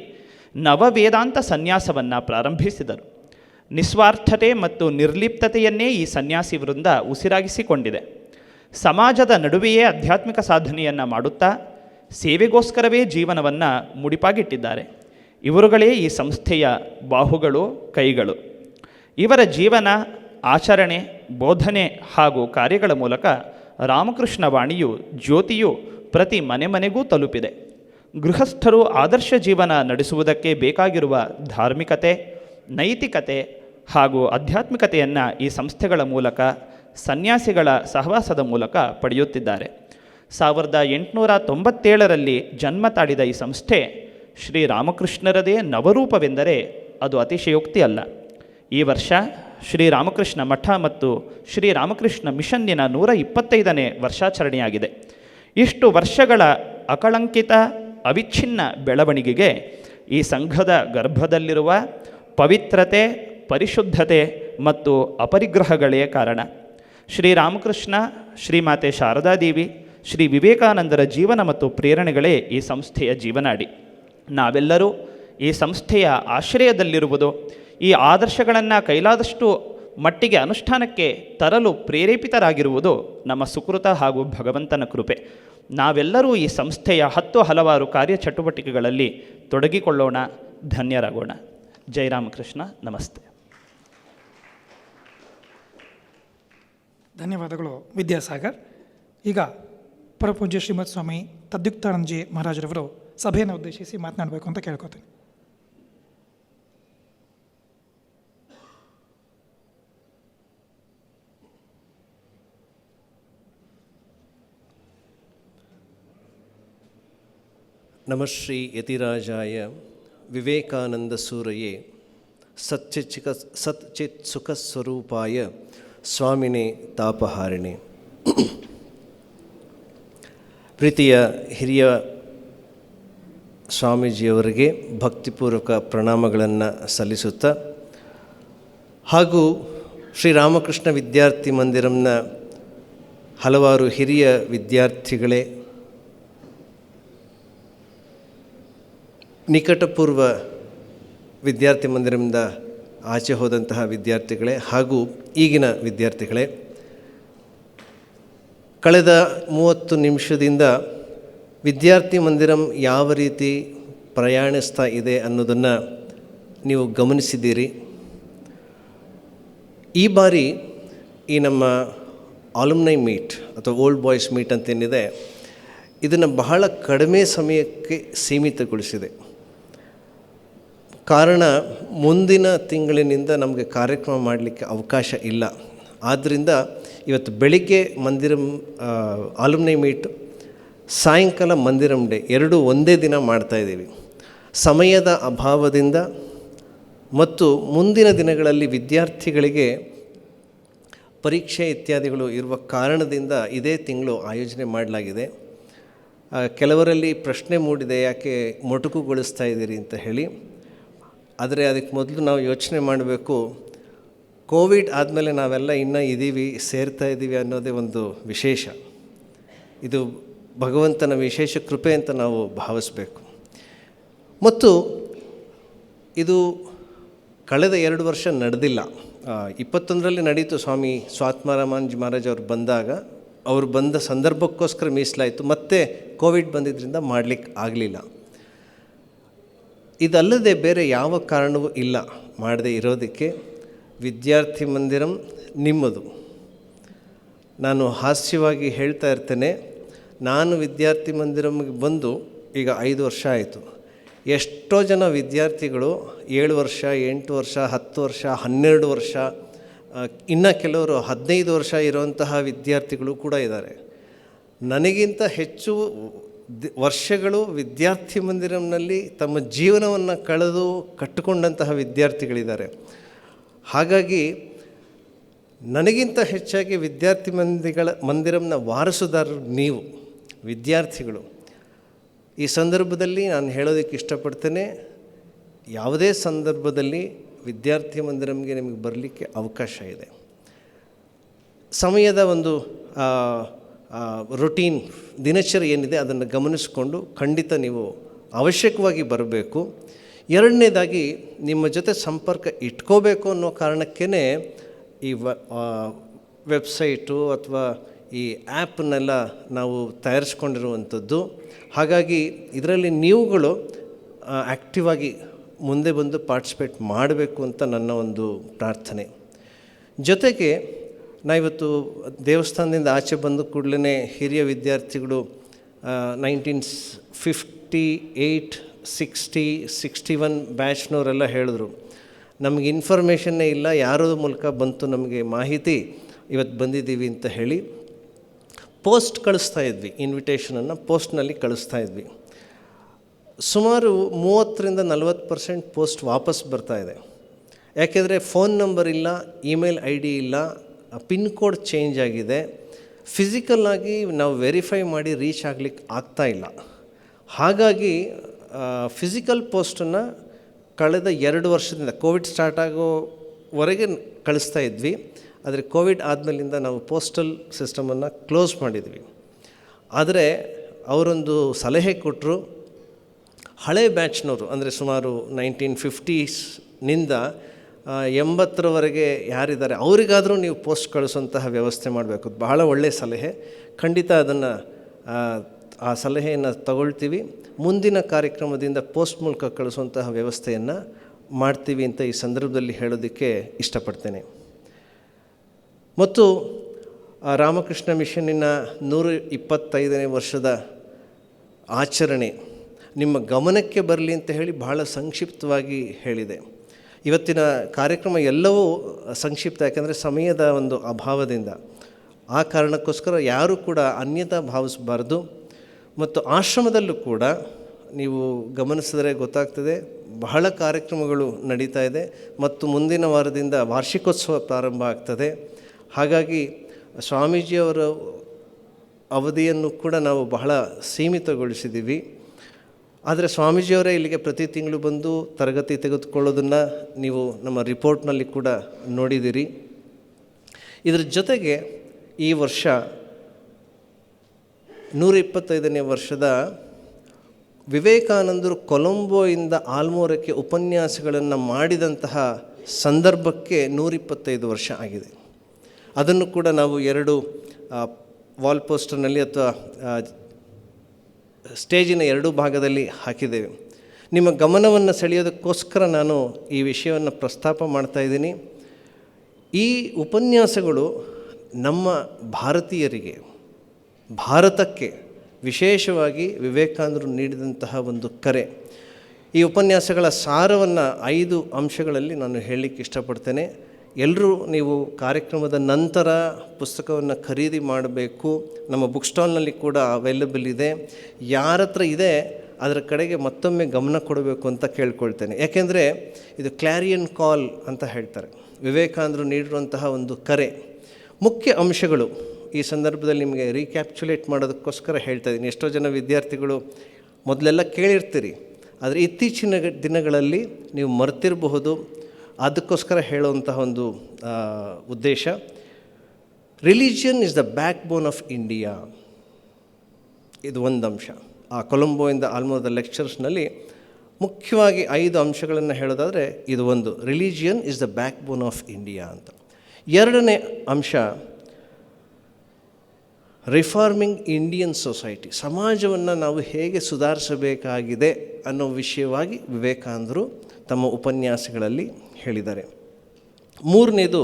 ನವವೇದಾಂತ ಸನ್ಯಾಸವನ್ನು ಪ್ರಾರಂಭಿಸಿದರು. ನಿಸ್ವಾರ್ಥತೆ ಮತ್ತು ನಿರ್ಲಿಪ್ತತೆಯನ್ನೇ ಈ ಸನ್ಯಾಸಿ ವೃಂದ ಉಸಿರಾಗಿಸಿಕೊಂಡಿದೆ. ಸಮಾಜದ ನಡುವೆಯೇ ಆಧ್ಯಾತ್ಮಿಕ ಸಾಧನೆಯನ್ನು ಮಾಡುತ್ತಾ ಸೇವೆಗೋಸ್ಕರವೇ ಜೀವನವನ್ನು ಮುಡಿಪಾಗಿಟ್ಟಿದ್ದಾರೆ. ಇವರುಗಳೇ ಈ ಸಂಸ್ಥೆಯ ಬಾಹುಗಳು, ಕೈಗಳು. ಇವರ ಜೀವನ, ಆಚರಣೆ, ಬೋಧನೆ ಹಾಗೂ ಕಾರ್ಯಗಳ ಮೂಲಕ ರಾಮಕೃಷ್ಣ ವಾಣಿಯು, ಜ್ಯೋತಿಯು ಪ್ರತಿ ಮನೆ ಮನೆಗೂ ತಲುಪಿದೆ. ಗೃಹಸ್ಥರು ಆದರ್ಶ ಜೀವನ ನಡೆಸುವುದಕ್ಕೆ ಬೇಕಾಗಿರುವ ಧಾರ್ಮಿಕತೆ, ನೈತಿಕತೆ ಹಾಗೂ ಆಧ್ಯಾತ್ಮಿಕತೆಯನ್ನು ಈ ಸಂಸ್ಥೆಗಳ ಮೂಲಕ, ಸನ್ಯಾಸಿಗಳ ಸಹವಾಸದ ಮೂಲಕ ಪಡೆಯುತ್ತಿದ್ದಾರೆ. 1897ರಲ್ಲಿ ಜನ್ಮ ತಾಳಿದ ಈ ಸಂಸ್ಥೆ ಶ್ರೀರಾಮಕೃಷ್ಣರದೇ ನವರೂಪವೆಂದರೆ ಅದು ಅತಿಶಯೋಕ್ತಿ ಅಲ್ಲ. ಈ ವರ್ಷ ಶ್ರೀರಾಮಕೃಷ್ಣ ಮಠ ಮತ್ತು ಶ್ರೀರಾಮಕೃಷ್ಣ ಮಿಷನ್ನಿನ 125ನೇ ವರ್ಷಾಚರಣೆಯಾಗಿದೆ. ಇಷ್ಟು ವರ್ಷಗಳ ಅಕಳಂಕಿತ ಅವಿಚ್ಛಿನ್ನ ಬೆಳವಣಿಗೆಗೆ ಈ ಸಂಘದ ಗರ್ಭದಲ್ಲಿರುವ ಪವಿತ್ರತೆ, ಪರಿಶುದ್ಧತೆ ಮತ್ತು ಅಪರಿಗ್ರಹಗಳೇ ಕಾರಣ. ಶ್ರೀರಾಮಕೃಷ್ಣ, ಶ್ರೀಮಾತೆ ಶಾರದಾದೇವಿ, ಶ್ರೀ ವಿವೇಕಾನಂದರ ಜೀವನ ಮತ್ತು ಪ್ರೇರಣೆಗಳೇ ಈ ಸಂಸ್ಥೆಯ ಜೀವನಾಡಿ. ನಾವೆಲ್ಲರೂ ಈ ಸಂಸ್ಥೆಯ ಆಶ್ರಯದಲ್ಲಿರುವುದು, ಈ ಆದರ್ಶಗಳನ್ನು ಕೈಲಾದಷ್ಟು ಮಟ್ಟಿಗೆ ಅನುಷ್ಠಾನಕ್ಕೆ ತರಲು ಪ್ರೇರೇಪಿತರಾಗಿರುವುದು ನಮ್ಮ ಸುಕೃತ ಹಾಗೂ ಭಗವಂತನ ಕೃಪೆ. ನಾವೆಲ್ಲರೂ ಈ ಸಂಸ್ಥೆಯ ಹಲವಾರು ಕಾರ್ಯಚಟುವಟಿಕೆಗಳಲ್ಲಿ ತೊಡಗಿಕೊಳ್ಳೋಣ, ಧನ್ಯರಾಗೋಣ. ಜೈ ರಾಮಕೃಷ್ಣ. ನಮಸ್ತೆ. ಧನ್ಯವಾದಗಳು ವಿದ್ಯಾಸಾಗರ್. ಈಗ ಪರಪೂಜ್ಯ ಶ್ರೀಮತ್ ಸ್ವಾಮಿ ತದ್ಯುಕ್ತಾನಂದಜಿ ಮಹಾರಾಜರವರು ಸಭೆಯನ್ನು ಉದ್ದೇಶಿಸಿ ಮಾತನಾಡಬೇಕು ಅಂತ ಕೇಳ್ಕೊತೀನಿ. ನಮಶ್ರೀ ಯತಿರಾಜಾಯ ವಿವೇಕಾನಂದ ಸೂರಯೇ ಸಚ್ಚಿತ್ ಸುಖಸ್ವರೂಪಾಯ ಸ್ವಾಮಿನೇ ತಾಪಹಾರಿಣೆ. ಪ್ರೀತಿಯ ಹಿರಿಯ ಸ್ವಾಮೀಜಿಯವರಿಗೆ ಭಕ್ತಿಪೂರ್ವಕ ಪ್ರಣಾಮಗಳನ್ನು ಸಲ್ಲಿಸುತ್ತಾ, ಹಾಗೂ ಶ್ರೀರಾಮಕೃಷ್ಣ ವಿದ್ಯಾರ್ಥಿ ಮಂದಿರಂನ ಹಲವಾರು ಹಿರಿಯ ವಿದ್ಯಾರ್ಥಿಗಳೇ, ನಿಕಟಪೂರ್ವ ವಿದ್ಯಾರ್ಥಿ ಮಂದಿರದಿಂದ ಆಚೆ ಹೋದಂತಹ ವಿದ್ಯಾರ್ಥಿಗಳೇ ಹಾಗೂ ಈಗಿನ ವಿದ್ಯಾರ್ಥಿಗಳೇ, ಕಳೆದ 30 ನಿಮಿಷದಿಂದ ವಿದ್ಯಾರ್ಥಿ ಮಂದಿರಂ ಯಾವ ರೀತಿ ಪ್ರಯಾಣಿಸ್ತಾ ಇದೆ ಅನ್ನೋದನ್ನು ನೀವು ಗಮನಿಸಿದ್ದೀರಿ. ಈ ಬಾರಿ ಈ ನಮ್ಮ ಆಲುಮ್ನೈ ಮೀಟ್ ಅಥವಾ ಓಲ್ಡ್ ಬಾಯ್ಸ್ ಮೀಟ್ ಅಂತೇನಿದೆ, ಇದನ್ನು ಬಹಳ ಕಡಿಮೆ ಸಮಯಕ್ಕೆ ಸೀಮಿತಗೊಳಿಸಿದೆ. ಕಾರಣ, ಮುಂದಿನ ತಿಂಗಳಿನಿಂದ ನಮಗೆ ಕಾರ್ಯಕ್ರಮ ಮಾಡಲಿಕ್ಕೆ ಅವಕಾಶ ಇಲ್ಲ. ಆದ್ದರಿಂದ ಇವತ್ತು ಬೆಳಿಗ್ಗೆ ಮಂದಿರಂ ಆಲುಮ್ನೈ ಮೀಟ್, ಸಾಯಂಕಾಲ ಮಂದಿರಂ ಡೇ, ಎರಡೂ ಒಂದೇ ದಿನ ಮಾಡ್ತಾಯಿದ್ದೀವಿ. ಸಮಯದ ಅಭಾವದಿಂದ ಮತ್ತು ಮುಂದಿನ ದಿನಗಳಲ್ಲಿ ವಿದ್ಯಾರ್ಥಿಗಳಿಗೆ ಪರೀಕ್ಷೆ ಇತ್ಯಾದಿಗಳು ಇರುವ ಕಾರಣದಿಂದ ಇದೇ ತಿಂಗಳು ಆಯೋಜನೆ ಮಾಡಲಾಗಿದೆ. ಕೆಲವರಲ್ಲಿ ಪ್ರಶ್ನೆ ಮೂಡಿದೆ, ಯಾಕೆ ಮೊಟಕುಗೊಳಿಸ್ತಾ ಇದ್ದೀರಿ ಅಂತ ಹೇಳಿ. ಆದರೆ ಅದಕ್ಕೆ ಮೊದಲು ನಾವು ಯೋಚನೆ ಮಾಡಬೇಕು, ಕೋವಿಡ್ ಆದಮೇಲೆ ನಾವೆಲ್ಲ ಇನ್ನೂ ಇದ್ದೀವಿ, ಸೇರ್ತಾ ಇದ್ದೀವಿ ಅನ್ನೋದೇ ಒಂದು ವಿಶೇಷ. ಇದು ಭಗವಂತನ ವಿಶೇಷ ಕೃಪೆ ಅಂತ ನಾವು ಭಾವಿಸಬೇಕು. ಮತ್ತು ಇದು ಕಳೆದ 2 ವರ್ಷ ನಡೆದಿಲ್ಲ. 21ರಲ್ಲಿ ನಡೀತು. ಸ್ವಾಮಿ ಸ್ವಾತ್ಮಾರಾಮಾನಂದಜಿ ಮಹಾರಾಜ್ ಅವರು ಬಂದಾಗ, ಅವರು ಬಂದ ಸಂದರ್ಭಕ್ಕೋಸ್ಕರ ಮೀಸಲಾಯಿತು. ಮತ್ತೆ ಕೋವಿಡ್ ಬಂದಿದ್ದರಿಂದ ಮಾಡಲಿಕ್ಕೆ ಆಗಲಿಲ್ಲ. ಇದಲ್ಲದೆ ಬೇರೆ ಯಾವ ಕಾರಣವೂ ಇಲ್ಲ ಮಾಡದೇ ಇರೋದಕ್ಕೆ. ವಿದ್ಯಾರ್ಥಿ ಮಂದಿರಂ ನಿಮ್ಮದು. ನಾನು ಹಾಸ್ಯವಾಗಿ ಹೇಳ್ತಾ ಇರ್ತೇನೆ, ನಾನು ವಿದ್ಯಾರ್ಥಿ ಮಂದಿರಕ್ಕೆ ಬಂದು ಈಗ 5 ವರ್ಷ ಆಯಿತು. ಎಷ್ಟೋ ಜನ ವಿದ್ಯಾರ್ಥಿಗಳು 7 ವರ್ಷ, 8 ವರ್ಷ, 10 ವರ್ಷ, 12 ವರ್ಷ, ಇನ್ನು ಕೆಲವರು 15 ವರ್ಷ ಇರುವಂತಹ ವಿದ್ಯಾರ್ಥಿಗಳು ಕೂಡ ಇದ್ದಾರೆ. ನನಗಿಂತ ಹೆಚ್ಚು ವರ್ಷಗಳು ವಿದ್ಯಾರ್ಥಿ ಮಂದಿರನಲ್ಲಿ ತಮ್ಮ ಜೀವನವನ್ನು ಕಟ್ಟಿಕೊಂಡಂತಹ ವಿದ್ಯಾರ್ಥಿಗಳಿದ್ದಾರೆ. ಹಾಗಾಗಿ ನನಗಿಂತ ಹೆಚ್ಚಾಗಿ ವಿದ್ಯಾರ್ಥಿ ಮಂದಿರನ ವಾರಸುದಾರರು ನೀವು ವಿದ್ಯಾರ್ಥಿಗಳು. ಈ ಸಂದರ್ಭದಲ್ಲಿ ನಾನು ಹೇಳೋದಕ್ಕೆ ಇಷ್ಟಪಡ್ತೇನೆ, ಯಾವುದೇ ಸಂದರ್ಭದಲ್ಲಿ ವಿದ್ಯಾರ್ಥಿ ಮಂದಿರಮ್ಗೆ ನಿಮಗೆ ಬರಲಿಕ್ಕೆ ಅವಕಾಶ ಇದೆ. ಸಮಯದ ಒಂದು ರುಟೀನ್ ದಿನಚರಿ ಏನಿದೆ ಅದನ್ನು ಗಮನಿಸಿಕೊಂಡು ಖಂಡಿತ ನೀವು ಅವಶ್ಯಕವಾಗಿ ಬರಬೇಕು. ಎರಡನೇದಾಗಿ ನಿಮ್ಮ ಜೊತೆ ಸಂಪರ್ಕ ಇಟ್ಕೋಬೇಕು ಅನ್ನೋ ಕಾರಣಕ್ಕೇ ಈ ವೆಬ್ಸೈಟು ಅಥವಾ ಈ ಆ್ಯಪ್ನೆಲ್ಲ ನಾವು ತಯಾರಿಸ್ಕೊಂಡಿರುವಂಥದ್ದು. ಹಾಗಾಗಿ ಇದರಲ್ಲಿ ನೀವುಗಳು ಆ್ಯಕ್ಟಿವ್ ಆಗಿ ಮುಂದೆ ಬಂದು ಪಾರ್ಟಿಸಿಪೇಟ್ ಮಾಡಬೇಕು ಅಂತ ನನ್ನ ಒಂದು ಪ್ರಾರ್ಥನೆ. ಜೊತೆಗೆ ನಾವಿವತ್ತು ದೇವಸ್ಥಾನದಿಂದ ಆಚೆ ಬಂದ ಕೂಡಲೇ ಹಿರಿಯ ವಿದ್ಯಾರ್ಥಿಗಳು 1958, 60, 61 ಬ್ಯಾಚ್ನವರೆಲ್ಲ ಹೇಳಿದ್ರು, ನಮಗೆ ಇನ್ಫಾರ್ಮೇಷನ್ನೇ ಇಲ್ಲ, ಯಾರೋ ಮೂಲಕ ಬಂತು ನಮಗೆ ಮಾಹಿತಿ, ಇವತ್ತು ಬಂದಿದ್ದೀವಿ ಅಂತ ಹೇಳಿ ಪೋಸ್ಟ್ ಕಳಿಸ್ತಾ ಇದ್ವಿ. ಇನ್ವಿಟೇಷನನ್ನು ಪೋಸ್ಟ್ನಲ್ಲಿ ಕಳಿಸ್ತಾ ಇದ್ವಿ. ಸುಮಾರು 30-40% ಪೋಸ್ಟ್ ವಾಪಸ್ ಬರ್ತಾಯಿದೆ. ಯಾಕೆಂದರೆ ಫೋನ್ ನಂಬರ್ ಇಲ್ಲ, ಇಮೇಲ್ ID ಇಲ್ಲ, ಪಿನ್ ಕೋಡ್ ಚೇಂಜ್ ಆಗಿದೆ, ಫಿಸಿಕಲ್ಲಾಗಿ ನಾವು ವೆರಿಫೈ ಮಾಡಿ ರೀಚ್ ಆಗಲಿಕ್ಕೆ ಆಗ್ತಾಯಿಲ್ಲ. ಹಾಗಾಗಿ ಫಿಸಿಕಲ್ ಪೋಸ್ಟನ್ನು ಕಳೆದ 2 ವರ್ಷದಿಂದ ಕೋವಿಡ್ ಸ್ಟಾರ್ಟ್ ಆಗೋವರೆಗೆ ಕಳಿಸ್ತಾ ಇದ್ವಿ. ಆದರೆ ಕೋವಿಡ್ ಆದಮೇಲಿಂದ ನಾವು ಪೋಸ್ಟಲ್ ಸಿಸ್ಟಮನ್ನು ಕ್ಲೋಸ್ ಮಾಡಿದ್ವಿ. ಆದರೆ ಅವರೊಂದು ಸಲಹೆ ಕೊಟ್ಟರು, ಹಳೆ ಬ್ಯಾಚ್ನವರು ಅಂದರೆ ಸುಮಾರು 1950ನಿಂದ 80ರವರೆಗೆ ಯಾರಿದ್ದಾರೆ ಅವರಿಗಾದರೂ ನೀವು ಪೋಸ್ಟ್ ಕಳಿಸುವಂತಹ ವ್ಯವಸ್ಥೆ ಮಾಡಬೇಕು. ಬಹಳ ಒಳ್ಳೆಯ ಸಲಹೆ. ಖಂಡಿತ ಅದನ್ನು ಆ ಸಲಹೆಯನ್ನು ತಗೊಳ್ತೀವಿ. ಮುಂದಿನ ಕಾರ್ಯಕ್ರಮದಿಂದ ಪೋಸ್ಟ್ ಮೂಲಕ ಕಳಿಸುವಂತಹ ವ್ಯವಸ್ಥೆಯನ್ನು ಮಾಡ್ತೀವಿ ಅಂತ ಈ ಸಂದರ್ಭದಲ್ಲಿ ಹೇಳೋದಕ್ಕೆ ಇಷ್ಟಪಡ್ತೇನೆ. ಮತ್ತು ರಾಮಕೃಷ್ಣ ಮಿಷನ್ನಿನ 125ನೇ ವರ್ಷದ ಆಚರಣೆ ನಿಮ್ಮ ಗಮನಕ್ಕೆ ಬರಲಿ ಅಂತ ಹೇಳಿ ಬಹಳ ಸಂಕ್ಷಿಪ್ತವಾಗಿ ಹೇಳಿದೆ. ಇವತ್ತಿನ ಕಾರ್ಯಕ್ರಮ ಎಲ್ಲವೂ ಸಂಕ್ಷಿಪ್ತ, ಯಾಕೆಂದರೆ ಸಮಯದ ಒಂದು ಅಭಾವದಿಂದ. ಆ ಕಾರಣಕ್ಕೋಸ್ಕರ ಯಾರೂ ಕೂಡ ಅನ್ಯತಾ ಭಾವಿಸಬಾರ್ದು. ಮತ್ತು ಆಶ್ರಮದಲ್ಲೂ ಕೂಡ ನೀವು ಗಮನಿಸಿದರೆ ಗೊತ್ತಾಗ್ತದೆ, ಬಹಳ ಕಾರ್ಯಕ್ರಮಗಳು ನಡೀತಾ ಇದೆ ಮತ್ತು ಮುಂದಿನ ವಾರದಿಂದ ವಾರ್ಷಿಕೋತ್ಸವ ಪ್ರಾರಂಭ ಆಗ್ತದೆ. ಹಾಗಾಗಿ ಸ್ವಾಮೀಜಿಯವರ ಅವಧಿಯನ್ನು ಕೂಡ ನಾವು ಬಹಳ ಸೀಮಿತಗೊಳಿಸಿದ್ದೀವಿ. ಆದರೆ ಸ್ವಾಮೀಜಿಯವರೇ ಇಲ್ಲಿಗೆ ಪ್ರತಿ ತಿಂಗಳು ಬಂದು ತರಗತಿ ತೆಗೆದುಕೊಳ್ಳೋದನ್ನು ನೀವು ನಮ್ಮ ರಿಪೋರ್ಟ್ನಲ್ಲಿ ಕೂಡ ನೋಡಿದ್ದೀರಿ. ಇದರ ಜೊತೆಗೆ ಈ ವರ್ಷ 125ನೇ ವರ್ಷದ ವಿವೇಕಾನಂದರು ಕೊಲಂಬೋಯಿಂದ ಆಲ್ಮೋರಕ್ಕೆ ಉಪನ್ಯಾಸಗಳನ್ನು ಮಾಡಿದಂತಹ ಸಂದರ್ಭಕ್ಕೆ 125 ವರ್ಷ ಆಗಿದೆ. ಅದನ್ನು ಕೂಡ ನಾವು 2 ವಾಲ್ ಪೋಸ್ಟರ್ನಲ್ಲಿ ಅಥವಾ ಸ್ಟೇಜಿನ 2 ಭಾಗದಲ್ಲಿ ಹಾಕಿದ್ದೇವೆ. ನಿಮ್ಮ ಗಮನವನ್ನು ಸೆಳೆಯೋದಕ್ಕೋಸ್ಕರ ನಾನು ಈ ವಿಷಯವನ್ನು ಪ್ರಸ್ತಾಪ ಮಾಡ್ತಾಯಿದ್ದೀನಿ. ಈ ಉಪನ್ಯಾಸಗಳು ನಮ್ಮ ಭಾರತೀಯರಿಗೆ, ಭಾರತಕ್ಕೆ ವಿಶೇಷವಾಗಿ ವಿವೇಕಾನಂದರು ನೀಡಿದಂತಹ ಒಂದು ಕರೆ. ಈ ಉಪನ್ಯಾಸಗಳ ಸಾರವನ್ನು 5 ಅಂಶಗಳಲ್ಲಿ ನಾನು ಹೇಳಲಿಕ್ಕೆ ಇಷ್ಟಪಡ್ತೇನೆ. ಎಲ್ಲರೂ ನೀವು ಕಾರ್ಯಕ್ರಮದ ನಂತರ ಪುಸ್ತಕವನ್ನು ಖರೀದಿ ಮಾಡಬೇಕು. ನಮ್ಮ ಬುಕ್ ಸ್ಟಾಲ್ನಲ್ಲಿ ಕೂಡ ಅವೈಲಬಲ್ ಇದೆ. ಯಾರ ಹತ್ರ ಇದೆ ಅದರ ಕಡೆಗೆ ಮತ್ತೊಮ್ಮೆ ಗಮನ ಕೊಡಬೇಕು ಅಂತ ಕೇಳ್ಕೊಳ್ತೇನೆ. ಯಾಕೆಂದರೆ ಇದು ಕ್ಲಾರಿಯನ್ ಕಾಲ್ ಅಂತ ಹೇಳ್ತಾರೆ, ವಿವೇಕಾನಂದರು ನೀಡಿರುವಂತಹ ಒಂದು ಕರೆ. ಮುಖ್ಯ ಅಂಶಗಳು ಈ ಸಂದರ್ಭದಲ್ಲಿ ನಿಮಗೆ ರೀಕ್ಯಾಪ್ಚುಲೇಟ್ ಮಾಡೋದಕ್ಕೋಸ್ಕರ ಹೇಳ್ತಾ ಇದ್ದೀನಿ. ಎಷ್ಟೋ ಜನ ವಿದ್ಯಾರ್ಥಿಗಳು ಮೊದಲೆಲ್ಲ ಕೇಳಿರ್ತೀರಿ, ಆದರೆ ಇತ್ತೀಚಿನ ದಿನಗಳಲ್ಲಿ ನೀವು ಮರ್ತಿರಬಹುದು. ಅದಕ್ಕೋಸ್ಕರ ಹೇಳುವಂತಹ ಒಂದು ಉದ್ದೇಶ. Religion is the back bone of India, ಇದು ಒಂದು ಅಂಶ. ಆ ಕೊಲಂಬೋಯಿಂದ ಆಲ್ಮೋರದ ಲೆಕ್ಚರ್ಸ್ನಲ್ಲಿ ಮುಖ್ಯವಾಗಿ 5 ಅಂಶಗಳನ್ನು ಹೇಳೋದಾದರೆ ಇದು ಒಂದು, religion is the back bone of India ಅಂತ. ಎರಡನೇ ಅಂಶ, ರಿಫಾರ್ಮಿಂಗ್ ಇಂಡಿಯನ್ ಸೊಸೈಟಿ, ಸಮಾಜವನ್ನು ನಾವು ಹೇಗೆ ಸುಧಾರಿಸಬೇಕಾಗಿದೆ ಅನ್ನೋ ವಿಷಯವಾಗಿ ವಿವೇಕಾನಂದರು ತಮ್ಮ ಉಪನ್ಯಾಸಗಳಲ್ಲಿ ಹೇಳಿದ್ದಾರೆ. ಮೂರನೇದು,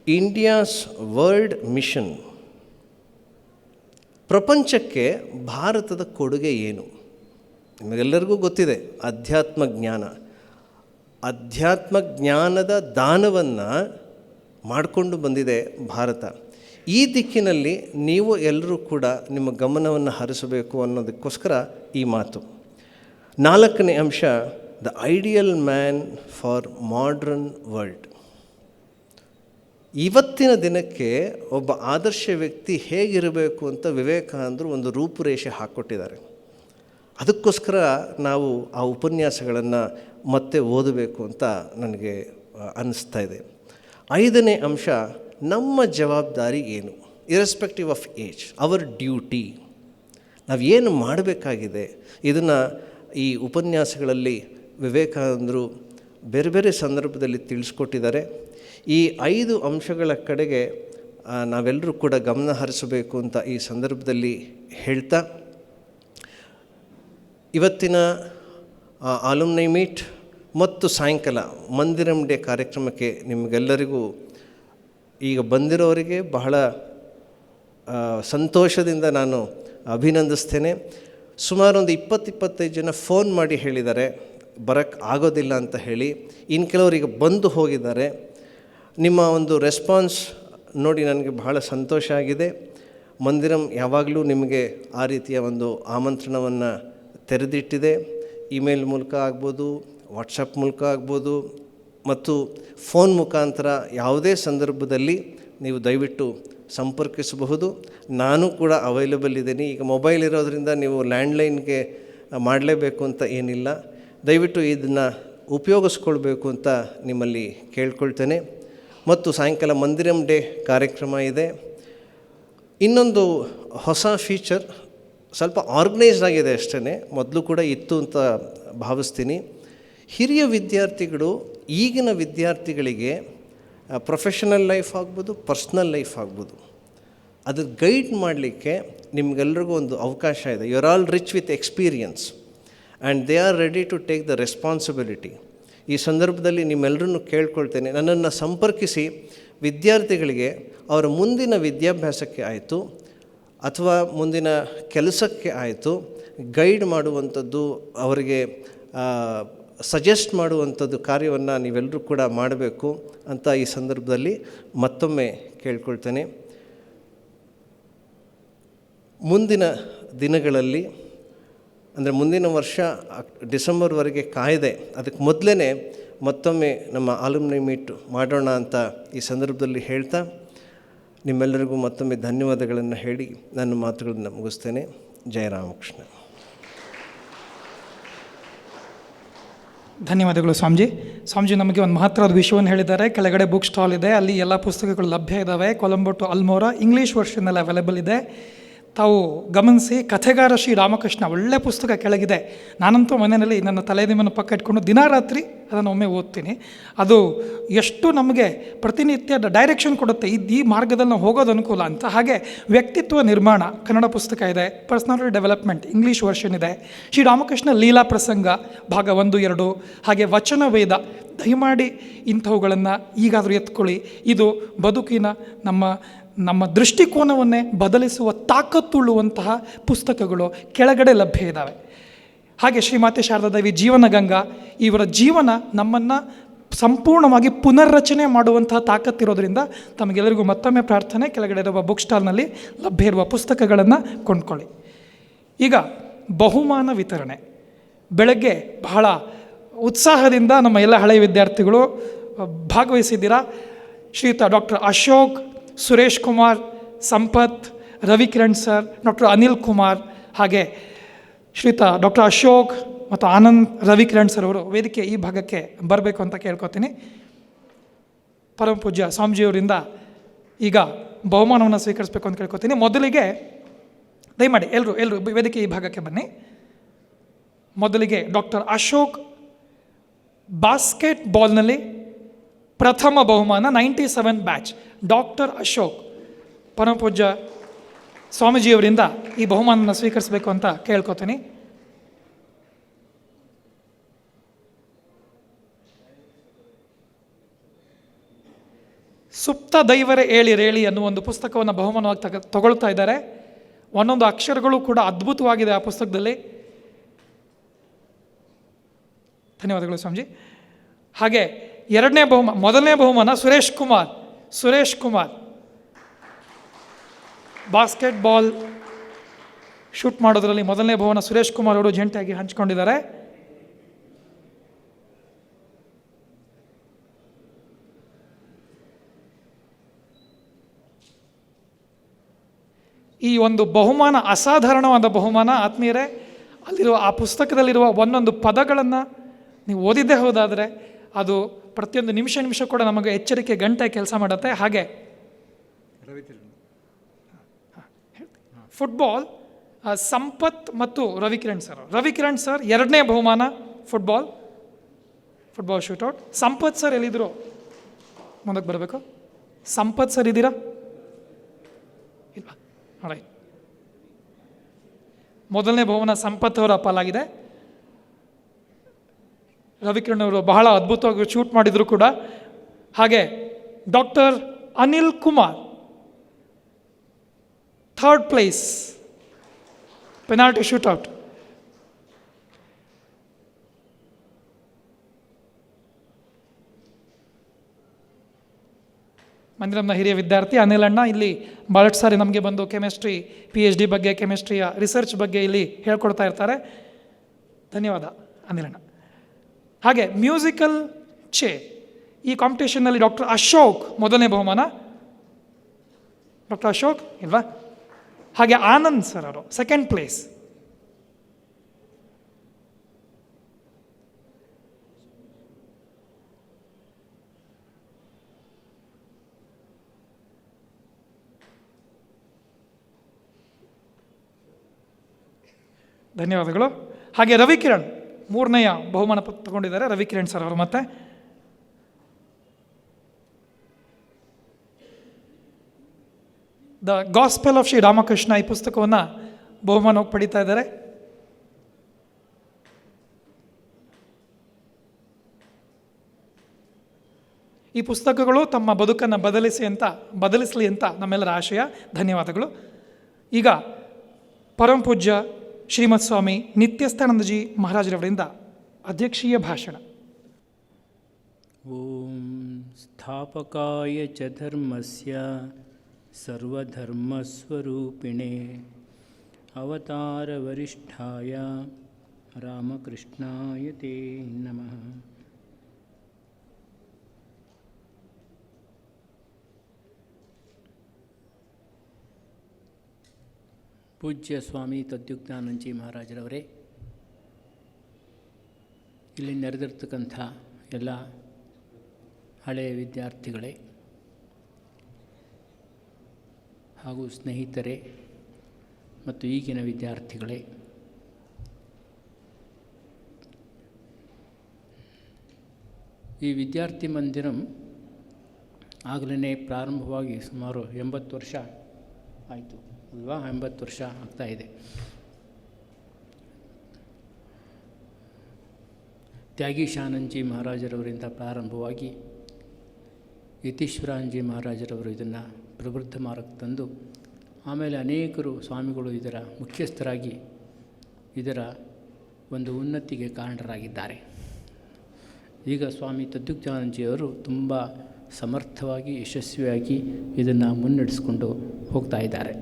ಇಂಡಿಯಾಸ್ ವರ್ಲ್ಡ್ ಮಿಷನ್. ಪ್ರಪಂಚಕ್ಕೆ ಭಾರತದ ಕೊಡುಗೆ ಏನು? ನಿಮಗೆಲ್ಲರಿಗೂ ಗೊತ್ತಿದೆ, ಅಧ್ಯಾತ್ಮ ಜ್ಞಾನ. ಅಧ್ಯಾತ್ಮ ಜ್ಞಾನದ ದಾನವನ್ನು ಮಾಡಿಕೊಂಡು ಬಂದಿದೆ ಭಾರತ. ಈ ದಿಕ್ಕಿನಲ್ಲಿ ನೀವು ಎಲ್ಲರೂ ಕೂಡ ನಿಮ್ಮ ಗಮನವನ್ನು ಹರಿಸಬೇಕು ಅನ್ನೋದಕ್ಕೋಸ್ಕರ ಈ ಮಾತು. 4ನೇ ಅಂಶ, the ideal man for modern world. ಇವತ್ತಿನ ದಿನಕ್ಕೆ ಒಬ್ಬ ಆದರ್ಶ ವ್ಯಕ್ತಿ ಹೇಗಿರಬೇಕು ಅಂತ ವಿವೇಕಾನಂದರು ಒಂದು ರೂಪುರೇಷೆ ಹಾಕ್ಕೊಟ್ಟಿದ್ದಾರೆ. ಅದಕ್ಕೋಸ್ಕರ ನಾವು ಆ ಉಪನ್ಯಾಸಗಳನ್ನು ಮತ್ತೆ ಓದಬೇಕು ಅಂತ ನನಗೆ ಅನ್ನಿಸ್ತಾ ಇದೆ. 5ನೇ ಅಂಶ, ನಮ್ಮ ಜವಾಬ್ದಾರಿ ಏನು? Irrespective of age, our duty. ನಾವು ಏನು ಮಾಡಬೇಕಾಗಿದೆ, ಇದನ್ನು ಈ ಉಪನ್ಯಾಸಗಳಲ್ಲಿ ವಿವೇಕಾನಂದರು ಬೇರೆ ಬೇರೆ ಸಂದರ್ಭದಲ್ಲಿ ತಿಳಿಸ್ಕೊಟ್ಟಿದ್ದಾರೆ. ಈ 5 ಅಂಶಗಳ ಕಡೆಗೆ ನಾವೆಲ್ಲರೂ ಕೂಡ ಗಮನ ಹರಿಸಬೇಕು ಅಂತ ಈ ಸಂದರ್ಭದಲ್ಲಿ ಹೇಳ್ತಾ, ಇವತ್ತಿನ ಆಲುಮ್ನೈ ಮೀಟ್ ಮತ್ತು ಸಾಯಂಕಾಲ ಮಂದಿರಂ ಡೇ ಕಾರ್ಯಕ್ರಮಕ್ಕೆ ನಿಮಗೆಲ್ಲರಿಗೂ, ಈಗ ಬಂದಿರೋರಿಗೆ ಬಹಳ ಸಂತೋಷದಿಂದ ನಾನು ಅಭಿನಂದಿಸ್ತೇನೆ. ಸುಮಾರು ಒಂದು 20-25 ಜನ ಫೋನ್ ಮಾಡಿ ಹೇಳಿದ್ದಾರೆ ಬರೋಕ್ಕೆ ಆಗೋದಿಲ್ಲ ಅಂತ ಹೇಳಿ. ಇನ್ನು ಕೆಲವರಿಗೆ ಬಂದು ಹೋಗಿದ್ದಾರೆ. ನಿಮ್ಮ ಒಂದು ರೆಸ್ಪಾನ್ಸ್ ನೋಡಿ ನನಗೆ ಬಹಳ ಸಂತೋಷ ಆಗಿದೆ. ಮಂದಿರಂ ಯಾವಾಗಲೂ ನಿಮಗೆ ಆ ರೀತಿಯ ಒಂದು ಆಮಂತ್ರಣವನ್ನು ತೆರೆದಿಟ್ಟಿದೆ. ಇಮೇಲ್ ಮೂಲಕ ಆಗ್ಬೋದು, ವಾಟ್ಸಪ್ ಮೂಲಕ ಆಗ್ಬೋದು, ಮತ್ತು ಫೋನ್ ಮುಖಾಂತರ ಯಾವುದೇ ಸಂದರ್ಭದಲ್ಲಿ ನೀವು ದಯವಿಟ್ಟು ಸಂಪರ್ಕಿಸಬಹುದು. ನಾನು ಕೂಡ ಅವೈಲೇಬಲ್ ಇದ್ದೀನಿ. ಈಗ ಮೊಬೈಲ್ ಇರೋದರಿಂದ ನೀವು ಲ್ಯಾಂಡ್ಲೈನ್ಗೆ ಮಾಡಲೇಬೇಕು ಅಂತ ಏನಿಲ್ಲ. ದಯವಿಟ್ಟು ಇದನ್ನು ಉಪಯೋಗಿಸ್ಕೊಳ್ಬೇಕು ಅಂತ ನಿಮ್ಮಲ್ಲಿ ಕೇಳ್ಕೊಳ್ತೇನೆ. ಮತ್ತು ಸಾಯಂಕಾಲ ಮಂದಿರಂ ಡೇ ಕಾರ್ಯಕ್ರಮ ಇದೆ. ಇನ್ನೊಂದು ಹೊಸ ಫೀಚರ್, ಸ್ವಲ್ಪ ಆರ್ಗನೈಸ್ಡ್ ಆಗಿದೆ ಅಷ್ಟೇ, ಮೊದಲು ಕೂಡ ಇತ್ತು ಅಂತ ಭಾವಿಸ್ತೀನಿ. ಹಿರಿಯ ವಿದ್ಯಾರ್ಥಿಗಳು ಈಗಿನ ವಿದ್ಯಾರ್ಥಿಗಳಿಗೆ ಪ್ರೊಫೆಷನಲ್ ಲೈಫ್ ಆಗ್ಬೋದು, ಪರ್ಸ್ನಲ್ ಲೈಫ್ ಆಗ್ಬೋದು, ಅದು ಗೈಡ್ ಮಾಡಲಿಕ್ಕೆ ನಿಮಗೆಲ್ರಿಗೂ ಒಂದು ಅವಕಾಶ ಇದೆ. You are all rich with experience and they are ready to take the responsibility. ಈ ಸಂದರ್ಭದಲ್ಲಿ ನಿಮ್ಮೆಲ್ಲರನ್ನು ಕೇಳ್ಕೊಳ್ತೇನೆ, ನನ್ನನ್ನು ಸಂಪರ್ಕಿಸಿ. ವಿದ್ಯಾರ್ಥಿಗಳಿಗೆ ಅವರ ಮುಂದಿನ ವಿದ್ಯಾಭ್ಯಾಸಕ್ಕೆ ಆಯಿತು ಅಥವಾ ಮುಂದಿನ ಕೆಲಸಕ್ಕೆ ಆಯಿತು ಗೈಡ್ ಮಾಡುವಂಥದ್ದು, ಅವರಿಗೆ ಸಜೆಸ್ಟ್ ಮಾಡುವಂಥದ್ದು ಕಾರ್ಯವನ್ನು ನೀವೆಲ್ಲರೂ ಕೂಡ ಮಾಡಬೇಕು ಅಂತ ಈ ಸಂದರ್ಭದಲ್ಲಿ ಮತ್ತೊಮ್ಮೆ ಕೇಳ್ಕೊಳ್ತೇನೆ. ಮುಂದಿನ ದಿನಗಳಲ್ಲಿ, ಅಂದರೆ ಮುಂದಿನ ವರ್ಷ ಡಿಸೆಂಬರ್ವರೆಗೆ ಕಾಯ್ದೆ, ಅದಕ್ಕೆ ಮೊದಲೇ ಮತ್ತೊಮ್ಮೆ ನಮ್ಮ ಆಲುಮ್ನಿ ಮೀಟ್ ಮಾಡೋಣ ಅಂತ ಈ ಸಂದರ್ಭದಲ್ಲಿ ಹೇಳ್ತಾ, ನಿಮ್ಮೆಲ್ಲರಿಗೂ ಮತ್ತೊಮ್ಮೆ ಧನ್ಯವಾದಗಳನ್ನು ಹೇಳಿ ನನ್ನ ಮಾತುಗಳನ್ನು ಮುಗಿಸ್ತೇನೆ. ಜಯ ರಾಮಕೃಷ್ಣ. ಧನ್ಯವಾದಗಳು ಸ್ವಾಮೀಜಿ ನಮಗೆ ಒಂದು ಮಹತ್ತರವಾದ ವಿಷಯವನ್ನು ಹೇಳಿದ್ದಾರೆ. ಕೆಳಗಡೆ ಬುಕ್ ಸ್ಟಾಲ್ ಇದೆ, ಅಲ್ಲಿ ಎಲ್ಲ ಪುಸ್ತಕಗಳು ಲಭ್ಯ ಇದ್ದಾವೆ. ಕೊಲಂಬೋ ಟು ಅಲ್ಮೋರಾ ಇಂಗ್ಲೀಷ್ ವರ್ಷನಲ್ಲಿ ಅವೈಲೇಬಲ್ ಇದೆ. ತಾವು ಗಮನಿಸಿ. ಕಥೆಗಾರ ಶ್ರೀ ರಾಮಕೃಷ್ಣ, ಒಳ್ಳೆಯ ಪುಸ್ತಕ ಕೆಳಗಿದೆ. ನಾನಂತೂ ಮನೆಯಲ್ಲಿ ನನ್ನ ತಲೆದಿಮನ್ನು ಪಕ್ಕ ಇಟ್ಕೊಂಡು ದಿನರಾತ್ರಿ ಅದನ್ನು ಒಮ್ಮೆ ಓದ್ತೀನಿ. ಅದು ಎಷ್ಟು ನಮಗೆ ಪ್ರತಿನಿತ್ಯದ ಡೈರೆಕ್ಷನ್ ಕೊಡುತ್ತೆ, ಈ ಮಾರ್ಗದಲ್ಲಿ ನಾವು ಹೋಗೋದು ಅನುಕೂಲ ಅಂತ. ಹಾಗೆ ವ್ಯಕ್ತಿತ್ವ ನಿರ್ಮಾಣ ಕನ್ನಡ ಪುಸ್ತಕ ಇದೆ. ಪರ್ಸ್ನಾಲಿಟಿ ಡೆವಲಪ್ಮೆಂಟ್ ಇಂಗ್ಲೀಷ್ ವರ್ಷನ್ ಇದೆ. ಶ್ರೀ ರಾಮಕೃಷ್ಣ ಲೀಲಾ ಪ್ರಸಂಗ ಭಾಗ 1, 2, ಹಾಗೆ ವಚನ ವೇದ. ದಯಮಾಡಿ ಇಂಥವುಗಳನ್ನು ಈಗಾದರೂ ಎತ್ಕೊಳ್ಳಿ. ಇದು ಬದುಕಿನ ನಮ್ಮ ದೃಷ್ಟಿಕೋನವನ್ನೇ ಬದಲಿಸುವ ತಾಕತ್ತುಳ್ಳುವಂತಹ ಪುಸ್ತಕಗಳು ಕೆಳಗಡೆ ಲಭ್ಯ ಇದ್ದಾವೆ. ಹಾಗೆ ಶ್ರೀಮಾತೆ ಶಾರದಾ ದೇವಿ ಜೀವನ ಗಂಗಾ, ಇವರ ಜೀವನ ನಮ್ಮನ್ನು ಸಂಪೂರ್ಣವಾಗಿ ಪುನರ್ರಚನೆ ಮಾಡುವಂತಹ ತಾಕತ್ತಿರೋದ್ರಿಂದ ತಮಗೆಲ್ಲರಿಗೂ ಮತ್ತೊಮ್ಮೆ ಪ್ರಾರ್ಥನೆ, ಕೆಳಗಡೆ ಇರುವ ಬುಕ್ ಸ್ಟಾಲ್ನಲ್ಲಿ ಲಭ್ಯ ಇರುವ ಪುಸ್ತಕಗಳನ್ನು ಕೊಂಡ್ಕೊಳ್ಳಿ. ಈಗ ಬಹುಮಾನ ವಿತರಣೆ. ಬೆಳಗ್ಗೆ ಬಹಳ ಉತ್ಸಾಹದಿಂದ ನಮ್ಮ ಎಲ್ಲ ಹಳೆಯ ವಿದ್ಯಾರ್ಥಿಗಳು ಭಾಗವಹಿಸಿದ್ದೀರಾ. ಶ್ರೀಯುತ doctor Ashok, Suresh Kumar, Sampath, Ravikiran sir, doctor Anil Kumar, ಹಾಗೆ ಶ್ರೀಯುತ ಡಾಕ್ಟರ್ ಅಶೋಕ್ ಮತ್ತು ಆನಂದ್ ರವಿಕಿರಣ್ ಸರ್ ಅವರು ವೇದಿಕೆ ಈ ಭಾಗಕ್ಕೆ ಬರಬೇಕು ಅಂತ ಕೇಳ್ಕೊತೀನಿ. ಪರಮ ಪೂಜ್ಯ ಸ್ವಾಮೀಜಿಯವರಿಂದ ಈಗ ಬಹುಮಾನವನ್ನು ಸ್ವೀಕರಿಸಬೇಕು ಅಂತ ಕೇಳ್ಕೊತೀನಿ. ಮೊದಲಿಗೆ ದಯಮಾಡಿ ಎಲ್ಲರೂ ವೇದಿಕೆ ಈ ಭಾಗಕ್ಕೆ ಬನ್ನಿ. ಮೊದಲಿಗೆ ಡಾಕ್ಟರ್ ಅಶೋಕ್ ಬಾಸ್ಕೆಟ್ ಬಾಲ್ನಲ್ಲಿ ಪ್ರಥಮ ಬಹುಮಾನ 97 ಬ್ಯಾಚ್ ಡಾಕ್ಟರ್ ಅಶೋಕ್, ಪರಮ ಪೂಜ್ಯ ಸ್ವಾಮೀಜಿಯವರಿಂದ ಈ ಬಹುಮಾನವನ್ನು ಸ್ವೀಕರಿಸಬೇಕು ಅಂತ ಕೇಳ್ಕೊತೀನಿ. ಸುಪ್ತ ದೈವರೇ ಏಳಿರೇಳಿ ಅನ್ನುವ ಒಂದು ಪುಸ್ತಕವನ್ನು ಬಹುಮಾನವಾಗಿ ತಗೊಳ್ತಾ ಇದ್ದಾರೆ. ಒಂದೊಂದು ಅಕ್ಷರಗಳು ಕೂಡ ಅದ್ಭುತವಾಗಿದೆ ಆ ಪುಸ್ತಕದಲ್ಲಿ. ಧನ್ಯವಾದಗಳು ಸ್ವಾಮೀಜಿ. ಹಾಗೆ ಮೊದಲನೇ ಬಹುಮಾನ ಸುರೇಶ್ ಕುಮಾರ್ ಬಾಸ್ಕೆಟ್ಬಾಲ್ ಶೂಟ್ ಮಾಡೋದ್ರಲ್ಲಿ ಮೊದಲನೇ ಬಹುಮಾನ ಸುರೇಶ್ ಕುಮಾರ್ ಅವರು ಜಂಟಿಯಾಗಿ ಹಂಚಿಕೊಂಡಿದ್ದಾರೆ. ಈ ಒಂದು ಬಹುಮಾನ ಅಸಾಧಾರಣವಾದ ಬಹುಮಾನ ಆತ್ಮೀಯರೇ. ಅಲ್ಲಿರುವ ಆ ಪುಸ್ತಕದಲ್ಲಿರುವ ಒಂದೊಂದು ಪದಗಳನ್ನು ನೀವು ಓದಿದ್ದೇ ಹೋದಾದರೆ ಅದು ಪ್ರತಿಯೊಂದು ನಿಮಿಷ ಕೂಡ ನಮಗೆ ಎಚ್ಚರಿಕೆ ಗಂಟೆ ಕೆಲಸ ಮಾಡುತ್ತೆ. ಹಾಗೆ ಫುಟ್ಬಾಲ್ ಸಂಪತ್ ಮತ್ತು ರವಿಕಿರಣ್ ಸರ್ ಎರಡನೇ ಬಹುಮಾನ ಫುಟ್ಬಾಲ್ ಶೂಟೌಟ್. ಸಂಪತ್ ಸರ್ ಎಲ್ಲಿದ್ರು ಮುಂದಕ್ಕೆ ಬರಬೇಕು. ಸಂಪತ್ ಸರ್ ಇದ್ದೀರಾ? ಇಲ್ಲ. ರೈಟ್. ಮೊದಲನೇ ಬಹುಮಾನ ಸಂಪತ್ ಅವರ ಪಾಲಾಗಿದೆ. ರವಿಕಿರಣ್ ಅವರು ಬಹಳ ಅದ್ಭುತವಾಗಿ ಶೂಟ್ ಮಾಡಿದ್ರು ಕೂಡ. ಹಾಗೆ doctor Anil Kumar third place penalty shootout. ಮಂದಿರಮ್ನ ಹಿರಿಯ ವಿದ್ಯಾರ್ಥಿ ಅನಿಲ್ ಅಣ್ಣ ಇಲ್ಲಿ ಭಾಳಷ್ಟು ಸಾರಿ ನಮಗೆ ಬಂದು ಕೆಮಿಸ್ಟ್ರಿ PhD ಬಗ್ಗೆ, ಕೆಮಿಸ್ಟ್ರಿಯ ರಿಸರ್ಚ್ ಬಗ್ಗೆ ಇಲ್ಲಿ ಹೇಳ್ಕೊಡ್ತಾ ಇರ್ತಾರೆ. ಧನ್ಯವಾದ ಅನಿಲ್ ಅಣ್ಣ. ಹಾಗೆ ಮ್ಯೂಸಿಕಲ್ ಈ ಕಾಂಪಿಟೇಷನ್ನಲ್ಲಿ ಡಾಕ್ಟರ್ ಅಶೋಕ್ ಮೊದಲನೇ ಬಹುಮಾನ. ಡಾಕ್ಟರ್ ಅಶೋಕ್ ಇಲ್ವಾ? ಹಾಗೆ ಆನಂದ್ ಸರ್ ಅವರು ಸೆಕೆಂಡ್ ಪ್ಲೇಸ್. ಧನ್ಯವಾದಗಳು. ಹಾಗೆ ರವಿಕಿರಣ್ ಮೂರನೆಯ ಬಹುಮಾನ ತಗೊಂಡಿದ್ದಾರೆ. ರವಿಕಿರಣ್ ಸರ್ ಅವರು ಮತ್ತೆ the gospel of Shri Ramakrishna ಈ ಪುಸ್ತಕವನ್ನು ಬಹುಮಾನವಾಗಿ ಪಡಿತಾ ಇದ್ದಾರೆ. ಈ ಪುಸ್ತಕಗಳು ತಮ್ಮ ಬದುಕನ್ನು ಬದಲಿಸಲಿ ಅಂತ ನಮ್ಮೆಲ್ಲರ ಆಶಯ. ಧನ್ಯವಾದಗಳು. ಈಗ ಪರಮಪೂಜ್ಯ ಶ್ರೀಮತ್ ಸ್ವಾಮಿ ನಿತ್ಯಸ್ಥಾನಂದಜಿ ಮಹಾರಾಜರವರಿಂದ ಅಧ್ಯಕ್ಷೀಯ ಭಾಷಣ. ಓಂ ಸ್ಥಾಪಕಾಯ ಚ ಧರ್ಮಸ್ಯ ಸರ್ವಧರ್ಮಸ್ವರೂಪಿಣೆ ಅವತಾರ ವರಿಷ್ಠಾಯ ರಾಮಕೃಷ್ಣಾಯ ತೇ ನಮಃ. ಪೂಜ್ಯ ಸ್ವಾಮಿ ತದ್ಯುಕ್ತಾನಂದಜಿ ಮಹಾರಾಜರವರೇ, ಇಲ್ಲಿ ನೆರೆದಿರ್ತಕ್ಕಂಥ ಎಲ್ಲ ಹಳೆಯ ವಿದ್ಯಾರ್ಥಿಗಳೇ ಹಾಗೂ ಸ್ನೇಹಿತರೇ ಮತ್ತು ಈಗಿನ ವಿದ್ಯಾರ್ಥಿಗಳೇ, ಈ ವಿದ್ಯಾರ್ಥಿ ಮಂದಿರಂ ಆಗಲೇ ಪ್ರಾರಂಭವಾಗಿ ಸುಮಾರು 80 ವರ್ಷ ಆಯಿತು ಅಲ್ವಾ? 80 ವರ್ಷ ಆಗ್ತಾಯಿದೆ. ತ್ಯಾಗೀಶಾನಂದಜಿ ಮಹಾರಾಜರವರಿಂದ ಪ್ರಾರಂಭವಾಗಿ ಯತೀಶ್ವರಾನಂದಜಿ ಮಹಾರಾಜರವರು ಇದನ್ನು ಪ್ರವೃದ್ಧ ಮಾರ್ಗಕ್ಕೆ ತಂದು, ಆಮೇಲೆ ಅನೇಕರು ಸ್ವಾಮಿಗಳು ಇದರ ಮುಖ್ಯಸ್ಥರಾಗಿ ಇದರ ಒಂದು ಉನ್ನತಿಗೆ ಕಾರಣರಾಗಿದ್ದಾರೆ. ಈಗ ಸ್ವಾಮಿ ತದ್ಯುಕ್ತಾನಂದಜಿಯವರು ತುಂಬ ಸಮರ್ಥವಾಗಿ ಯಶಸ್ವಿಯಾಗಿ ಇದನ್ನು ಮುನ್ನಡೆಸಿಕೊಂಡು ಹೋಗ್ತಾ ಇದ್ದಾರೆ.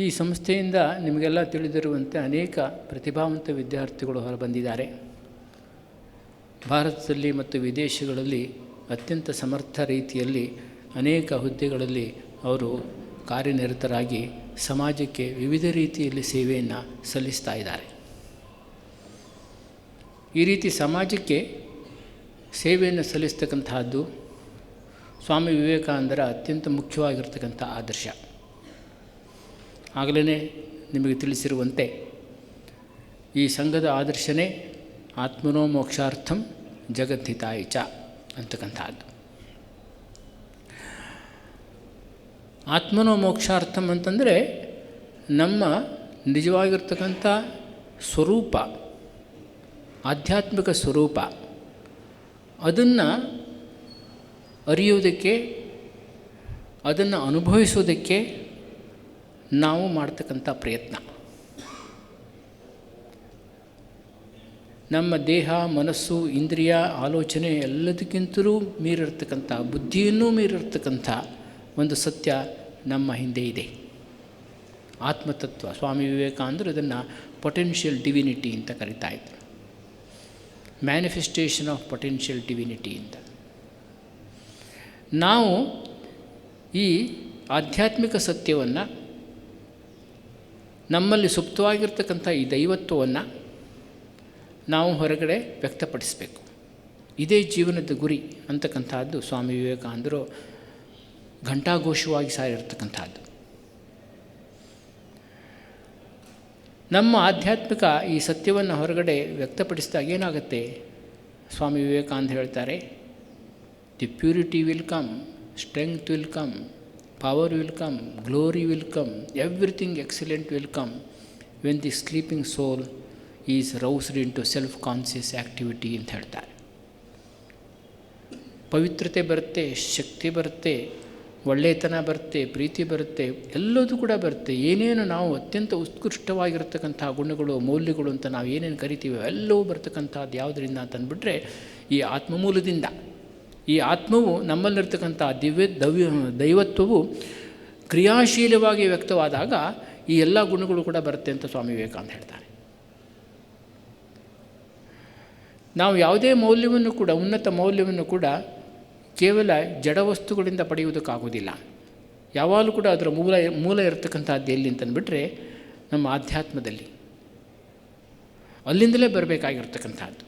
ಈ ಸಂಸ್ಥೆಯಿಂದ ನಿಮಗೆಲ್ಲ ತಿಳಿದಿರುವಂತೆ ಅನೇಕ ಪ್ರತಿಭಾವಂತ ವಿದ್ಯಾರ್ಥಿಗಳು ಹೊರಬಂದಿದ್ದಾರೆ. ಭಾರತದಲ್ಲಿ ಮತ್ತು ವಿದೇಶಗಳಲ್ಲಿ ಅತ್ಯಂತ ಸಮರ್ಥ ರೀತಿಯಲ್ಲಿ ಅನೇಕ ಹುದ್ದೆಗಳಲ್ಲಿ ಅವರು ಕಾರ್ಯನಿರತರಾಗಿ ಸಮಾಜಕ್ಕೆ ವಿವಿಧ ರೀತಿಯಲ್ಲಿ ಸೇವೆಯನ್ನು ಸಲ್ಲಿಸ್ತಾ ಇದ್ದಾರೆ. ಈ ರೀತಿ ಸಮಾಜಕ್ಕೆ ಸೇವೆಯನ್ನು ಸಲ್ಲಿಸ್ತಕ್ಕಂತಹದ್ದು ಸ್ವಾಮಿ ವಿವೇಕಾನಂದರ ಅತ್ಯಂತ ಮುಖ್ಯವಾಗಿರ್ತಕ್ಕಂಥ ಆದರ್ಶ. ಆಗಲೇ ನಿಮಗೆ ತಿಳಿಸಿರುವಂತೆ ಈ ಸಂಘದ ಆದರ್ಶನೇ ಆತ್ಮನೋ ಮೋಕ್ಷಾರ್ಥಂ ಜಗದ್ಹಿತಾಯ ಚ ಅಂತಕ್ಕಂಥದ್ದು. ಆತ್ಮನೋ ಮೋಕ್ಷಾರ್ಥಂ ಅಂತಂದರೆ ನಮ್ಮ ನಿಜವಾಗಿರ್ತಕ್ಕಂಥ ಸ್ವರೂಪ, ಆಧ್ಯಾತ್ಮಿಕ ಸ್ವರೂಪ, ಅದನ್ನು ಅರಿಯೋದಕ್ಕೆ, ಅದನ್ನು ಅನುಭವಿಸೋದಕ್ಕೆ ನಾವು ಮಾಡ್ತಕ್ಕಂಥ ಪ್ರಯತ್ನ. ನಮ್ಮ ದೇಹ, ಮನಸ್ಸು, ಇಂದ್ರಿಯ, ಆಲೋಚನೆ ಎಲ್ಲದಕ್ಕಿಂತಲೂ ಮೀರಿರ್ತಕ್ಕಂಥ, ಬುದ್ಧಿಯನ್ನೂ ಮೀರಿರ್ತಕ್ಕಂಥ ಒಂದು ಸತ್ಯ ನಮ್ಮ ಹಿಂದೆ ಇದೆ. ಆತ್ಮತತ್ವ. ಸ್ವಾಮಿ ವಿವೇಕಾನಂದರು ಇದನ್ನು ಪೊಟೆನ್ಷಿಯಲ್ ಡಿವಿನಿಟಿ ಅಂತ ಕರಿತಾ ಇದ್ರು. ಮ್ಯಾನಿಫೆಸ್ಟೇಷನ್ ಆಫ್ ಪೊಟೆನ್ಷಿಯಲ್ ಡಿವಿನಿಟಿ ಅಂತ. ನಾವು ಈ ಆಧ್ಯಾತ್ಮಿಕ ಸತ್ಯವನ್ನು, ನಮ್ಮಲ್ಲಿ ಸುಪ್ತವಾಗಿರ್ತಕ್ಕಂಥ ಈ ದೈವತ್ವವನ್ನು ನಾವು ಹೊರಗಡೆ ವ್ಯಕ್ತಪಡಿಸಬೇಕು. ಇದೇ ಜೀವನದ ಗುರಿ ಅಂತಕ್ಕಂಥದ್ದು ಸ್ವಾಮಿ ವಿವೇಕಾನಂದರು ಘಂಟಾಘೋಷವಾಗಿ ಸಾರಿರ್ತಕ್ಕಂಥದ್ದು. ನಮ್ಮ ಆಧ್ಯಾತ್ಮಿಕ ಈ ಸತ್ಯವನ್ನು ಹೊರಗಡೆ ವ್ಯಕ್ತಪಡಿಸಿದಾಗ ಏನಾಗುತ್ತೆ? ಸ್ವಾಮಿ ವಿವೇಕಾನಂದ ಹೇಳ್ತಾರೆ, the purity will come, strength will come, power will come, glory will come, everything excellent will come when the sleeping soul is roused into self conscious activity ಅಂತ ಹೇಳ್ತಾರೆ. ಪವಿತ್ರತೆ ಬರುತ್ತೆ, ಶಕ್ತಿ ಬರುತ್ತೆ, ಒಳ್ಳೆಯತನ ಬರುತ್ತೆ, ಪ್ರೀತಿ ಬರುತ್ತೆ, ಎಲ್ಲದೂ ಕೂಡ ಬರುತ್ತೆ. ಏನೇನು ನಾವು ಅತ್ಯಂತ ಉತ್ಕೃಷ್ಟವಾಗಿರ್ತಕ್ಕಂಥ ಗುಣಗಳು, ಮೌಲ್ಯಗಳು ಅಂತ ನಾವು ಏನೇನು ಕರಿತೀವಿ ಎಲ್ಲವೂ ಬರ್ತಕ್ಕಂಥದ್ದು ಯಾವುದರಿಂದ ಅಂತಂದ್ಬಿಟ್ರೆ ಈ ಆತ್ಮಮೂಲದಿಂದ. ಈ ಆತ್ಮವು ನಮ್ಮಲ್ಲಿರ್ತಕ್ಕಂಥ ದೈವತ್ವವು ಕ್ರಿಯಾಶೀಲವಾಗಿ ವ್ಯಕ್ತವಾದಾಗ ಈ ಎಲ್ಲ ಗುಣಗಳು ಕೂಡ ಬರುತ್ತೆ ಅಂತ ಸ್ವಾಮಿ ವಿವೇಕಾನಂದ ಹೇಳ್ತಾರೆ. ನಾವು ಯಾವುದೇ ಮೌಲ್ಯವನ್ನು ಕೂಡ, ಉನ್ನತ ಮೌಲ್ಯವನ್ನು ಕೂಡ ಕೇವಲ ಜಡವಸ್ತುಗಳಿಂದ ಪಡೆಯುವುದಕ್ಕಾಗೋದಿಲ್ಲ. ಯಾವಾಗಲೂ ಕೂಡ ಅದರ ಮೂಲ ಇರತಕ್ಕಂಥದ್ದು ಎಲ್ಲಿ ಅಂತಂದುಬಿಟ್ರೆ ನಮ್ಮ ಆಧ್ಯಾತ್ಮದಲ್ಲಿ. ಅಲ್ಲಿಂದಲೇ ಬರಬೇಕಾಗಿರ್ತಕ್ಕಂಥದ್ದು.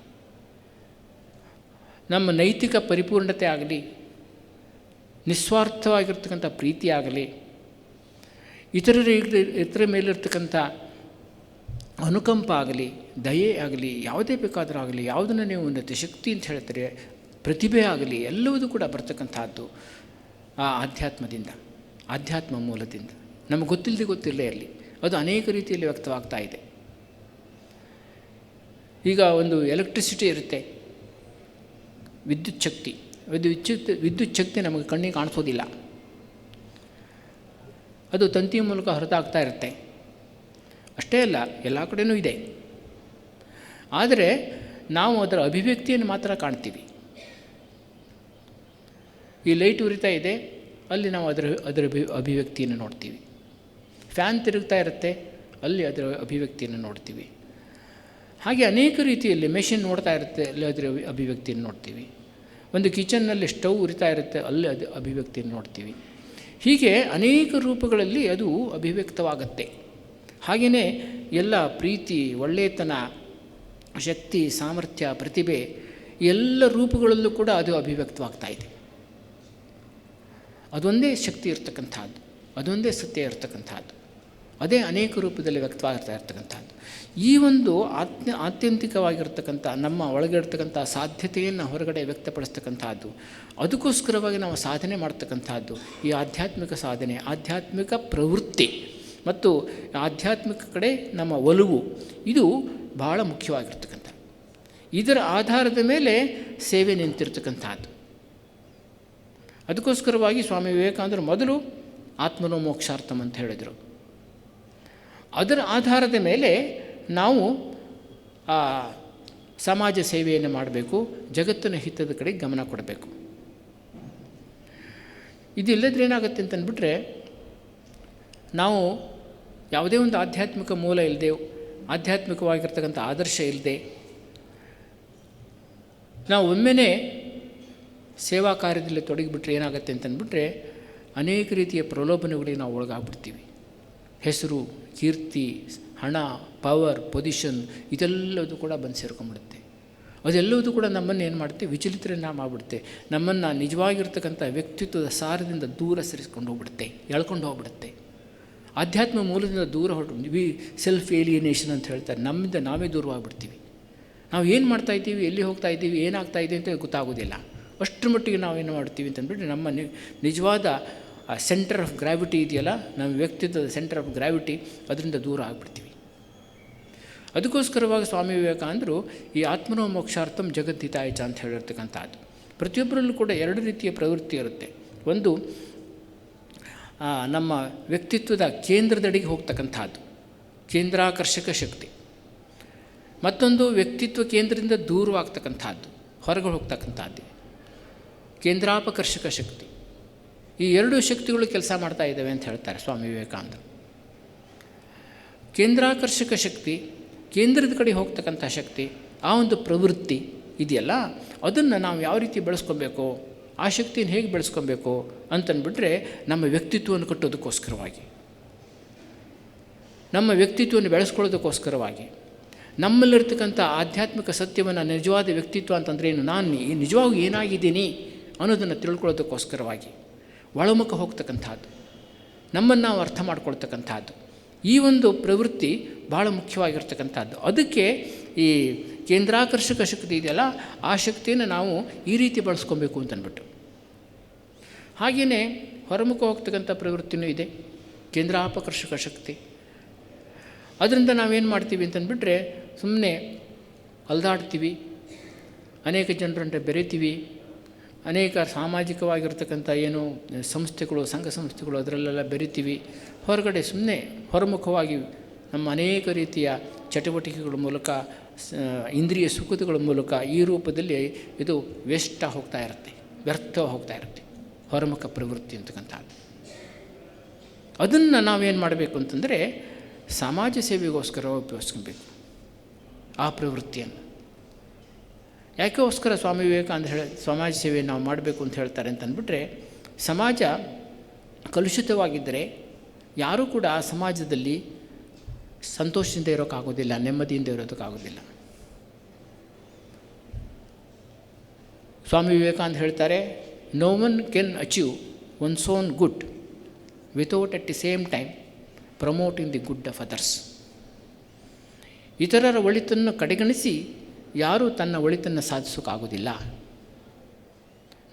ನಮ್ಮ ನೈತಿಕ ಪರಿಪೂರ್ಣತೆ ಆಗಲಿ, ನಿಸ್ವಾರ್ಥವಾಗಿರ್ತಕ್ಕಂಥ ಪ್ರೀತಿ ಆಗಲಿ, ಇತರ ಮೇಲಿರ್ತಕ್ಕಂಥ ಅನುಕಂಪ ಆಗಲಿ, ದಯೆ ಆಗಲಿ, ಯಾವುದೇ ಬೇಕಾದರೂ ಆಗಲಿ, ಯಾವುದನ್ನು ನೀವು ಉನ್ನತ ಶಕ್ತಿ ಅಂತ ಹೇಳ್ತಾರೆ, ಪ್ರತಿಭೆ ಆಗಲಿ, ಎಲ್ಲವೂ ಕೂಡ ಬರ್ತಕ್ಕಂಥದ್ದು ಆ ಆಧ್ಯಾತ್ಮದಿಂದ, ಆಧ್ಯಾತ್ಮ ಮೂಲದಿಂದ. ನಮಗೆ ಗೊತ್ತಿಲ್ಲದೆ ಅಲ್ಲಿ ಅದು ಅನೇಕ ರೀತಿಯಲ್ಲಿ ವ್ಯಕ್ತವಾಗ್ತಾ ಇದೆ. ಈಗ ಒಂದು ಎಲೆಕ್ಟ್ರಿಸಿಟಿ ಇರುತ್ತೆ, ವಿದ್ಯುತ್ ಶಕ್ತಿ ನಮಗೆ ಕಣ್ಣಿಗೆ ಕಾಣಿಸೋದಿಲ್ಲ. ಅದು ತಂತಿಯ ಮೂಲಕ ಹೊರತಾಗ್ತಾ ಇರುತ್ತೆ. ಅಷ್ಟೇ ಅಲ್ಲ, ಎಲ್ಲ ಕಡೆಯೂ ಇದೆ. ಆದರೆ ನಾವು ಅದರ ಅಭಿವ್ಯಕ್ತಿಯನ್ನು ಮಾತ್ರ ಕಾಣ್ತೀವಿ. ಈ ಲೈಟ್ ಉರಿತಾ ಇದೆ, ಅಲ್ಲಿ ನಾವು ಅದರ ಅಭಿವ್ಯಕ್ತಿಯನ್ನು ನೋಡ್ತೀವಿ. ಫ್ಯಾನ್ ತಿರುಗ್ತಾ ಇರುತ್ತೆ, ಅಲ್ಲಿ ಅದರ ಅಭಿವ್ಯಕ್ತಿಯನ್ನು ನೋಡ್ತೀವಿ. ಹಾಗೆ ಅನೇಕ ರೀತಿಯಲ್ಲಿ ಮೆಷಿನ್ ನೋಡ್ತಾ ಇರುತ್ತೆ, ಅಲ್ಲಿ ಅದರ ಅಭಿವ್ಯಕ್ತಿಯನ್ನು ನೋಡ್ತೀವಿ. ಒಂದು ಕಿಚನ್ನಲ್ಲಿ ಸ್ಟವ್ ಉರಿತಾ ಇರುತ್ತೆ, ಅಲ್ಲಿ ಅದು ಅಭಿವ್ಯಕ್ತಿಯನ್ನು ನೋಡ್ತೀವಿ. ಹೀಗೆ ಅನೇಕ ರೂಪಗಳಲ್ಲಿ ಅದು ಅಭಿವ್ಯಕ್ತವಾಗುತ್ತೆ. ಹಾಗೆಯೇ ಎಲ್ಲ ಪ್ರೀತಿ, ಒಳ್ಳೆಯತನ, ಶಕ್ತಿ, ಸಾಮರ್ಥ್ಯ, ಪ್ರತಿಭೆ ಎಲ್ಲ ರೂಪಗಳಲ್ಲೂ ಕೂಡ ಅದು ಅಭಿವ್ಯಕ್ತವಾಗ್ತಾ ಇದೆ. ಅದೊಂದೇ ಶಕ್ತಿ ಇರ್ತಕ್ಕಂಥದ್ದು, ಅದೊಂದೇ ಸತ್ಯ ಇರ್ತಕ್ಕಂಥದ್ದು, ಅದೇ ಅನೇಕ ರೂಪದಲ್ಲಿ ವ್ಯಕ್ತವಾಗ್ತಾ ಇರ್ತಕ್ಕಂಥದ್ದು. ಈ ಒಂದು ಆತ್ಯಂತಿಕವಾಗಿರ್ತಕ್ಕಂಥ ನಮ್ಮ ಒಳಗಿರ್ತಕ್ಕಂಥ ಸಾಧ್ಯತೆಯನ್ನು ಹೊರಗಡೆ ವ್ಯಕ್ತಪಡಿಸ್ತಕ್ಕಂಥದ್ದು, ಅದಕ್ಕೋಸ್ಕರವಾಗಿ ನಾವು ಸಾಧನೆ ಮಾಡ್ತಕ್ಕಂಥದ್ದು ಈ ಆಧ್ಯಾತ್ಮಿಕ ಸಾಧನೆ, ಆಧ್ಯಾತ್ಮಿಕ ಪ್ರವೃತ್ತಿ ಮತ್ತು ಆಧ್ಯಾತ್ಮಿಕ ಕಡೆ ನಮ್ಮ ಒಲವು, ಇದು ಭಾಳ ಮುಖ್ಯವಾಗಿರ್ತಕ್ಕಂಥ. ಇದರ ಆಧಾರದ ಮೇಲೆ ಸೇವೆ ನಿಂತಿರ್ತಕ್ಕಂಥದ್ದು. ಅದಕ್ಕೋಸ್ಕರವಾಗಿ ಸ್ವಾಮಿ ವಿವೇಕಾನಂದರು ಮೊದಲು ಆತ್ಮನೋ ಮೋಕ್ಷಾರ್ಥಂ ಅಂತ ಹೇಳಿದರು. ಅದರ ಆಧಾರದ ಮೇಲೆ ನಾವು ಸಮಾಜ ಸೇವೆಯನ್ನು ಮಾಡಬೇಕು, ಜಗತ್ತಿನ ಹಿತದ ಕಡೆ ಗಮನ ಕೊಡಬೇಕು. ಇದಿಲ್ಲದ್ರೆ ಏನಾಗುತ್ತೆ ಅಂತಂದ್ಬಿಟ್ರೆ, ನಾವು ಯಾವುದೇ ಒಂದು ಆಧ್ಯಾತ್ಮಿಕ ಮೂಲ ಇಲ್ಲದೆ, ಆಧ್ಯಾತ್ಮಿಕವಾಗಿರ್ತಕ್ಕಂಥ ಆದರ್ಶ ಇಲ್ಲದೆ, ನಾವು ಒಮ್ಮೆನೇ ಸೇವಾ ಕಾರ್ಯದಲ್ಲಿ ತೊಡಗಿಬಿಟ್ರೆ ಏನಾಗುತ್ತೆ ಅಂತಂದ್ಬಿಟ್ರೆ ಅನೇಕ ರೀತಿಯ ಪ್ರಲೋಭನೆಗಳಿಗೆ ನಾವು ಒಳಗಾಗ್ಬಿಡ್ತೀವಿ. ಹೆಸರು, ಕೀರ್ತಿ, ಹಣ, ಪವರ್, ಪೊಸಿಷನ್ ಇದೆಲ್ಲದೂ ಕೂಡ ಬಂದು ಸೇರ್ಕೊಂಡ್ಬಿಡುತ್ತೆ. ಅದೆಲ್ಲವೂ ಕೂಡ ನಮ್ಮನ್ನು ಏನು ಮಾಡುತ್ತೆ, ವಿಚಲಿತರನ್ನ ಮಾಡಿಬಿಡುತ್ತೆ. ನಮ್ಮನ್ನು ನಿಜವಾಗಿರ್ತಕ್ಕಂಥ ವ್ಯಕ್ತಿತ್ವದ ಸಾರದಿಂದ ದೂರ ಸರಿಸ್ಕೊಂಡು ಹೋಗ್ಬಿಡುತ್ತೆ, ಎಳ್ಕೊಂಡು ಹೋಗ್ಬಿಡುತ್ತೆ. ಆಧ್ಯಾತ್ಮ ಮೂಲದಿಂದ ದೂರ ಹೊರಟು ಸೆಲ್ಫ್ ಏಲಿಯನೇಷನ್ ಅಂತ ಹೇಳ್ತಾರೆ. ನಮ್ಮಿಂದ ನಾವೇ ದೂರವಾಗಿಬಿಡ್ತೀವಿ. ನಾವು ಏನು ಮಾಡ್ತಾಯಿದ್ದೀವಿ, ಎಲ್ಲಿ ಹೋಗ್ತಾ ಇದ್ದೀವಿ, ಏನಾಗ್ತಾಯಿದೆ ಅಂತ ಗೊತ್ತಾಗೋದಿಲ್ಲ. ಅಷ್ಟರ ಮಟ್ಟಿಗೆ ನಾವೇನು ಮಾಡ್ತೀವಿ ಅಂತಂದ್ಬಿಟ್ಟು ನಮ್ಮ ನಿಜವಾದ ಸೆಂಟರ್ ಆಫ್ ಗ್ರಾವಿಟಿ ಇದೆಯಲ್ಲ, ನಮ್ಮ ವ್ಯಕ್ತಿತ್ವದ ಸೆಂಟರ್ ಆಫ್ ಗ್ರಾವಿಟಿ, ಅದರಿಂದ ದೂರ ಆಗಿಬಿಡ್ತೀವಿ. ಅದಕ್ಕೋಸ್ಕರವಾಗಿ ಸ್ವಾಮಿ ವಿವೇಕಾನಂದರು ಈ ಆತ್ಮನೋ ಮೋಕ್ಷಾರ್ಥಂ ಜಗದ್ಹಿತಾಯ ಚ ಅಂತ ಹೇಳಿರ್ತಕ್ಕಂಥದ್ದು. ಪ್ರತಿಯೊಬ್ಬರಲ್ಲೂ ಕೂಡ ಎರಡು ರೀತಿಯ ಪ್ರವೃತ್ತಿ ಇರುತ್ತೆ. ಒಂದು ನಮ್ಮ ವ್ಯಕ್ತಿತ್ವದ ಕೇಂದ್ರದಡಿಗೆ ಹೋಗ್ತಕ್ಕಂಥದ್ದು, ಕೇಂದ್ರಾಕರ್ಷಕ ಶಕ್ತಿ. ಮತ್ತೊಂದು ವ್ಯಕ್ತಿತ್ವ ಕೇಂದ್ರದಿಂದ ದೂರವಾಗ್ತಕ್ಕಂಥದ್ದು, ಹೊರಗೆ ಹೋಗ್ತಕ್ಕಂಥದ್ದು, ಕೇಂದ್ರಾಪಕರ್ಷಕ ಶಕ್ತಿ. ಈ ಎರಡೂ ಶಕ್ತಿಗಳು ಕೆಲಸ ಮಾಡ್ತಾ ಇದ್ದಾವೆ ಅಂತ ಹೇಳ್ತಾರೆ ಸ್ವಾಮಿ ವಿವೇಕಾನಂದರು. ಕೇಂದ್ರಾಕರ್ಷಕ ಶಕ್ತಿ, ಕೇಂದ್ರದ ಕಡೆ ಹೋಗ್ತಕ್ಕಂಥ ಶಕ್ತಿ, ಆ ಒಂದು ಪ್ರವೃತ್ತಿ ಇದೆಯಲ್ಲ, ಅದನ್ನು ನಾವು ಯಾವ ರೀತಿ ಬೆಳೆಸ್ಕೊಬೇಕು, ಆ ಶಕ್ತಿಯನ್ನು ಹೇಗೆ ಬೆಳೆಸ್ಕೊಬೇಕು ಅಂತಂದ್ಬಿಟ್ರೆ ನಮ್ಮ ವ್ಯಕ್ತಿತ್ವವನ್ನು ಕಟ್ಟೋದಕ್ಕೋಸ್ಕರವಾಗಿ, ನಮ್ಮ ವ್ಯಕ್ತಿತ್ವವನ್ನು ಬೆಳೆಸ್ಕೊಳ್ಳೋದಕ್ಕೋಸ್ಕರವಾಗಿ, ನಮ್ಮಲ್ಲಿರ್ತಕ್ಕಂಥ ಆಧ್ಯಾತ್ಮಿಕ ಸತ್ಯವನ್ನು, ನಿಜವಾದ ವ್ಯಕ್ತಿತ್ವ ಅಂತಂದರೆ ಏನು, ನಾನು ನಿಜವಾಗೂ ಏನಾಗಿದ್ದೀನಿ ಅನ್ನೋದನ್ನು ತಿಳ್ಕೊಳ್ಳೋದಕ್ಕೋಸ್ಕರವಾಗಿ ಒಳಮುಖ ಹೋಗ್ತಕ್ಕಂಥದ್ದು, ನಮ್ಮನ್ನು ನಾವು ಅರ್ಥ ಮಾಡ್ಕೊಳ್ತಕ್ಕಂಥದ್ದು, ಈ ಒಂದು ಪ್ರವೃತ್ತಿ ಭಾಳ ಮುಖ್ಯವಾಗಿರ್ತಕ್ಕಂಥದ್ದು. ಅದಕ್ಕೆ ಈ ಕೇಂದ್ರಾಕರ್ಷಕ ಶಕ್ತಿ ಇದೆಯಲ್ಲ, ಆ ಶಕ್ತಿಯನ್ನು ನಾವು ಈ ರೀತಿ ಬಳಸ್ಕೊಬೇಕು ಅಂತಂದ್ಬಿಟ್ಟು. ಹಾಗೆಯೇ ಹೊರಮುಖ ಹೋಗ್ತಕ್ಕಂಥ ಪ್ರವೃತ್ತಿನೂ ಇದೆ, ಕೇಂದ್ರಾಪಕರ್ಷಕ ಶಕ್ತಿ. ಅದರಿಂದ ನಾವೇನು ಮಾಡ್ತೀವಿ ಅಂತಂದ್ಬಿಟ್ರೆ ಸುಮ್ಮನೆ ಅಲ್ದಾಡ್ತೀವಿ, ಅನೇಕ ಜನರಂತೆ ಬೆರಿತೀವಿ, ಅನೇಕ ಸಾಮಾಜಿಕವಾಗಿರ್ತಕ್ಕಂಥ ಏನು ಸಂಸ್ಥೆಗಳು, ಸಂಘ ಸಂಸ್ಥೆಗಳು ಅದರಲ್ಲೆಲ್ಲ ಬೆರಿತೀವಿ. ಹೊರಗಡೆ ಸುಮ್ಮನೆ ಹೊರಮುಖವಾಗಿ ನಮ್ಮ ಅನೇಕ ರೀತಿಯ ಚಟುವಟಿಕೆಗಳ ಮೂಲಕ, ಇಂದ್ರಿಯ ಸುಖಗಳ ಮೂಲಕ ಈ ರೂಪದಲ್ಲಿ ಇದು ವೇಸ್ಟ್ ಹೋಗ್ತಾ ಇರುತ್ತೆ, ವ್ಯರ್ಥ ಹೋಗ್ತಾ ಇರುತ್ತೆ ಹೊರಮುಖ ಪ್ರವೃತ್ತಿ ಅಂತಕ್ಕಂಥದ್ದು. ಅದನ್ನು ನಾವೇನು ಮಾಡಬೇಕು ಅಂತಂದರೆ ಸಮಾಜ ಸೇವೆಗೋಸ್ಕರ ಉಪಯೋಗಿಸ್ಕೊಬೇಕು ಆ ಪ್ರವೃತ್ತಿಯನ್ನು. ಯಾಕೋಸ್ಕರ ಸ್ವಾಮಿ ವಿವೇಕಾನಂದ ಸಮಾಜ ಸೇವೆ ನಾವು ಮಾಡಬೇಕು ಅಂತ ಹೇಳ್ತಾರೆ ಅಂತಂದ್ಬಿಟ್ರೆ, ಸಮಾಜ ಕಲುಷಿತವಾಗಿದ್ದರೆ ಯಾರೂ ಕೂಡ ಆ ಸಮಾಜದಲ್ಲಿ ಸಂತೋಷದಿಂದ ಇರೋಕ್ಕಾಗೋದಿಲ್ಲ, ನೆಮ್ಮದಿಯಿಂದ ಇರೋದಕ್ಕಾಗೋದಿಲ್ಲ. ಸ್ವಾಮಿ ವಿವೇಕಾನಂದ ಹೇಳ್ತಾರೆ, no one can achieve one's own good without at the same time promoting the good of others. ಇತರರ ಒಳಿತನ್ನು ಕಡೆಗಣಿಸಿ ಯಾರೂ ತನ್ನ ಒಳಿತನ್ನು ಸಾಧಿಸೋಕ್ಕಾಗೋದಿಲ್ಲ.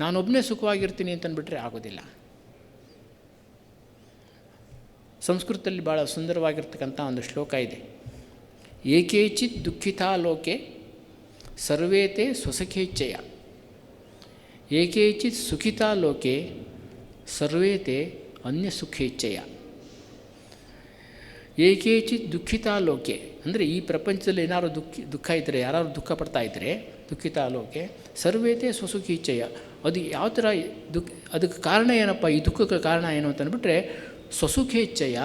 ನಾನೊಬ್ಬನೇ ಸುಖವಾಗಿರ್ತೀನಿ ಅಂತಂದ್ಬಿಟ್ರೆ ಆಗೋದಿಲ್ಲ. ಸಂಸ್ಕೃತದಲ್ಲಿ ಭಾಳ ಸುಂದರವಾಗಿರ್ತಕ್ಕಂಥ ಒಂದು ಶ್ಲೋಕ ಇದೆ, ಏಕೇಚಿತ್ ದುಃಖಿತಾ ಲೋಕೆ ಸರ್ವೇತೆ ಸ್ವಸಖೇಚ್ಛೆಯ, ಏಕೇಚಿತ್ ಸುಖಿತಾ ಲೋಕೆ ಸರ್ವೇತೆ ಅನ್ಯ ಸುಖೇಚ್ಛೆಯ. ಏಕೇಚಿತ್ ದುಃಖಿತಾ ಲೋಕೆ ಅಂದರೆ ಈ ಪ್ರಪಂಚದಲ್ಲಿ ಏನಾದ್ರು ದುಃಖ ಇದ್ದರೆ, ಯಾರು ದುಃಖ ಪಡ್ತಾ ಇದ್ದರೆ ದುಃಖಿತಾ ಲೋಕೆ ಸರ್ವೇತೆ ಸ್ವಸುಖೀಚ್ಛೆಯ. ಅದು ಯಾವ ಥರ ಅದಕ್ಕೆ ಕಾರಣ ಏನಪ್ಪ, ಈ ದುಃಖಕ್ಕೆ ಕಾರಣ ಏನು ಅಂತಂದ್ಬಿಟ್ರೆ ಸ್ವಸುಖೇಚ್ಛೆಯ,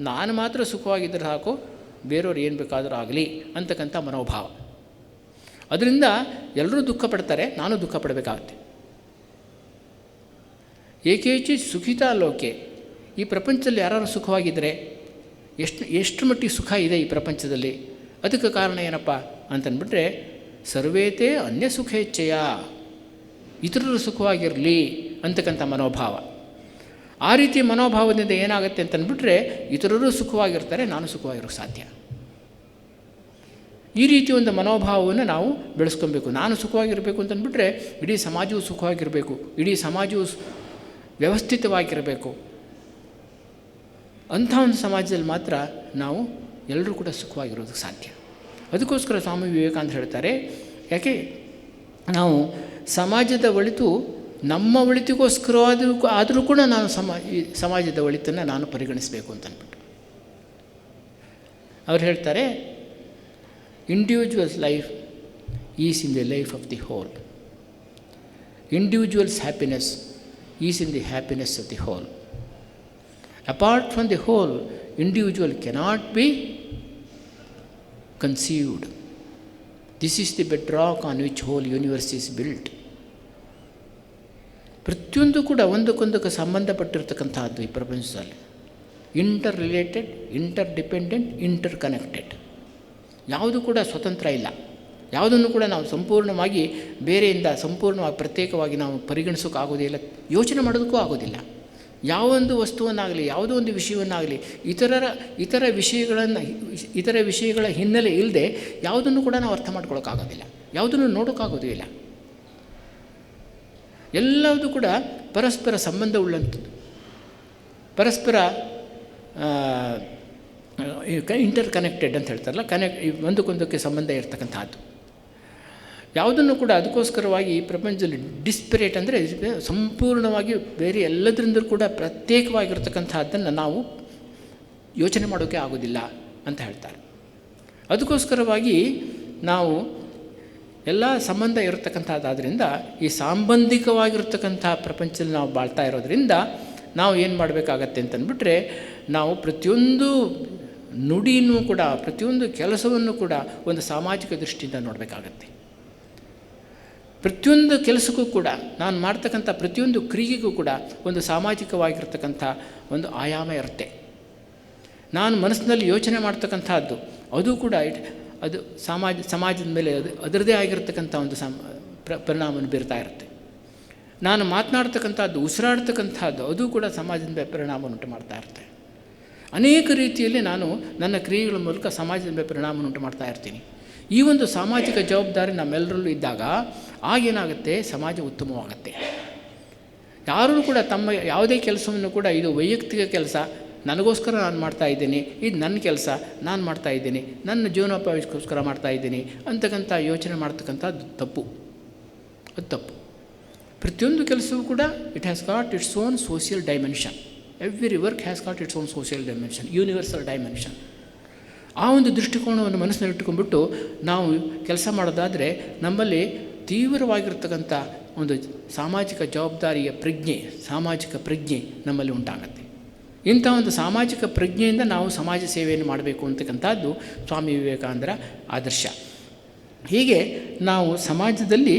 ನಾನು ಮಾತ್ರ ಸುಖವಾಗಿದ್ದರೆ ಸಾಕು, ಬೇರೆಯವ್ರು ಏನು ಬೇಕಾದರೂ ಆಗಲಿ ಅಂತಕ್ಕಂಥ ಮನೋಭಾವ. ಅದರಿಂದ ಎಲ್ಲರೂ ದುಃಖ ಪಡ್ತಾರೆ, ನಾನು ದುಃಖ ಪಡಬೇಕಾಗುತ್ತೆ. ಏಕೇಚಿ ಸುಖಿತಾ ಲೋಕೆ, ಈ ಪ್ರಪಂಚದಲ್ಲಿ ಯಾರು ಸುಖವಾಗಿದ್ದರೆ, ಎಷ್ಟು ಮಟ್ಟಿಗೆ ಸುಖ ಇದೆ ಈ ಪ್ರಪಂಚದಲ್ಲಿ, ಅದಕ್ಕೆ ಕಾರಣ ಏನಪ್ಪ ಅಂತಂದ್ಬಿಟ್ರೆ ಸರ್ವೇತೆ ಅನ್ಯ ಸುಖೇಚ್ಛೆಯ, ಇತರರು ಸುಖವಾಗಿರಲಿ ಅಂತಕ್ಕಂಥ ಮನೋಭಾವ. ಆ ರೀತಿ ಮನೋಭಾವದಿಂದ ಏನಾಗುತ್ತೆ ಅಂತಂದ್ಬಿಟ್ರೆ ಇತರರು ಸುಖವಾಗಿರ್ತಾರೆ, ನಾನು ಸುಖವಾಗಿರೋಕ್ಕೆ ಸಾಧ್ಯ. ಈ ರೀತಿ ಒಂದು ಮನೋಭಾವವನ್ನು ನಾವು ಬೆಳೆಸ್ಕೊಬೇಕು. ನಾನು ಸುಖವಾಗಿರಬೇಕು ಅಂತಂದ್ಬಿಟ್ರೆ ಇಡೀ ಸಮಾಜವು ಸುಖವಾಗಿರಬೇಕು, ಇಡೀ ಸಮಾಜವು ವ್ಯವಸ್ಥಿತವಾಗಿರಬೇಕು. ಅಂಥ ಒಂದು ಸಮಾಜದಲ್ಲಿ ಮಾತ್ರ ನಾವು ಎಲ್ಲರೂ ಕೂಡ ಸುಖವಾಗಿರೋದಕ್ಕೆ ಸಾಧ್ಯ. ಅದಕ್ಕೋಸ್ಕರ ಸ್ವಾಮಿ ವಿವೇಕಾನಂದ ಹೇಳ್ತಾರೆ, ಯಾಕೆ ನಾವು ಸಮಾಜದ ಒಳಿತು ನಮ್ಮ ಒಳಿತಿಗೋಸ್ಕರ ಆದರೂ ಕೂಡ ನಾನು ಸಮಾಜದ ಒಳಿತನ್ನು ನಾನು ಪರಿಗಣಿಸಬೇಕು ಅಂತಂದ್ಬಿಟ್ಟು ಅವ್ರು ಹೇಳ್ತಾರೆ, individuals life is in the life of the whole, individuals happiness is in the happiness of the whole. Apart from the whole, individual cannot be conceived. This is the bedrock on which whole universe is built. ಪ್ರತಿಯೊಂದು ಕೂಡ ಒಂದಕ್ಕೊಂದಕ್ಕೆ ಸಂಬಂಧಪಟ್ಟಿರ್ತಕ್ಕಂಥದ್ದು ಈ ಪ್ರಪಂಚದಲ್ಲಿ. Inter related, inter dependent, inter connected. ಯಾವುದು ಕೂಡ ಸ್ವತಂತ್ರ ಇಲ್ಲ. ಯಾವುದನ್ನು ಕೂಡ ನಾವು ಸಂಪೂರ್ಣವಾಗಿ ಬೇರೆಯಿಂದ ಸಂಪೂರ್ಣವಾಗಿ ಪ್ರತ್ಯೇಕವಾಗಿ ನಾವು ಪರಿಗಣಿಸೋಕ್ಕಾಗೋದಿಲ್ಲ, ಯೋಚನೆ ಮಾಡೋದಕ್ಕೂ ಆಗೋದಿಲ್ಲ. ಯಾವೊಂದು ವಸ್ತುವನ್ನಾಗಲಿ, ಯಾವುದೋ ಒಂದು ವಿಷಯವನ್ನಾಗಲಿ ಇತರ ವಿಷಯಗಳ ಹಿನ್ನೆಲೆ ಇಲ್ಲದೆ ಯಾವುದನ್ನು ಕೂಡ ನಾವು ಅರ್ಥ ಮಾಡ್ಕೊಳ್ಳೋಕ್ಕಾಗೋದಿಲ್ಲ, ಯಾವುದನ್ನು ನೋಡೋಕ್ಕಾಗೋದಿಲ್ಲ. ಎಲ್ಲವೂ ಕೂಡ ಪರಸ್ಪರ ಸಂಬಂಧವುಳ್ಳಂಥದ್ದು, ಪರಸ್ಪರ ಇಂಟರ್ ಕನೆಕ್ಟೆಡ್ ಅಂತ ಹೇಳ್ತಾರಲ್ಲ, ಒಂದಕ್ಕೊಂದಕ್ಕೆ ಸಂಬಂಧ ಇರ್ತಕ್ಕಂಥದ್ದು. ಯಾವುದನ್ನು ಕೂಡ ಅದಕ್ಕೋಸ್ಕರವಾಗಿ ಈ ಪ್ರಪಂಚದಲ್ಲಿ ಡಿಸ್ಪರೇಟ್ ಅಂದರೆ ಸಂಪೂರ್ಣವಾಗಿ ಬೇರೆ ಎಲ್ಲದರಿಂದ ಕೂಡ ಪ್ರತ್ಯೇಕವಾಗಿರ್ತಕ್ಕಂಥದ್ದನ್ನು ನಾವು ಯೋಚನೆ ಮಾಡೋಕ್ಕೆ ಆಗೋದಿಲ್ಲ ಅಂತ ಹೇಳ್ತಾರೆ. ಅದಕ್ಕೋಸ್ಕರವಾಗಿ ನಾವು ಎಲ್ಲ ಸಂಬಂಧ ಇರತಕ್ಕಂಥದ್ದಾದ್ದರಿಂದ ಈ ಸಾಂಬಂಧಿಕವಾಗಿರ್ತಕ್ಕಂಥ ಪ್ರಪಂಚದಲ್ಲಿ ನಾವು ಬಾಳ್ತಾ ಇರೋದ್ರಿಂದ ನಾವು ಏನು ಮಾಡಬೇಕಾಗತ್ತೆ ಅಂತಂದ್ಬಿಟ್ರೆ, ನಾವು ಪ್ರತಿಯೊಂದು ನುಡಿನೂ ಕೂಡ, ಪ್ರತಿಯೊಂದು ಕೆಲಸವನ್ನು ಕೂಡ ಒಂದು ಸಾಮಾಜಿಕ ದೃಷ್ಟಿಯಿಂದ ನೋಡಬೇಕಾಗತ್ತೆ. ಪ್ರತಿಯೊಂದು ಕೆಲಸಕ್ಕೂ ಕೂಡ, ನಾನು ಮಾಡ್ತಕ್ಕಂಥ ಪ್ರತಿಯೊಂದು ಕ್ರಿಯೆಗೂ ಕೂಡ ಒಂದು ಸಾಮಾಜಿಕವಾಗಿರ್ತಕ್ಕಂಥ ಒಂದು ಆಯಾಮ ಇರುತ್ತೆ. ನಾನು ಮನಸ್ಸಿನಲ್ಲಿ ಯೋಚನೆ ಮಾಡ್ತಕ್ಕಂಥದ್ದು ಅದು ಕೂಡ ಅದು ಸಮಾಜದ ಮೇಲೆ ಅದರದೇ ಆಗಿರ್ತಕ್ಕಂಥ ಒಂದು ಪರಿಣಾಮವನ್ನು ಬೀರ್ತಾ ಇರುತ್ತೆ. ನಾನು ಮಾತನಾಡ್ತಕ್ಕಂಥದ್ದು, ಉಸಿರಾಡ್ತಕ್ಕಂಥದ್ದು ಅದು ಕೂಡ ಸಮಾಜದ ಮೇಲೆ ಪರಿಣಾಮವನ್ನು ಉಂಟು ಮಾಡ್ತಾ ಇರುತ್ತೆ. ಅನೇಕ ರೀತಿಯಲ್ಲಿ ನಾನು ನನ್ನ ಕ್ರಿಯೆಗಳ ಮೂಲಕ ಸಮಾಜದ ಮೇಲೆ ಪರಿಣಾಮವನ್ನು ಉಂಟು ಮಾಡ್ತಾ ಇರ್ತೀನಿ. ಈ ಒಂದು ಸಾಮಾಜಿಕ ಜವಾಬ್ದಾರಿ ನಮ್ಮೆಲ್ಲರಲ್ಲೂ ಇದ್ದಾಗ ಆಗೇನಾಗುತ್ತೆ, ಸಮಾಜ ಉತ್ತಮವಾಗುತ್ತೆ. ಯಾರೂ ಕೂಡ ತಮ್ಮ ಯಾವುದೇ ಕೆಲಸವನ್ನು ಕೂಡ ಇದು ವೈಯಕ್ತಿಕ ಕೆಲಸ, ನನಗೋಸ್ಕರ ನಾನು ಮಾಡ್ತಾಯಿದ್ದೀನಿ, ಇದು ನನ್ನ ಕೆಲಸ, ನಾನು ಮಾಡ್ತಾಯಿದ್ದೀನಿ, ನನ್ನ ಜೀವನೋಪಾಯಕ್ಕೋಸ್ಕರ ಮಾಡ್ತಾಯಿದ್ದೀನಿ ಅಂತಕ್ಕಂಥ ಯೋಚನೆ ಮಾಡ್ತಕ್ಕಂಥದ್ದು ತಪ್ಪು. ಅದು ತಪ್ಪು. ಪ್ರತಿಯೊಂದು ಕೆಲಸವೂ ಕೂಡ it has got its own social dimension. Every work has got its own social dimension, universal dimension. ಆ ಒಂದು ದೃಷ್ಟಿಕೋನವನ್ನು ಮನಸ್ಸಿನಲ್ಲಿ ಇಟ್ಟುಕೊಂಡ್ಬಿಟ್ಟು ನಾವು ಕೆಲಸ ಮಾಡೋದಾದರೆ ನಮ್ಮಲ್ಲಿ ತೀವ್ರವಾಗಿರ್ತಕ್ಕಂಥ ಒಂದು ಸಾಮಾಜಿಕ ಜವಾಬ್ದಾರಿಯ ಪ್ರಜ್ಞೆ, ಸಾಮಾಜಿಕ ಪ್ರಜ್ಞೆ ನಮ್ಮಲ್ಲಿ ಉಂಟಾಗತ್ತೆ. ಇಂಥ ಒಂದು ಸಾಮಾಜಿಕ ಪ್ರಜ್ಞೆಯಿಂದ ನಾವು ಸಮಾಜ ಸೇವೆಯನ್ನು ಮಾಡಬೇಕು ಅಂತಕ್ಕಂಥದ್ದು ಸ್ವಾಮಿ ವಿವೇಕಾನಂದರ ಆದರ್ಶ. ಹೀಗೆ ನಾವು ಸಮಾಜದಲ್ಲಿ